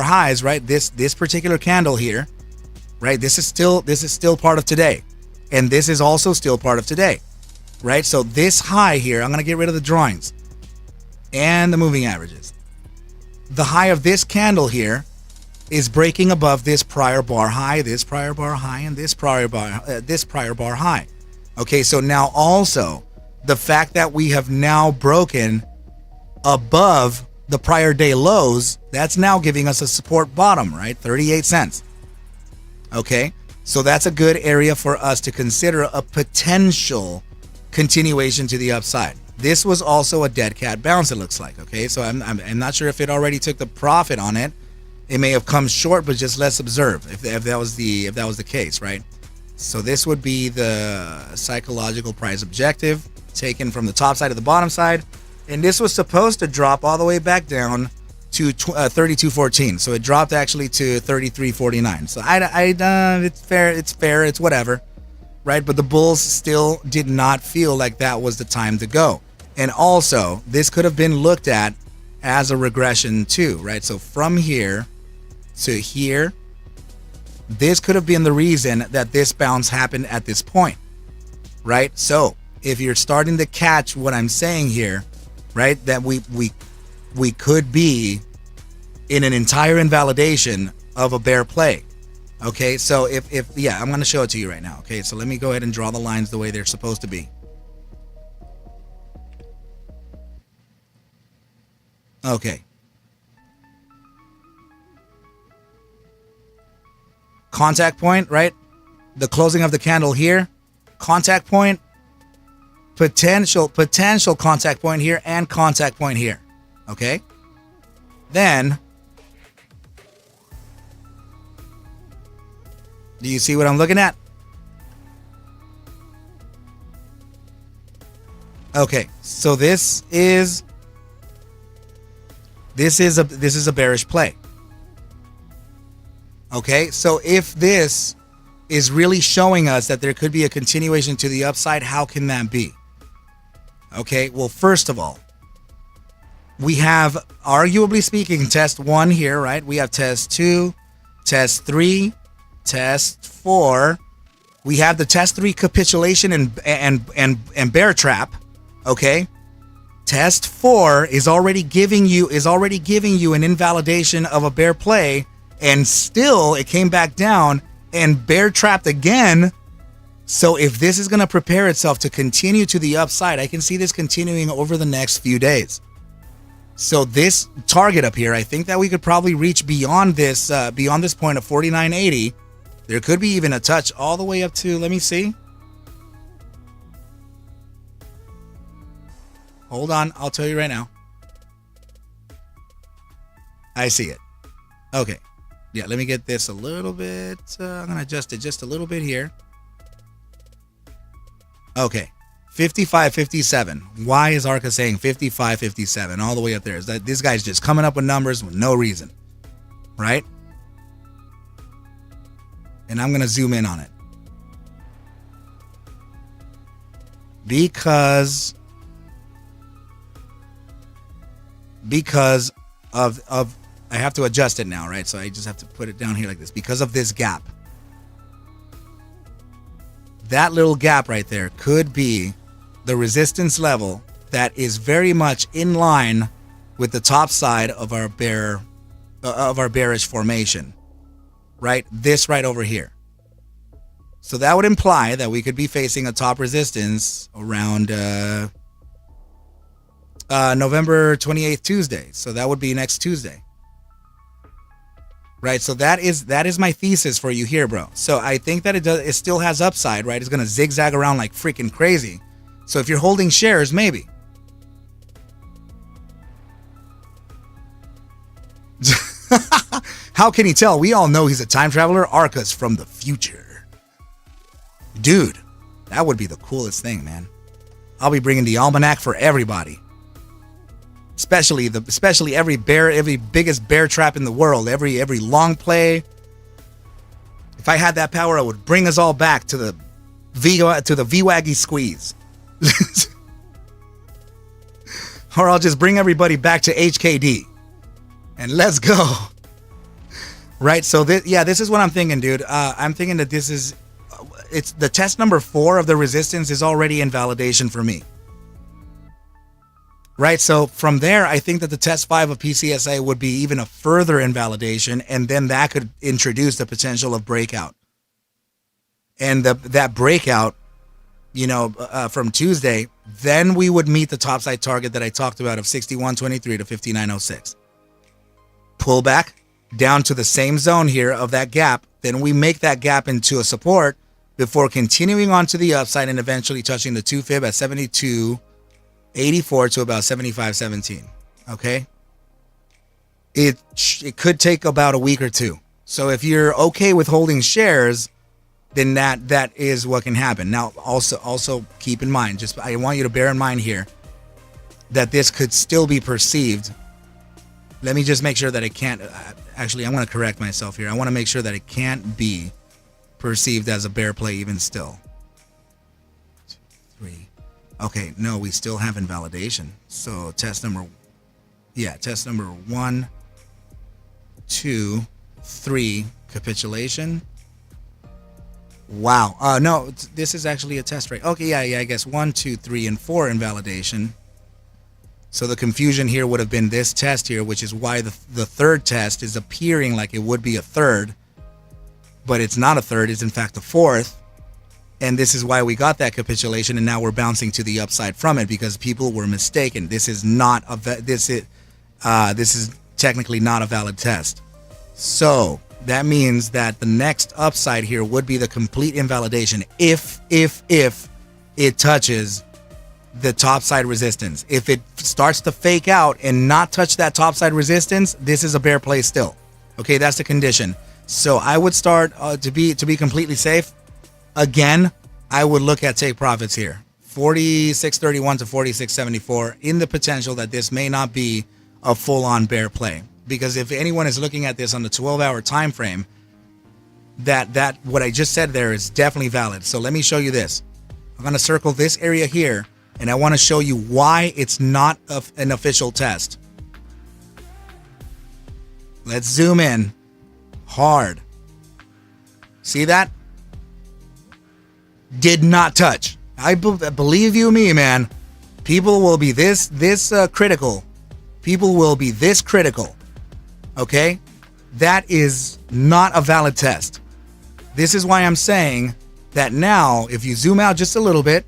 A: highs, right? This particular candle here, right? This is still part of today. And this is also still part of today, right? So this high here, I'm going to get rid of the drawings and the moving averages. The high of this candle here is breaking above this prior bar high, this prior bar high, and this prior bar high. Okay, so now also the fact that we have now broken above the prior day lows, that's now giving us a support bottom, right? 38 cents. Okay. So that's a good area for us to consider a potential continuation to the upside. This was also a dead cat bounce, it looks like. Okay, so I'm not sure if it already took the profit on it. It may have come short, but just let's observe if that was the case, right? So this would be the psychological price objective taken from the top side to the bottom side, and this was supposed to drop all the way back down to 32.14, so it dropped actually to 33.49. So it's fair, it's whatever, right? But the bulls still did not feel like that was the time to go. And also, this could have been looked at as a regression too, right? So from here to here, this could have been the reason that this bounce happened at this point, right? So if you're starting to catch what I'm saying here, right, that we could be in an entire invalidation of a bear play. Okay, so if I'm going to show it to you right now. Okay, so let me go ahead and draw the lines the way they're supposed to be. Okay. Contact point, right? The closing of the candle here. Contact point. Potential contact point here and contact point here. Okay? Then, do you see what I'm looking at? Okay, so this is a bearish play. Okay, so if this is really showing us that there could be a continuation to the upside, how can that be? Okay, well, first of all, we have, arguably speaking, test 1 here, right? We have test 2, test 3, test 4. We have the test 3 capitulation and bear trap. Okay, test 4 is already giving you an invalidation of a bear play, and still it came back down and bear trapped again. So if this is going to prepare itself to continue to the upside, I can see this continuing over the next few days. So this target up here, I think that we could probably reach beyond this point of 49.80. There could be even a touch all the way up to, let me see. Hold on, I'll tell you right now. I see it. Okay, Yeah, let me get this a little bit. I'm going to adjust it just a little bit here. Okay. 55.57. Why is Arca saying 55.57 all the way up there? Is that this guy's just coming up with numbers with no reason, right? And I'm going to zoom in on it. Because of I have to adjust it now, right? So I just have to put it down here like this. Because of this gap. That little gap right there could be the resistance level that is very much in line with the top side of our bearish formation, right? This right over here. So that would imply that we could be facing a top resistance around November 28th, Tuesday. So that would be next Tuesday. Right, so that is my thesis for you here, bro. So I think that it still has upside, right? It's gonna zigzag around like freaking crazy. So if you're holding shares, maybe. How can he tell? We all know he's a time traveler. Arca's from the future. Dude, that would be the coolest thing, man. I'll be bringing the almanac for everybody. Especially every biggest bear trap in the world, every long play. If I had that power, I would bring us all back to the VWAGgy squeeze. Or I'll just bring everybody back to HKD. And let's go. Right? So this is what I'm thinking, dude. I'm thinking that it's the test number 4 of the resistance is already in validation for me. Right, so from there, I think that the test 5 of PCSA would be even a further invalidation, and then that could introduce the potential of breakout. And that breakout, from Tuesday, then we would meet the topside target that I talked about of 61.23 to 59.06. Pull back down to the same zone here of that gap, then we make that gap into a support before continuing on to the upside and eventually touching the 2 fib at 72.84 to about 75.17. Okay, it could take about a week or two. So if you're okay with holding shares, then that is what can happen. Now also keep in mind, I want you to bear in mind here that this could still be perceived. Let me just make sure that it can't. Actually, I want to correct myself here. I want to make sure that it can't be perceived as a bear play even still. 2, 3. Okay, no, we still have invalidation. So test number 1, 2, 3, capitulation. Wow. No, this is actually a test rate. Okay, yeah, I guess 1, 2, 3, and 4 invalidation. So the confusion here would have been this test here, which is why the third test is appearing like it would be a third, but it's not a third, it's in fact a fourth. And this is why we got that capitulation, and now we're bouncing to the upside from it because people were mistaken. This is not this is technically not a valid test. So that means that the next upside here would be the complete invalidation if it touches the topside resistance. If it starts to fake out and not touch that topside resistance, this is a bear play still. Okay, that's the condition. So I would start to be completely safe. Again, I would look at take profits here. 46.31 to 46.74 in the potential that this may not be a full-on bear play. Because if anyone is looking at this on the 12-hour time frame, that what I just said there is definitely valid. So let me show you this. I'm going to circle this area here, and I want to show you why it's not an official test. Let's zoom in hard. See that? Did not touch. I believe you me, man. People will be this critical. People will be this critical. Okay? That is not a valid test. This is why I'm saying that now, if you zoom out just a little bit,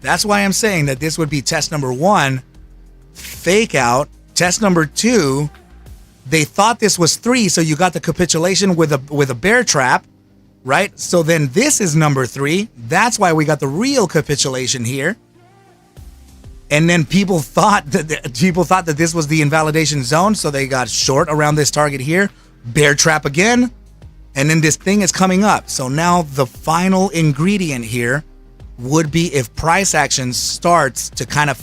A: that's why I'm saying that this would be test number 1, fake out. Test number 2, they thought this was 3, so you got the capitulation with a bear trap, right? So then this is number 3. That's why we got the real capitulation here. And then people thought that this was the invalidation zone, so they got short around this target here. bear trap again, and then this thing is coming up. So now the final ingredient here would be if price action starts to kind of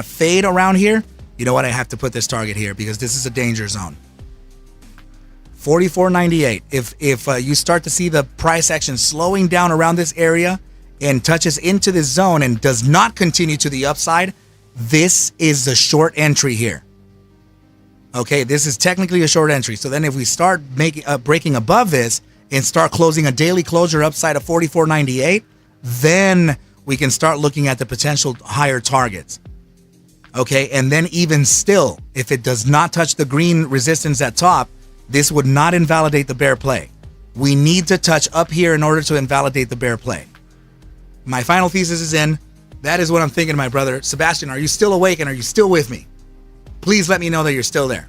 A: fade around here. You know what? I have to put this target here because this is a danger zone. 44.98. If you start to see the price action slowing down around this area and touches into this zone and does not continue to the upside, this is the short entry here. Okay, this is technically a short entry. So then if we start breaking above this and start closing a daily closure upside of 44.98, then we can start looking at the potential higher targets. Okay, and then even still, if it does not touch the green resistance at top, this would not invalidate the bear play. We need to touch up here in order to invalidate the bear play. My final thesis is in. That is what I'm thinking, my brother. Sebastian, are you still awake and are you still with me? Please let me know that you're still there.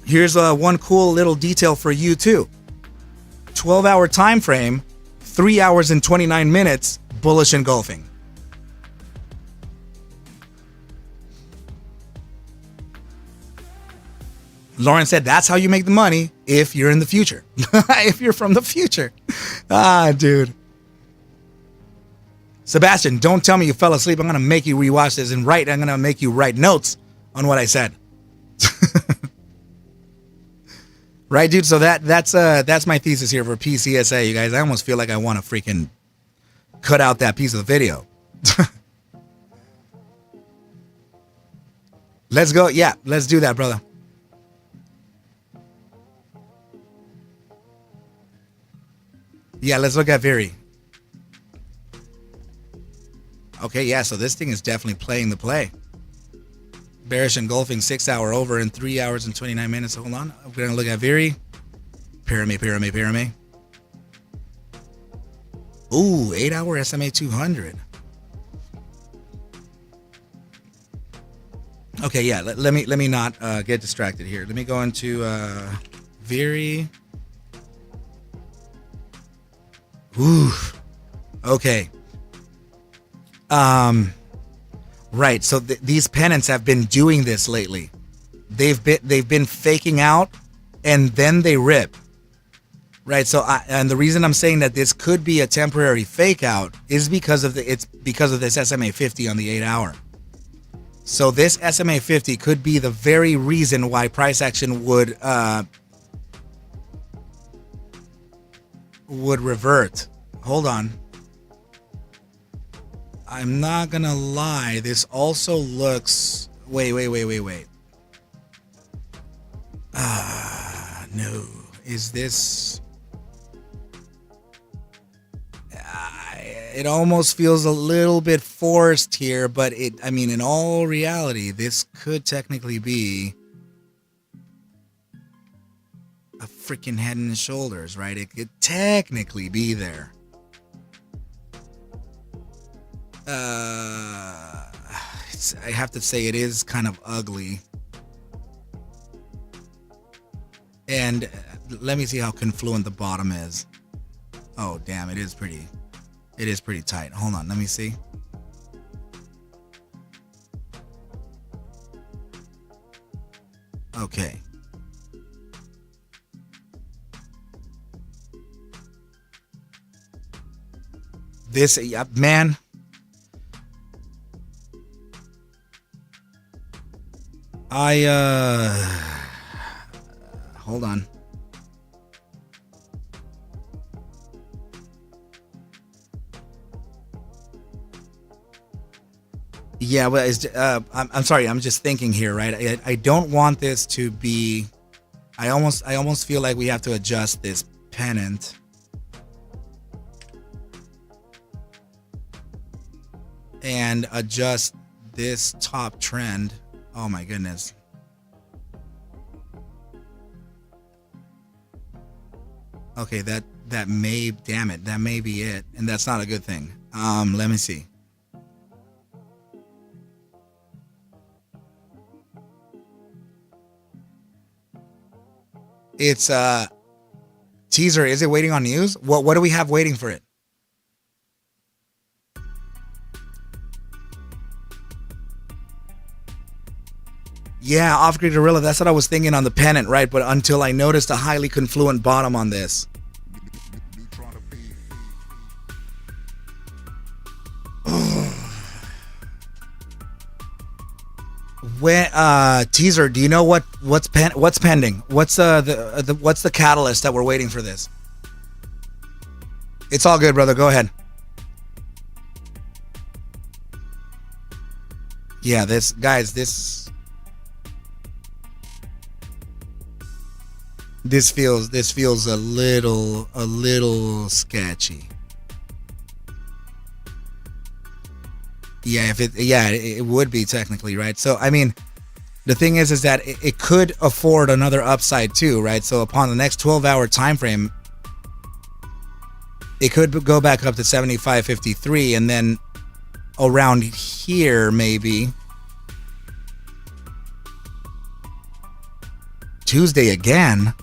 A: Here's one cool little detail for you too. 12-hour time frame, 3 hours and 29 minutes, bullish engulfing. Lauren said that's how you make the money if you're in the future. If you're from the future. Ah, dude. Sebastian, don't tell me you fell asleep. I'm going to make you rewatch this and I'm going to make you write notes on what I said. Right, dude? So that's my thesis here for PCSA, you guys. I almost feel like I want to freaking cut out that piece of the video. Let's go. Yeah, let's do that, brother. Yeah, let's look at Viri. Okay, yeah, so this thing is definitely playing the play. Bearish engulfing 6 hour over in 3 hours and 29 minutes. Hold on. I'm going to look at Viri. Pyramid. Ooh, 8 hour SMA 200. Okay, yeah, let me not get distracted here. Let me go into Viri. Ooh. Okay. Right. So these pennants have been doing this lately. They've been faking out, and then they rip. Right. So and the reason I'm saying that this could be a temporary fake out is because of this SMA 50 on the 8 hour. So this SMA 50 could be the very reason why price action would revert. Hold on. I'm not gonna lie. This also looks. Wait. No. Is this? It almost feels a little bit forced here, but I mean, in all reality, this could technically be a freaking head and shoulders, right? It could technically be there. I have to say it is kind of ugly. And let me see how confluent the bottom is. Oh, damn, it is pretty tight. Hold on, let me see. Okay. This, man. Hold on. Yeah, well, I'm sorry. I'm just thinking here, right? I don't want this to be. I almost feel like we have to adjust this pennant. And adjust this top trend. Oh my goodness. Okay, that may, damn it, that may be it, and that's not a good thing. Let me see. It's teaser. Is it waiting on news? What do we have waiting for it? Yeah, off-grid gorilla. That's what I was thinking on the pennant, right? But until I noticed a highly confluent bottom on this. When teaser, do you know what's pending? What's what's the catalyst that we're waiting for this? It's all good, brother. Go ahead. Yeah, this feels a little sketchy. Yeah, it would be technically, right? So I mean, the thing is that it could afford another upside too, right? So upon the next 12-hour time frame, it could go back up to 75.53, and then around here maybe Tuesday again.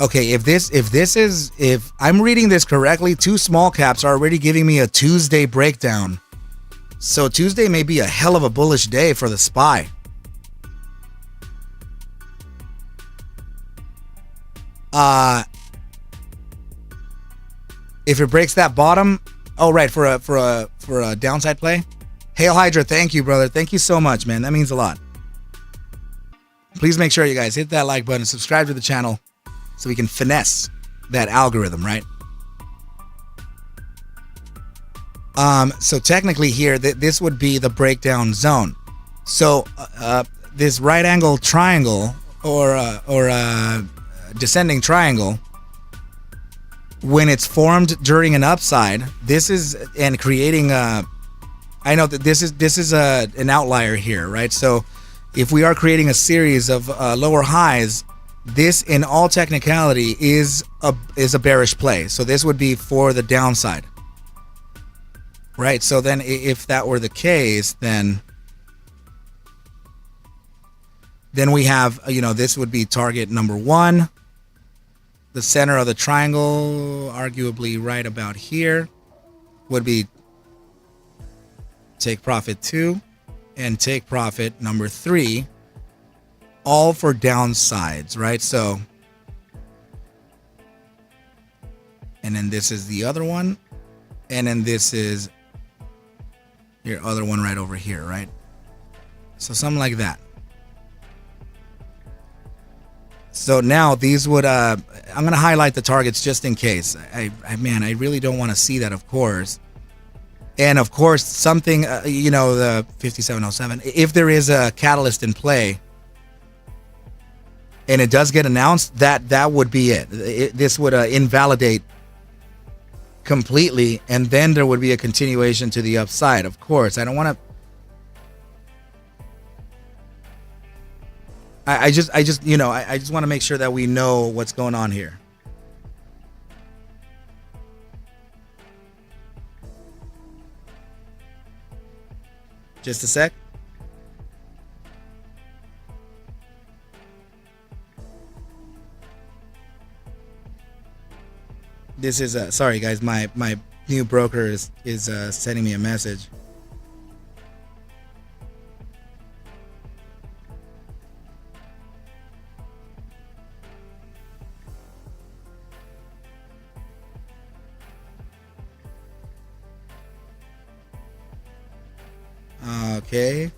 A: Okay, if I'm reading this correctly, two small caps are already giving me a Tuesday breakdown. So Tuesday may be a hell of a bullish day for the SPY. If it breaks that bottom, oh right, for a downside play. Hail Hydra, thank you, brother. Thank you so much, man. That means a lot. Please make sure you guys hit that like button, subscribe to the channel, so we can finesse that algorithm, right? So technically here, this would be the breakdown zone. So this right angle triangle or descending triangle, when it's formed during an upside, this is and creating a. I know that this is an outlier here, right? So if we are creating a series of lower highs, this in all technicality is a bearish play. So this would be for the downside, right? So then if that were the case, then we have, this would be target number one. The center of the triangle, arguably right about here, would be take profit 2 and take profit number 3, all for downsides, right? So, and then this is the other one, and then this is your other one right over here, right? So something like that. So now these would, I'm going to highlight the targets just in case. I really don't want to see that, of course. And of course, something, the 5707, if there is a catalyst in play and it does get announced, that would be it. This would invalidate completely, and then there would be a continuation to the upside. Of course, I don't want to. I just want to make sure that we know what's going on here. Just a sec. This is sorry guys, my new broker is sending me a message. Okay.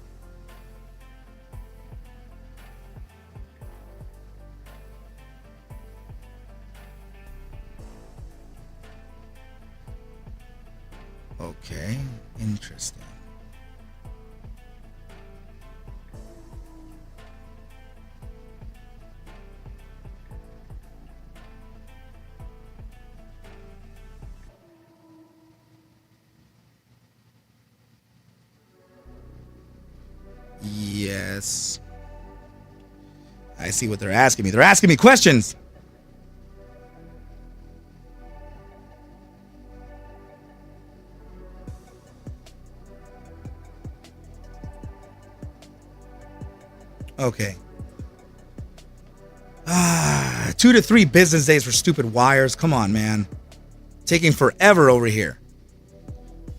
A: Okay, interesting. Yes. I see what they're asking me. They're asking me questions. Okay. 2 to 3 business days for stupid wires. Come on, man. Taking forever over here.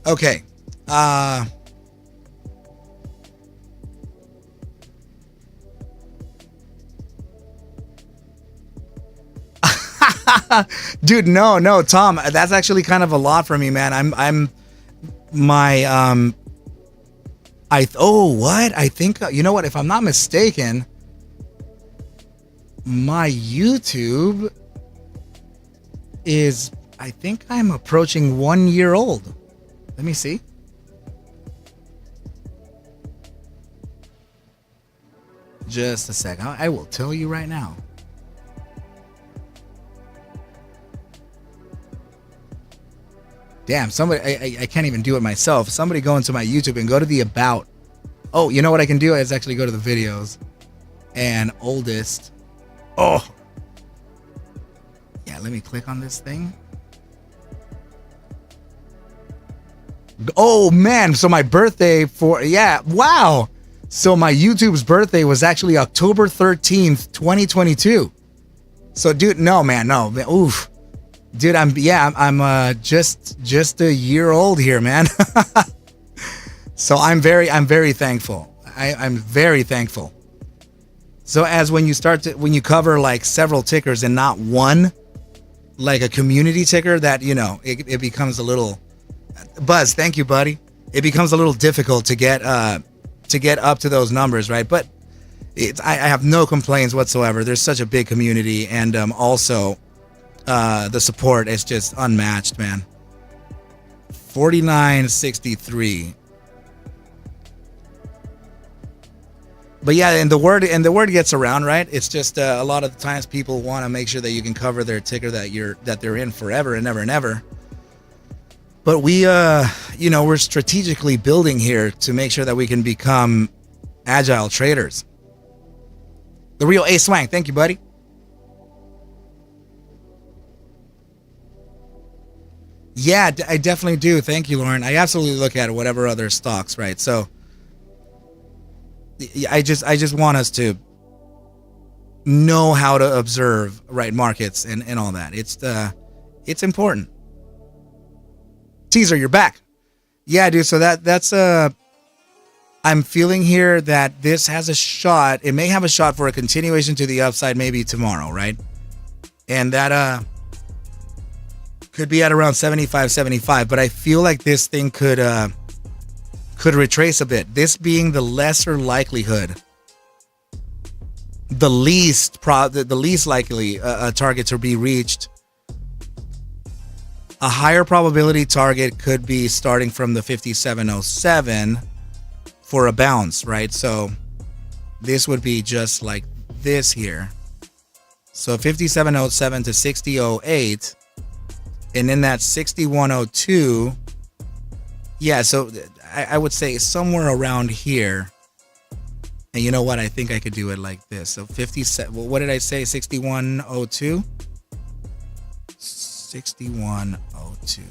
A: Okay. Dude, no, Tom, that's actually kind of a lot for me, man. I'm my what? I think you know what? If I'm not mistaken, my YouTube is, I think I'm approaching 1 year old. Let me see. Just a second. I will tell you right now. Damn, somebody, I can't even do it myself. Somebody go into my YouTube and go to the about. Oh, you know what I can do is actually go to the videos and oldest. Oh, yeah, let me click on this thing. Oh man, so my birthday wow. So my YouTube's birthday was actually October 13th, 2022. So dude, no. Oof. Dude, I'm just a year old here, man. So I'm very thankful. I'm very thankful. So as when you cover like several tickers and not one, like a community ticker, that, you know, it becomes a little, Buzz, thank you, buddy. It becomes a little difficult to get up to those numbers, right? But I have no complaints whatsoever. There's such a big community, and also the support is just unmatched, man. 4963. But yeah, and the word gets around, right? It's just a lot of the times people want to make sure that you can cover their ticker that they're in forever and ever and ever. But we, we're strategically building here to make sure that we can become agile traders. The real A Swang, thank you, buddy. Yeah, I definitely do. Thank you, Lauren. I absolutely look at whatever other stocks, right? So I just want us to know how to observe, right, markets and all that. It's important. Teaser, you're back. Yeah, dude. So that's I'm feeling here that this has a shot. It may have a shot for a continuation to the upside, maybe tomorrow, right? And that could be at around 75. But I feel like this thing could retrace a bit. This being the lesser likelihood, the least likely target to be reached. A higher probability target could be starting from the 5707 for a bounce, right? So this would be just like this here. So 5707 to 6008, and in that 6102, yeah, so I would say somewhere around here. And you know what? I think I could do it like this. So 57, well, what did I say? 6102? 6102.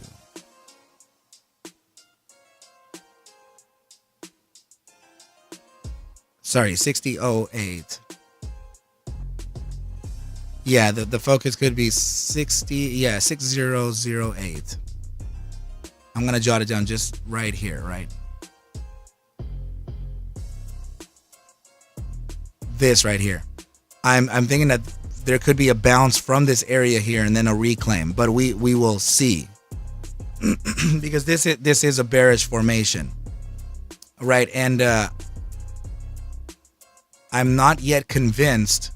A: Sorry, 6008. Yeah, the focus could be 6008. I'm gonna jot it down just right here, right? This right here. I'm thinking that there could be a bounce from this area here and then a reclaim, but we will see. Because this is a bearish formation, right? And I'm not yet convinced.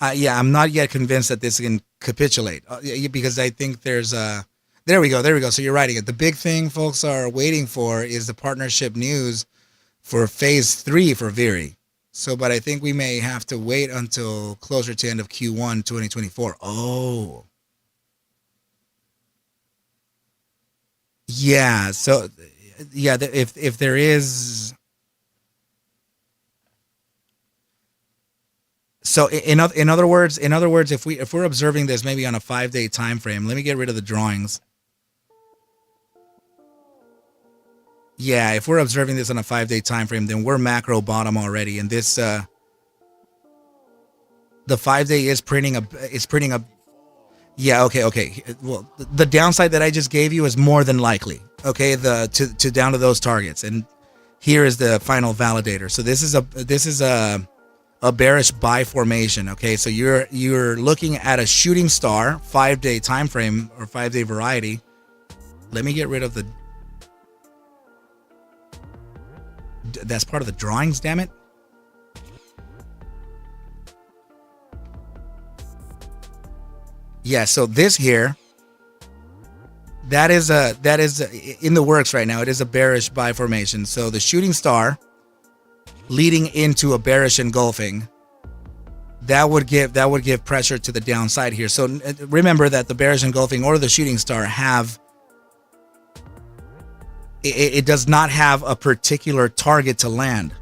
A: I'm not yet convinced that this can capitulate, because I think there's a. There we go. So you're writing it. The big thing folks are waiting for is the partnership news for phase 3 for Viri. So, but I think we may have to wait until closer to end of Q1 2024. Oh. Yeah. So, yeah, if there is. So in other words, if we're observing this maybe on a 5-day time frame, let me get rid of the drawings. Yeah, if we're observing this on a 5-day time frame, then we're macro bottom already, and this the 5-day is printing a. Yeah, okay. Well, the downside that I just gave you is more than likely. Okay, to down to those targets, and here is the final validator. So this is a a bearish buy formation. Okay, so you're looking at a shooting star 5-day time frame or 5-day variety. Let me get rid of the. That's part of the drawings. Damn it. Yeah. So this here. That is in the works right now. It is a bearish buy formation. So the shooting star leading into a bearish engulfing, that would give pressure to the downside here. So remember that the bearish engulfing or the shooting star it does not have a particular target to land.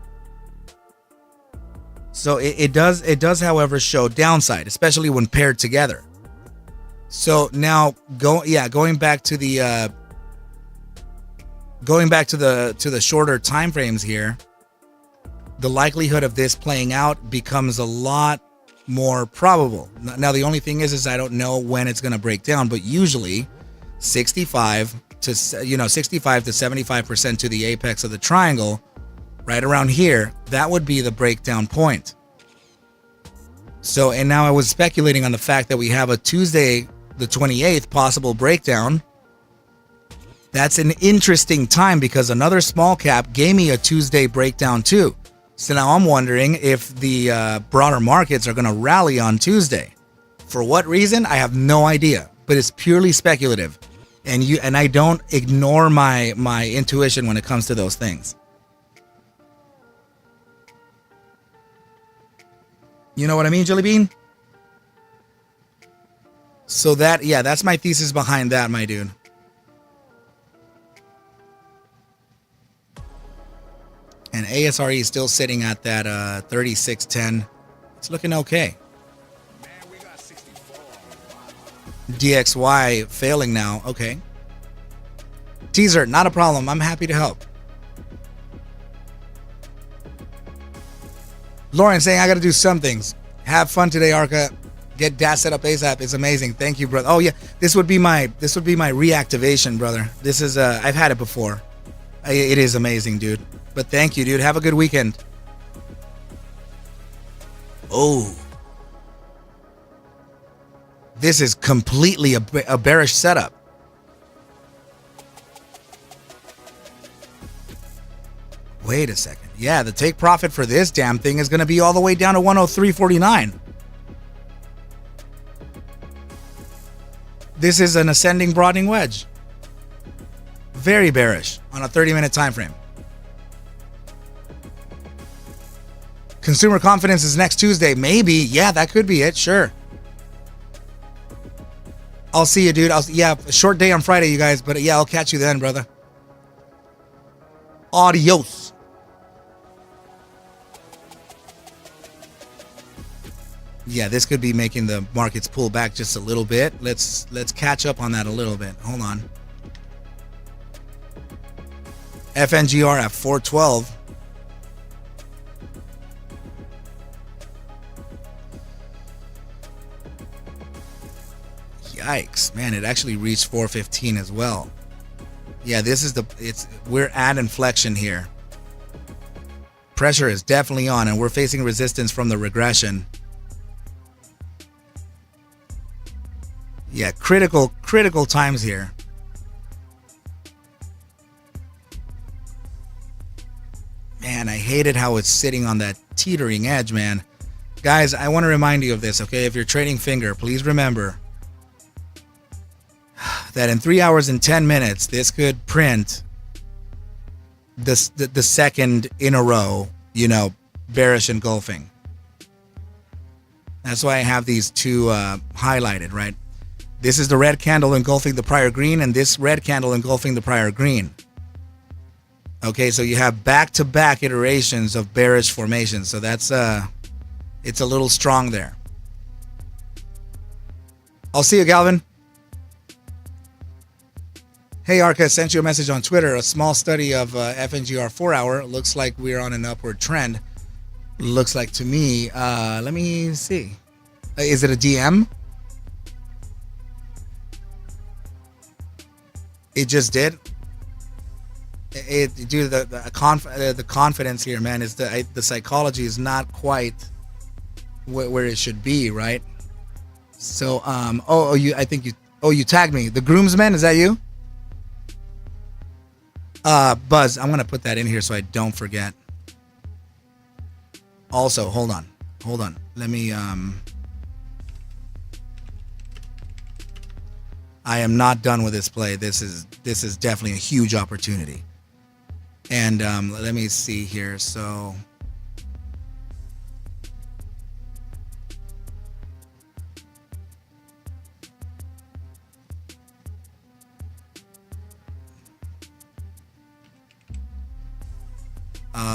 A: So it does however show downside, especially when paired together. So now going back to the shorter time frames here, the likelihood of this playing out becomes a lot more probable. Now the only thing is I don't know when it's going to break down, but usually 65 to 75% to the apex of the triangle, right around here, that would be the breakdown point. So, and now I was speculating on the fact that we have a Tuesday the 28th possible breakdown. That's an interesting time because another small cap gave me a Tuesday breakdown too. So now I'm wondering if the broader markets are going to rally on Tuesday. For what reason? I have no idea, but it's purely speculative. And I don't ignore my intuition when it comes to those things. You know what I mean, Jelly Bean? So that's my thesis behind that, my dude. And ASRE is still sitting at that 3610. It's looking okay.
B: Man, we got 64.
A: DXY failing now. Okay. Teaser, not a problem. I'm happy to help. Lauren saying I got to do some things. Have fun today, Arca. Get DAS set up ASAP. It's amazing. Thank you, brother. Oh yeah, this would be my reactivation, brother. This is I've had it before. It is amazing, dude. But thank you, dude. Have a good weekend. Oh, this is completely a bearish setup. Wait a second. Yeah, the take profit for this damn thing is going to be all the way down to 103.49. This is an ascending broadening wedge. Very bearish on a 30-minute time frame. Consumer confidence is next Tuesday. Maybe. Yeah, that could be it. Sure. I'll see you, dude. A short day on Friday, you guys. But yeah, I'll catch you then, brother. Adios. Yeah, this could be making the markets pull back just a little bit. Let's catch up on that a little bit. Hold on. FNGR at 412. Yikes, man, it actually reached 415 as well. Yeah, we're at inflection here. Pressure is definitely on and we're facing resistance from the regression. Yeah, critical times here. Man, I hated how it's sitting on that teetering edge, man. Guys, I want to remind you of this, okay? If you're trading finger, please remember that in 3 hours and 10 minutes, this could print the second in a row, bearish engulfing. That's why I have these two highlighted, right? This is the red candle engulfing the prior green, and this red candle engulfing the prior green. Okay, so you have back-to-back iterations of bearish formations. So that's it's a little strong there. I'll see you, Galvin. Hey, Arca, sent you a message on Twitter. A small study of FNGR 4-hour. Looks like we're on an upward trend. Looks like to me. Let me see. Is it a DM? It just did. Due to the confidence here, man, is the psychology is not quite where it should be, right? So you tagged me. The groomsmen, is that you? Buzz, I'm gonna put that in here so I don't forget. Also, hold on. Let me I am not done with this play. This is definitely a huge opportunity. And let me see here. So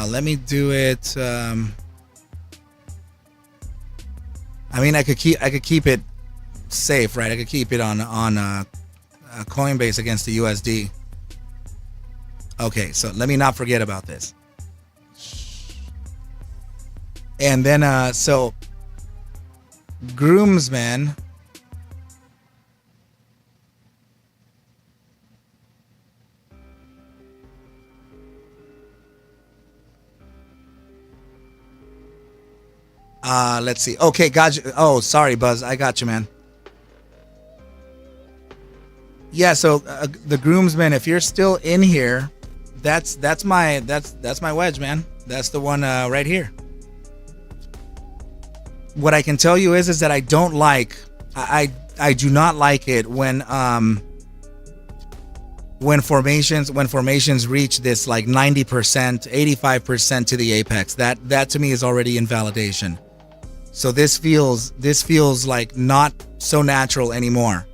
A: let me do it. I mean, I could keep it safe, right? I could keep it on Coinbase against the USD. Okay, so let me not forget about this. And then so groomsman. Let's see. Okay, got you. Oh, sorry, Buzz. I got you, man. Yeah, so the groomsman, if you're still in here, that's my wedge, man. That's the one right here. What I can tell you is that I don't like, I do not like it when formations reach this like 90%, 85% to the apex. That to me is already invalidation. So this feels like not so natural anymore.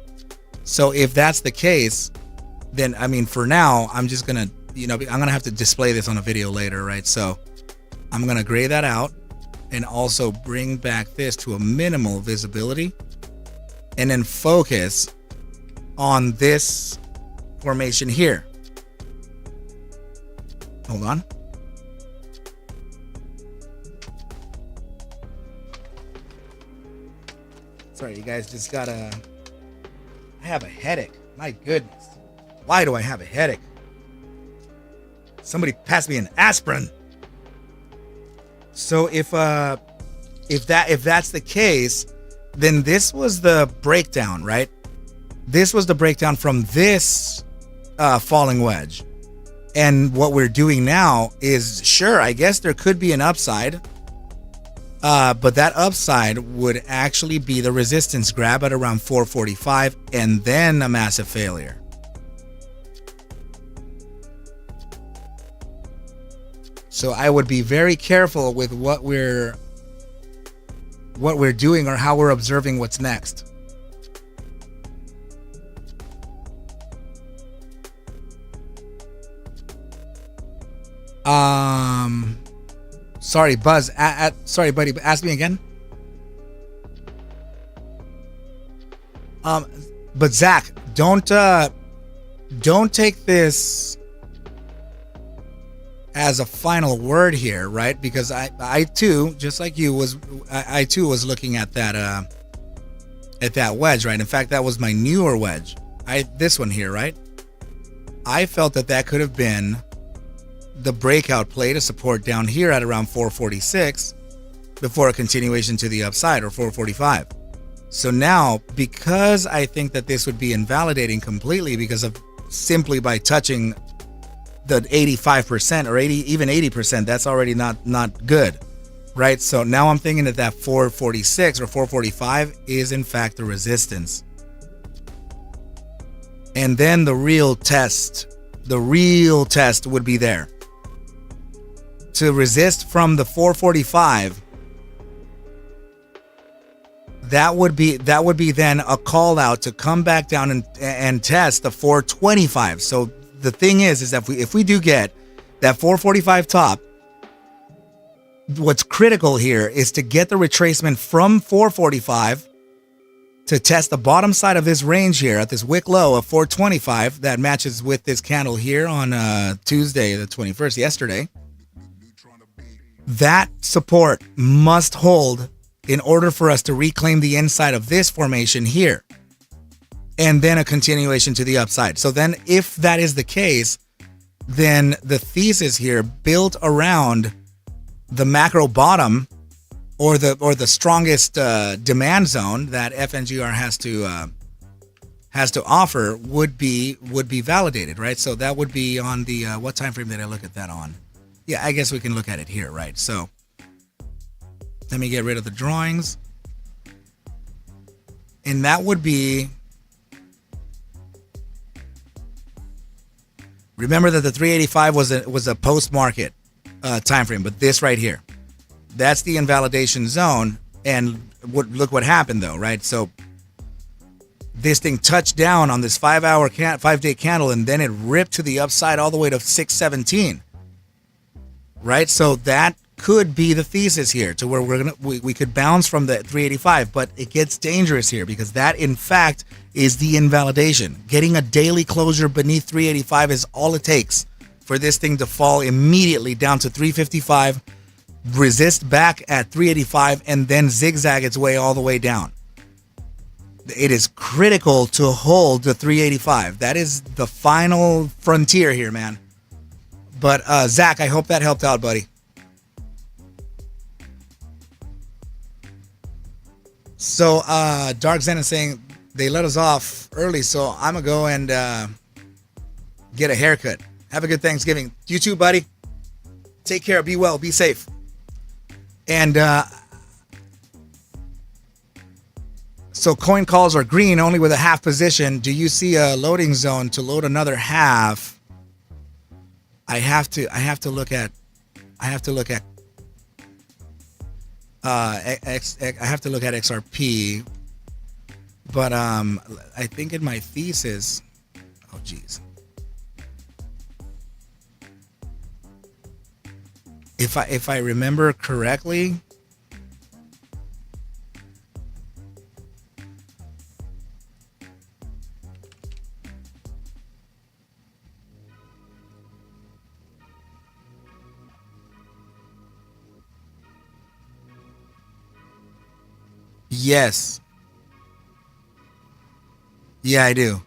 A: So if that's the case, then I mean, for now, I'm just gonna, I'm gonna have to display this on a video later, right? So I'm gonna gray that out and also bring back this to a minimal visibility, and then focus on this formation here. Hold on. Sorry, you guys, just gotta. I have a headache. My goodness. Why do I have a headache? Somebody pass me an aspirin. So if that's the case, then this was the breakdown, right? This was the breakdown from this falling wedge. And what we're doing now is, sure, I guess there could be an upside. But that upside would actually be the resistance grab at around 445 and then a massive failure. So I would be very careful with what we're doing or how we're observing what's next. Sorry, Buzz. Sorry, buddy. Ask me again. But Zach, don't take this as a final word here, right? Because I too, just like you, was looking at that wedge, right? In fact, that was my newer wedge. This one here, right? I felt that could have been the breakout play to support down here at around 446 before a continuation to the upside, or 445. So now, because I think that this would be invalidating completely because of simply by touching the 85% or 80%, that's already not good, right? So now I'm thinking that 446 or 445 is in fact the resistance. And then the real test would be there. To resist from the 445, that would be then a call out to come back down and test the 425. So the thing is that if we do get that 445 top, what's critical here is to get the retracement from 445 to test the bottom side of this range here at this wick low of 425 that matches with this candle here on Tuesday the 21st, yesterday. That support must hold in order for us to reclaim the inside of this formation here, and then a continuation to the upside. So then if that is the case, then the thesis here built around the macro bottom the strongest demand zone that FNGR has to offer would be validated, right? So that would be on the what time frame did I look at that on? Yeah, I guess we can look at it here, right? So let me get rid of the drawings, and that would be. Remember that the 385 was a post market time frame, but this right here, that's the invalidation zone. And look what happened though, right? So this thing touched down on this 5-day candle, and then it ripped to the upside all the way to 617, right? So that could be the thesis here, to where we could bounce from the 385, but it gets dangerous here because that in fact is the invalidation. Getting a daily closure beneath 385 is all it takes for this thing to fall immediately down to 355, resist back at 385, and then zigzag its way all the way down. It is critical to hold the 385. That is the final frontier here, man. But Zach, I hope that helped out, buddy. So Dark Zen is saying they let us off early, so I'm gonna go and get a haircut. Have a good Thanksgiving. You too, buddy. Take care. Be well. Be safe. And so coin calls are green only with a half position. Do you see a loading zone to load another half? I have to look at XRP, but I think in my thesis, oh geez, if I remember correctly, yes. Yeah, I do.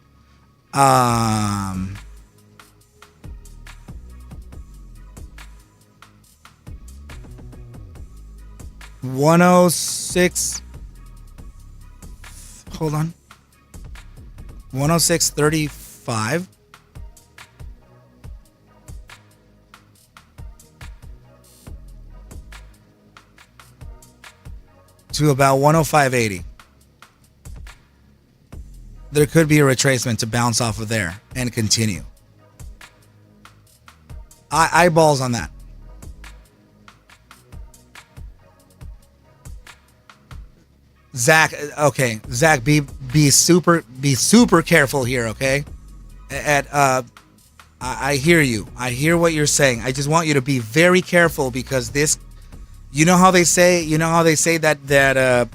A: 106. Hold on. 106.35. To about 105.80. There could be a retracement to bounce off of there and continue. Eyeballs on that. Zach, okay, Zach, be super careful here, okay? I hear you. I hear what you're saying. I just want you to be very careful because this, you know how they say that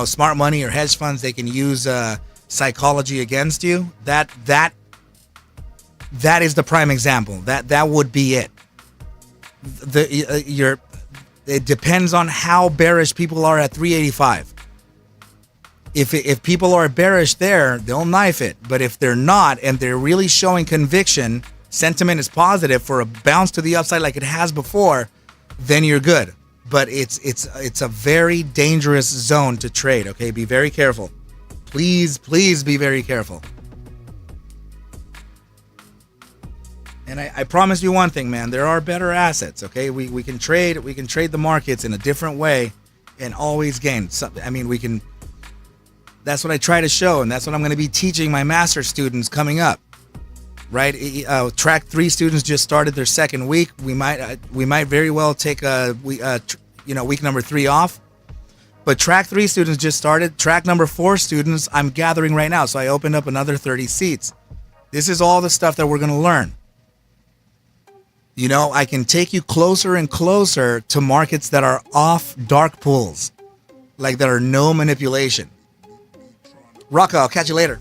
A: smart money or hedge funds, they can use psychology against you. That is the prime example. That would be it. It depends on how bearish people are at 385. If people are bearish there, they'll knife it. But if they're not, and they're really showing conviction, sentiment is positive for a bounce to the upside like it has before, then you're good. But it's a very dangerous zone to trade. Okay, be very careful. Please be very careful. And I promise you one thing, man. There are better assets. Okay, we can trade the markets in a different way and always gain. We can. That's what I try to show, and that's what I'm going to be teaching my master students coming up. Right? Track 3 students just started their second week. We might very well take week number 3 off. But track 3 students just started. Track number 4 students I'm gathering right now. So I opened up another 30 seats. This is all the stuff that we're going to learn. I can take you closer and closer to markets that are off dark pools, like that are no manipulation. Rocco, I'll catch you later.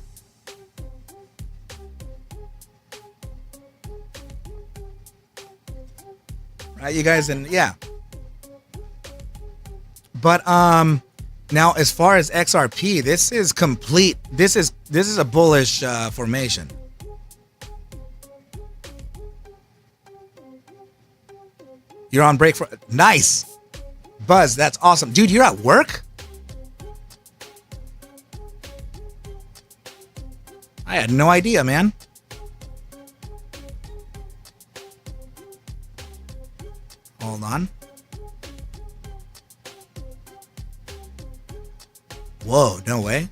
A: Right, you guys, and yeah. But now as far as XRP, this is complete. This is a bullish formation. You're on break for nice. Buzz, that's awesome. Dude, you're at work? I had no idea, man. Hold on. Whoa, no way.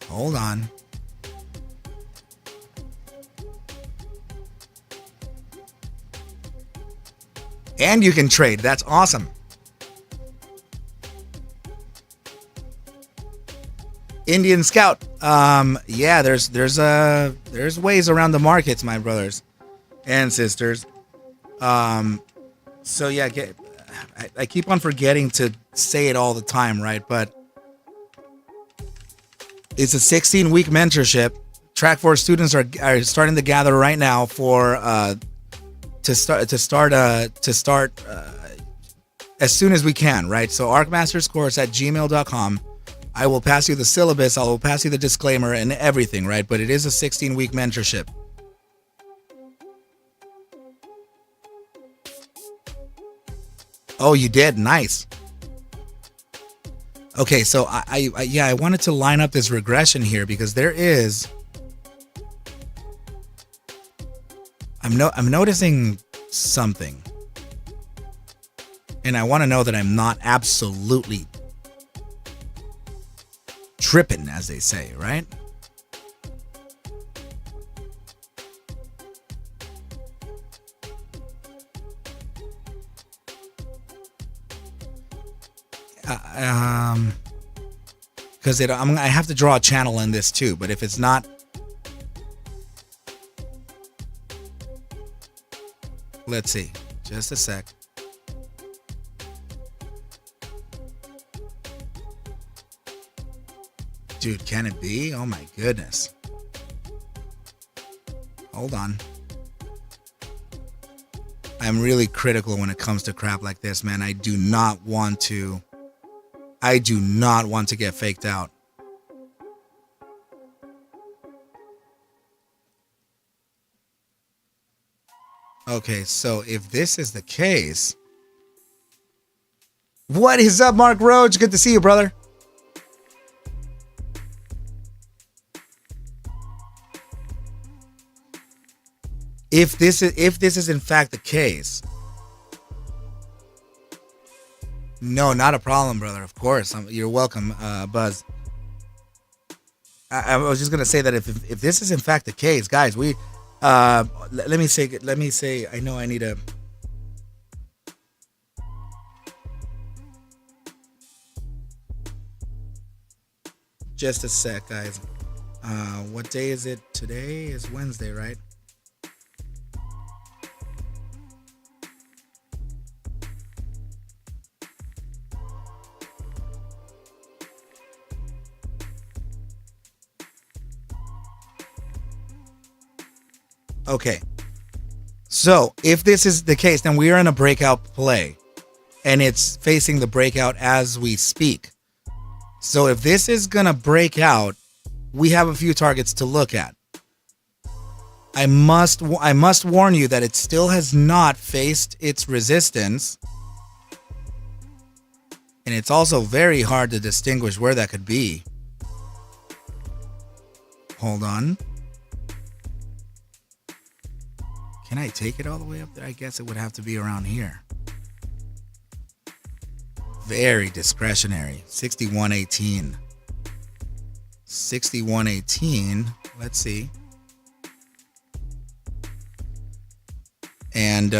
A: Hold on. And you can trade. That's awesome. Indian Scout. Yeah, there's ways around the markets, my brothers and sisters. So yeah, I keep on forgetting to say it all the time, right? But it's a 16-week mentorship. Track Force students are starting to gather right now for to start as soon as we can, right? So ArcMastersCourse@gmail.com. I will pass you the syllabus, I will pass you the disclaimer and everything, right? But it is a 16-week mentorship. Oh, you did? Nice. Okay, so I wanted to line up this regression here because there is I'm noticing something. And I want to know that I'm not absolutely tripping, as they say, right? Because I have to draw a channel in this too, but if it's not, let's see, just a sec. Dude, can it be? Oh my goodness. Hold on. I'm really critical when it comes to crap like this, man. I do not want to get faked out. Okay, so if this is the case, what is up, Mark Roach? Good to see you, brother. If this is in fact the case, no, not a problem, brother. Of course, you're welcome, Buzz. I was just gonna say that if this is in fact the case, guys, we let me say I know I need a just a sec, guys. What day is it? Today is Wednesday, right? Okay, so if this is the case, then we are in a breakout play and it's facing the breakout as we speak. So if this is going to break out, we have a few targets to look at. I must warn you that it still has not faced its resistance. And it's also very hard to distinguish where that could be. Hold on. Can I take it all the way up there? I guess it would have to be around here. Very discretionary. 6118. 6118. Let's see. And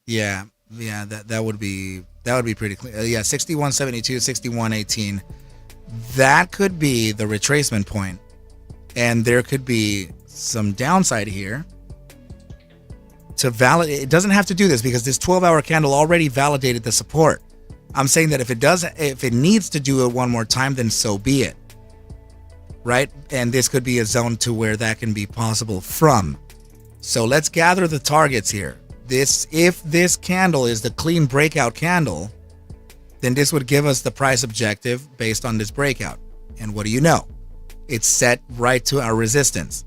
A: yeah, that would be pretty clear. Yeah, 6172, 6118. That could be the retracement point. And there could be some downside here. To validate, it doesn't have to do this because this 12-hour candle already validated the support. I'm saying that if it needs to do it one more time, then so be it. Right? And this could be a zone to where that can be possible from. So let's gather the targets here. If this candle is the clean breakout candle, then this would give us the price objective based on this breakout. And what do you know? It's set right to our resistance.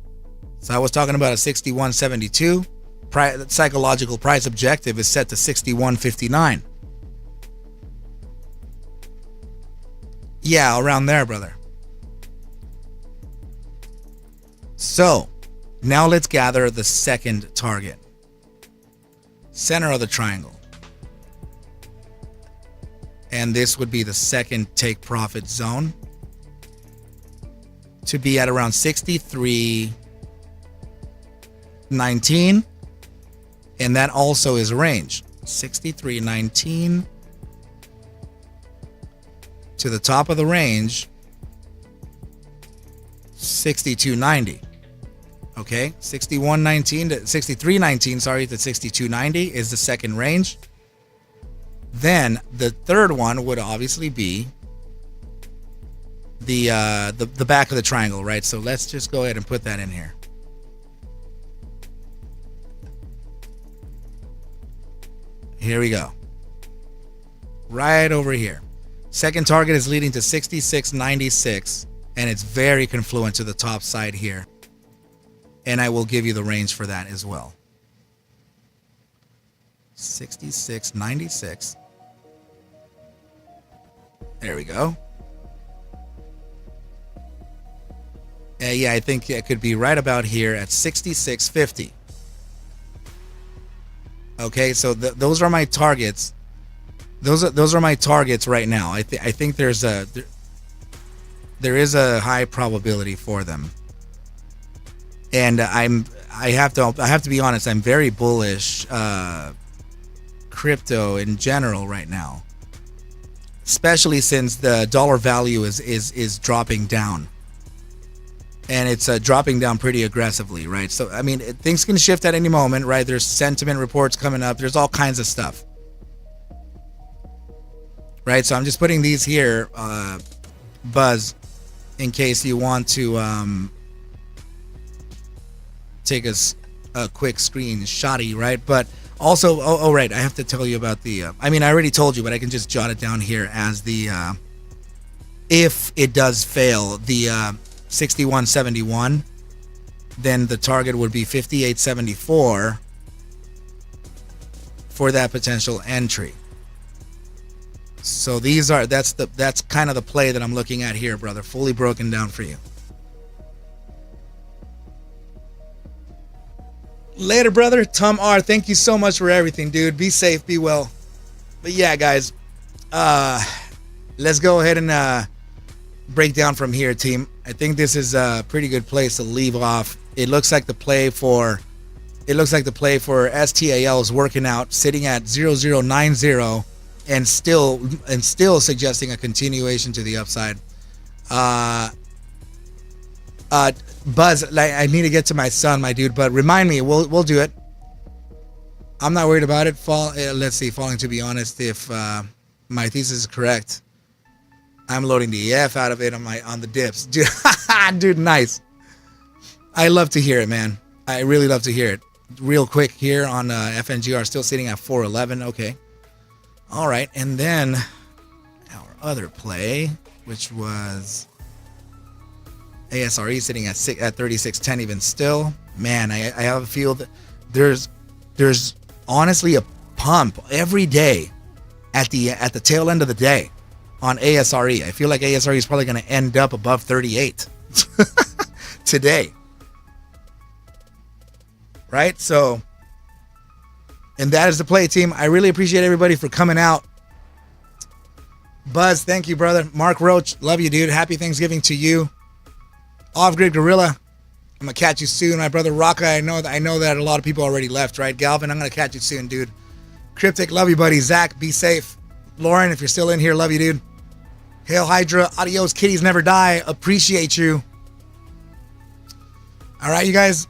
A: So I was talking about a 6172. Psychological price objective is set to 6159. Yeah, around there, brother. So, now let's gather the second target. Center of the triangle. And this would be the second take profit zone to be at around 63.19. And that also is range. 63.19 to the top of the range, 62.90. Okay, 61.19 to 63.19, sorry, to 62.90 is the second range. Then the third one would obviously be the back of the triangle, right? So let's just go ahead and put that in here. Here we go. Right over here. Second target is leading to 66.96, and it's very confluent to the top side here. And I will give you the range for that as well. 66.96. There we go. Yeah, I think it could be right about here at 66.50. Okay, so those are my targets. Those are my targets right now. I think there is a high probability for them. And I have to be honest, I'm very bullish crypto in general right now. Especially since the dollar value is dropping down. And it's dropping down pretty aggressively, right? So, I mean, things can shift at any moment, right? There's sentiment reports coming up. There's all kinds of stuff. Right? So I'm just putting these here, Buzz, in case you want to take a quick screenshotty, right? But also, oh, right, I have to tell you about the, I mean, I already told you, but I can just jot it down here as the, if it does fail, the 61.71, then the target would be 58.74 for that potential entry. So that's kind of the play that I'm looking at here, brother, fully broken down for you. Later, brother. Tom R, thank you so much for everything, dude. Be safe, be well. But yeah, guys, let's go ahead and break down from here, team. I think this is a pretty good place to leave off. It looks like the play for STAL is working out, sitting at 0090 and still suggesting a continuation to the upside. Buzz, like, I need to get to my son, my dude, but remind me, we'll do it. I'm not worried about it. Let's see, falling to be honest, if my thesis is correct, I'm loading the F out of it on the dips. Dude, dude, nice. I love to hear it, man. I really love to hear it. Real quick here on FNGR, still sitting at 411. Okay. All right, and then our other play, which was ASRE sitting at 36.10 even still. Man, I have a feel that there's honestly a pump every day at the tail end of the day on ASRE. I feel like ASRE is probably going to end up above 38 today. Right? So, and that is the play, team. I really appreciate everybody for coming out. Buzz, thank you, brother. Mark Roach, love you, dude. Happy Thanksgiving to you. Off-Grid Gorilla, I'm going to catch you soon. My brother Rocka, I know that a lot of people already left, right? Galvin, I'm going to catch you soon, dude. Cryptic, love you, buddy. Zach, be safe. Lauren, if you're still in here, love you, dude. Hail Hydra, adios, kitties never die. Appreciate you. All right, you guys.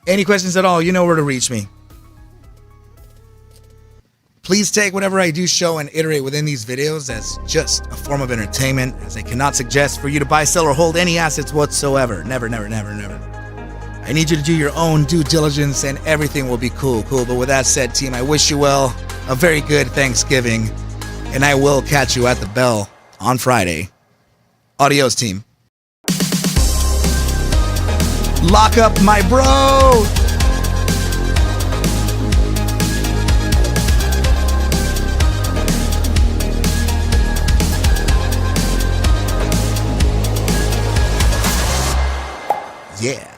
A: Any questions at all, you know where to reach me. Please take whatever I do show and iterate within these videos as just a form of entertainment, as I cannot suggest for you to buy, sell, or hold any assets whatsoever. Never, never, never, never. I need you to do your own due diligence and everything will be cool. But with that said, team, I wish you well, a very good Thanksgiving, and I will catch you at the bell on Friday. Adios, team. Lock up my bro! Yeah.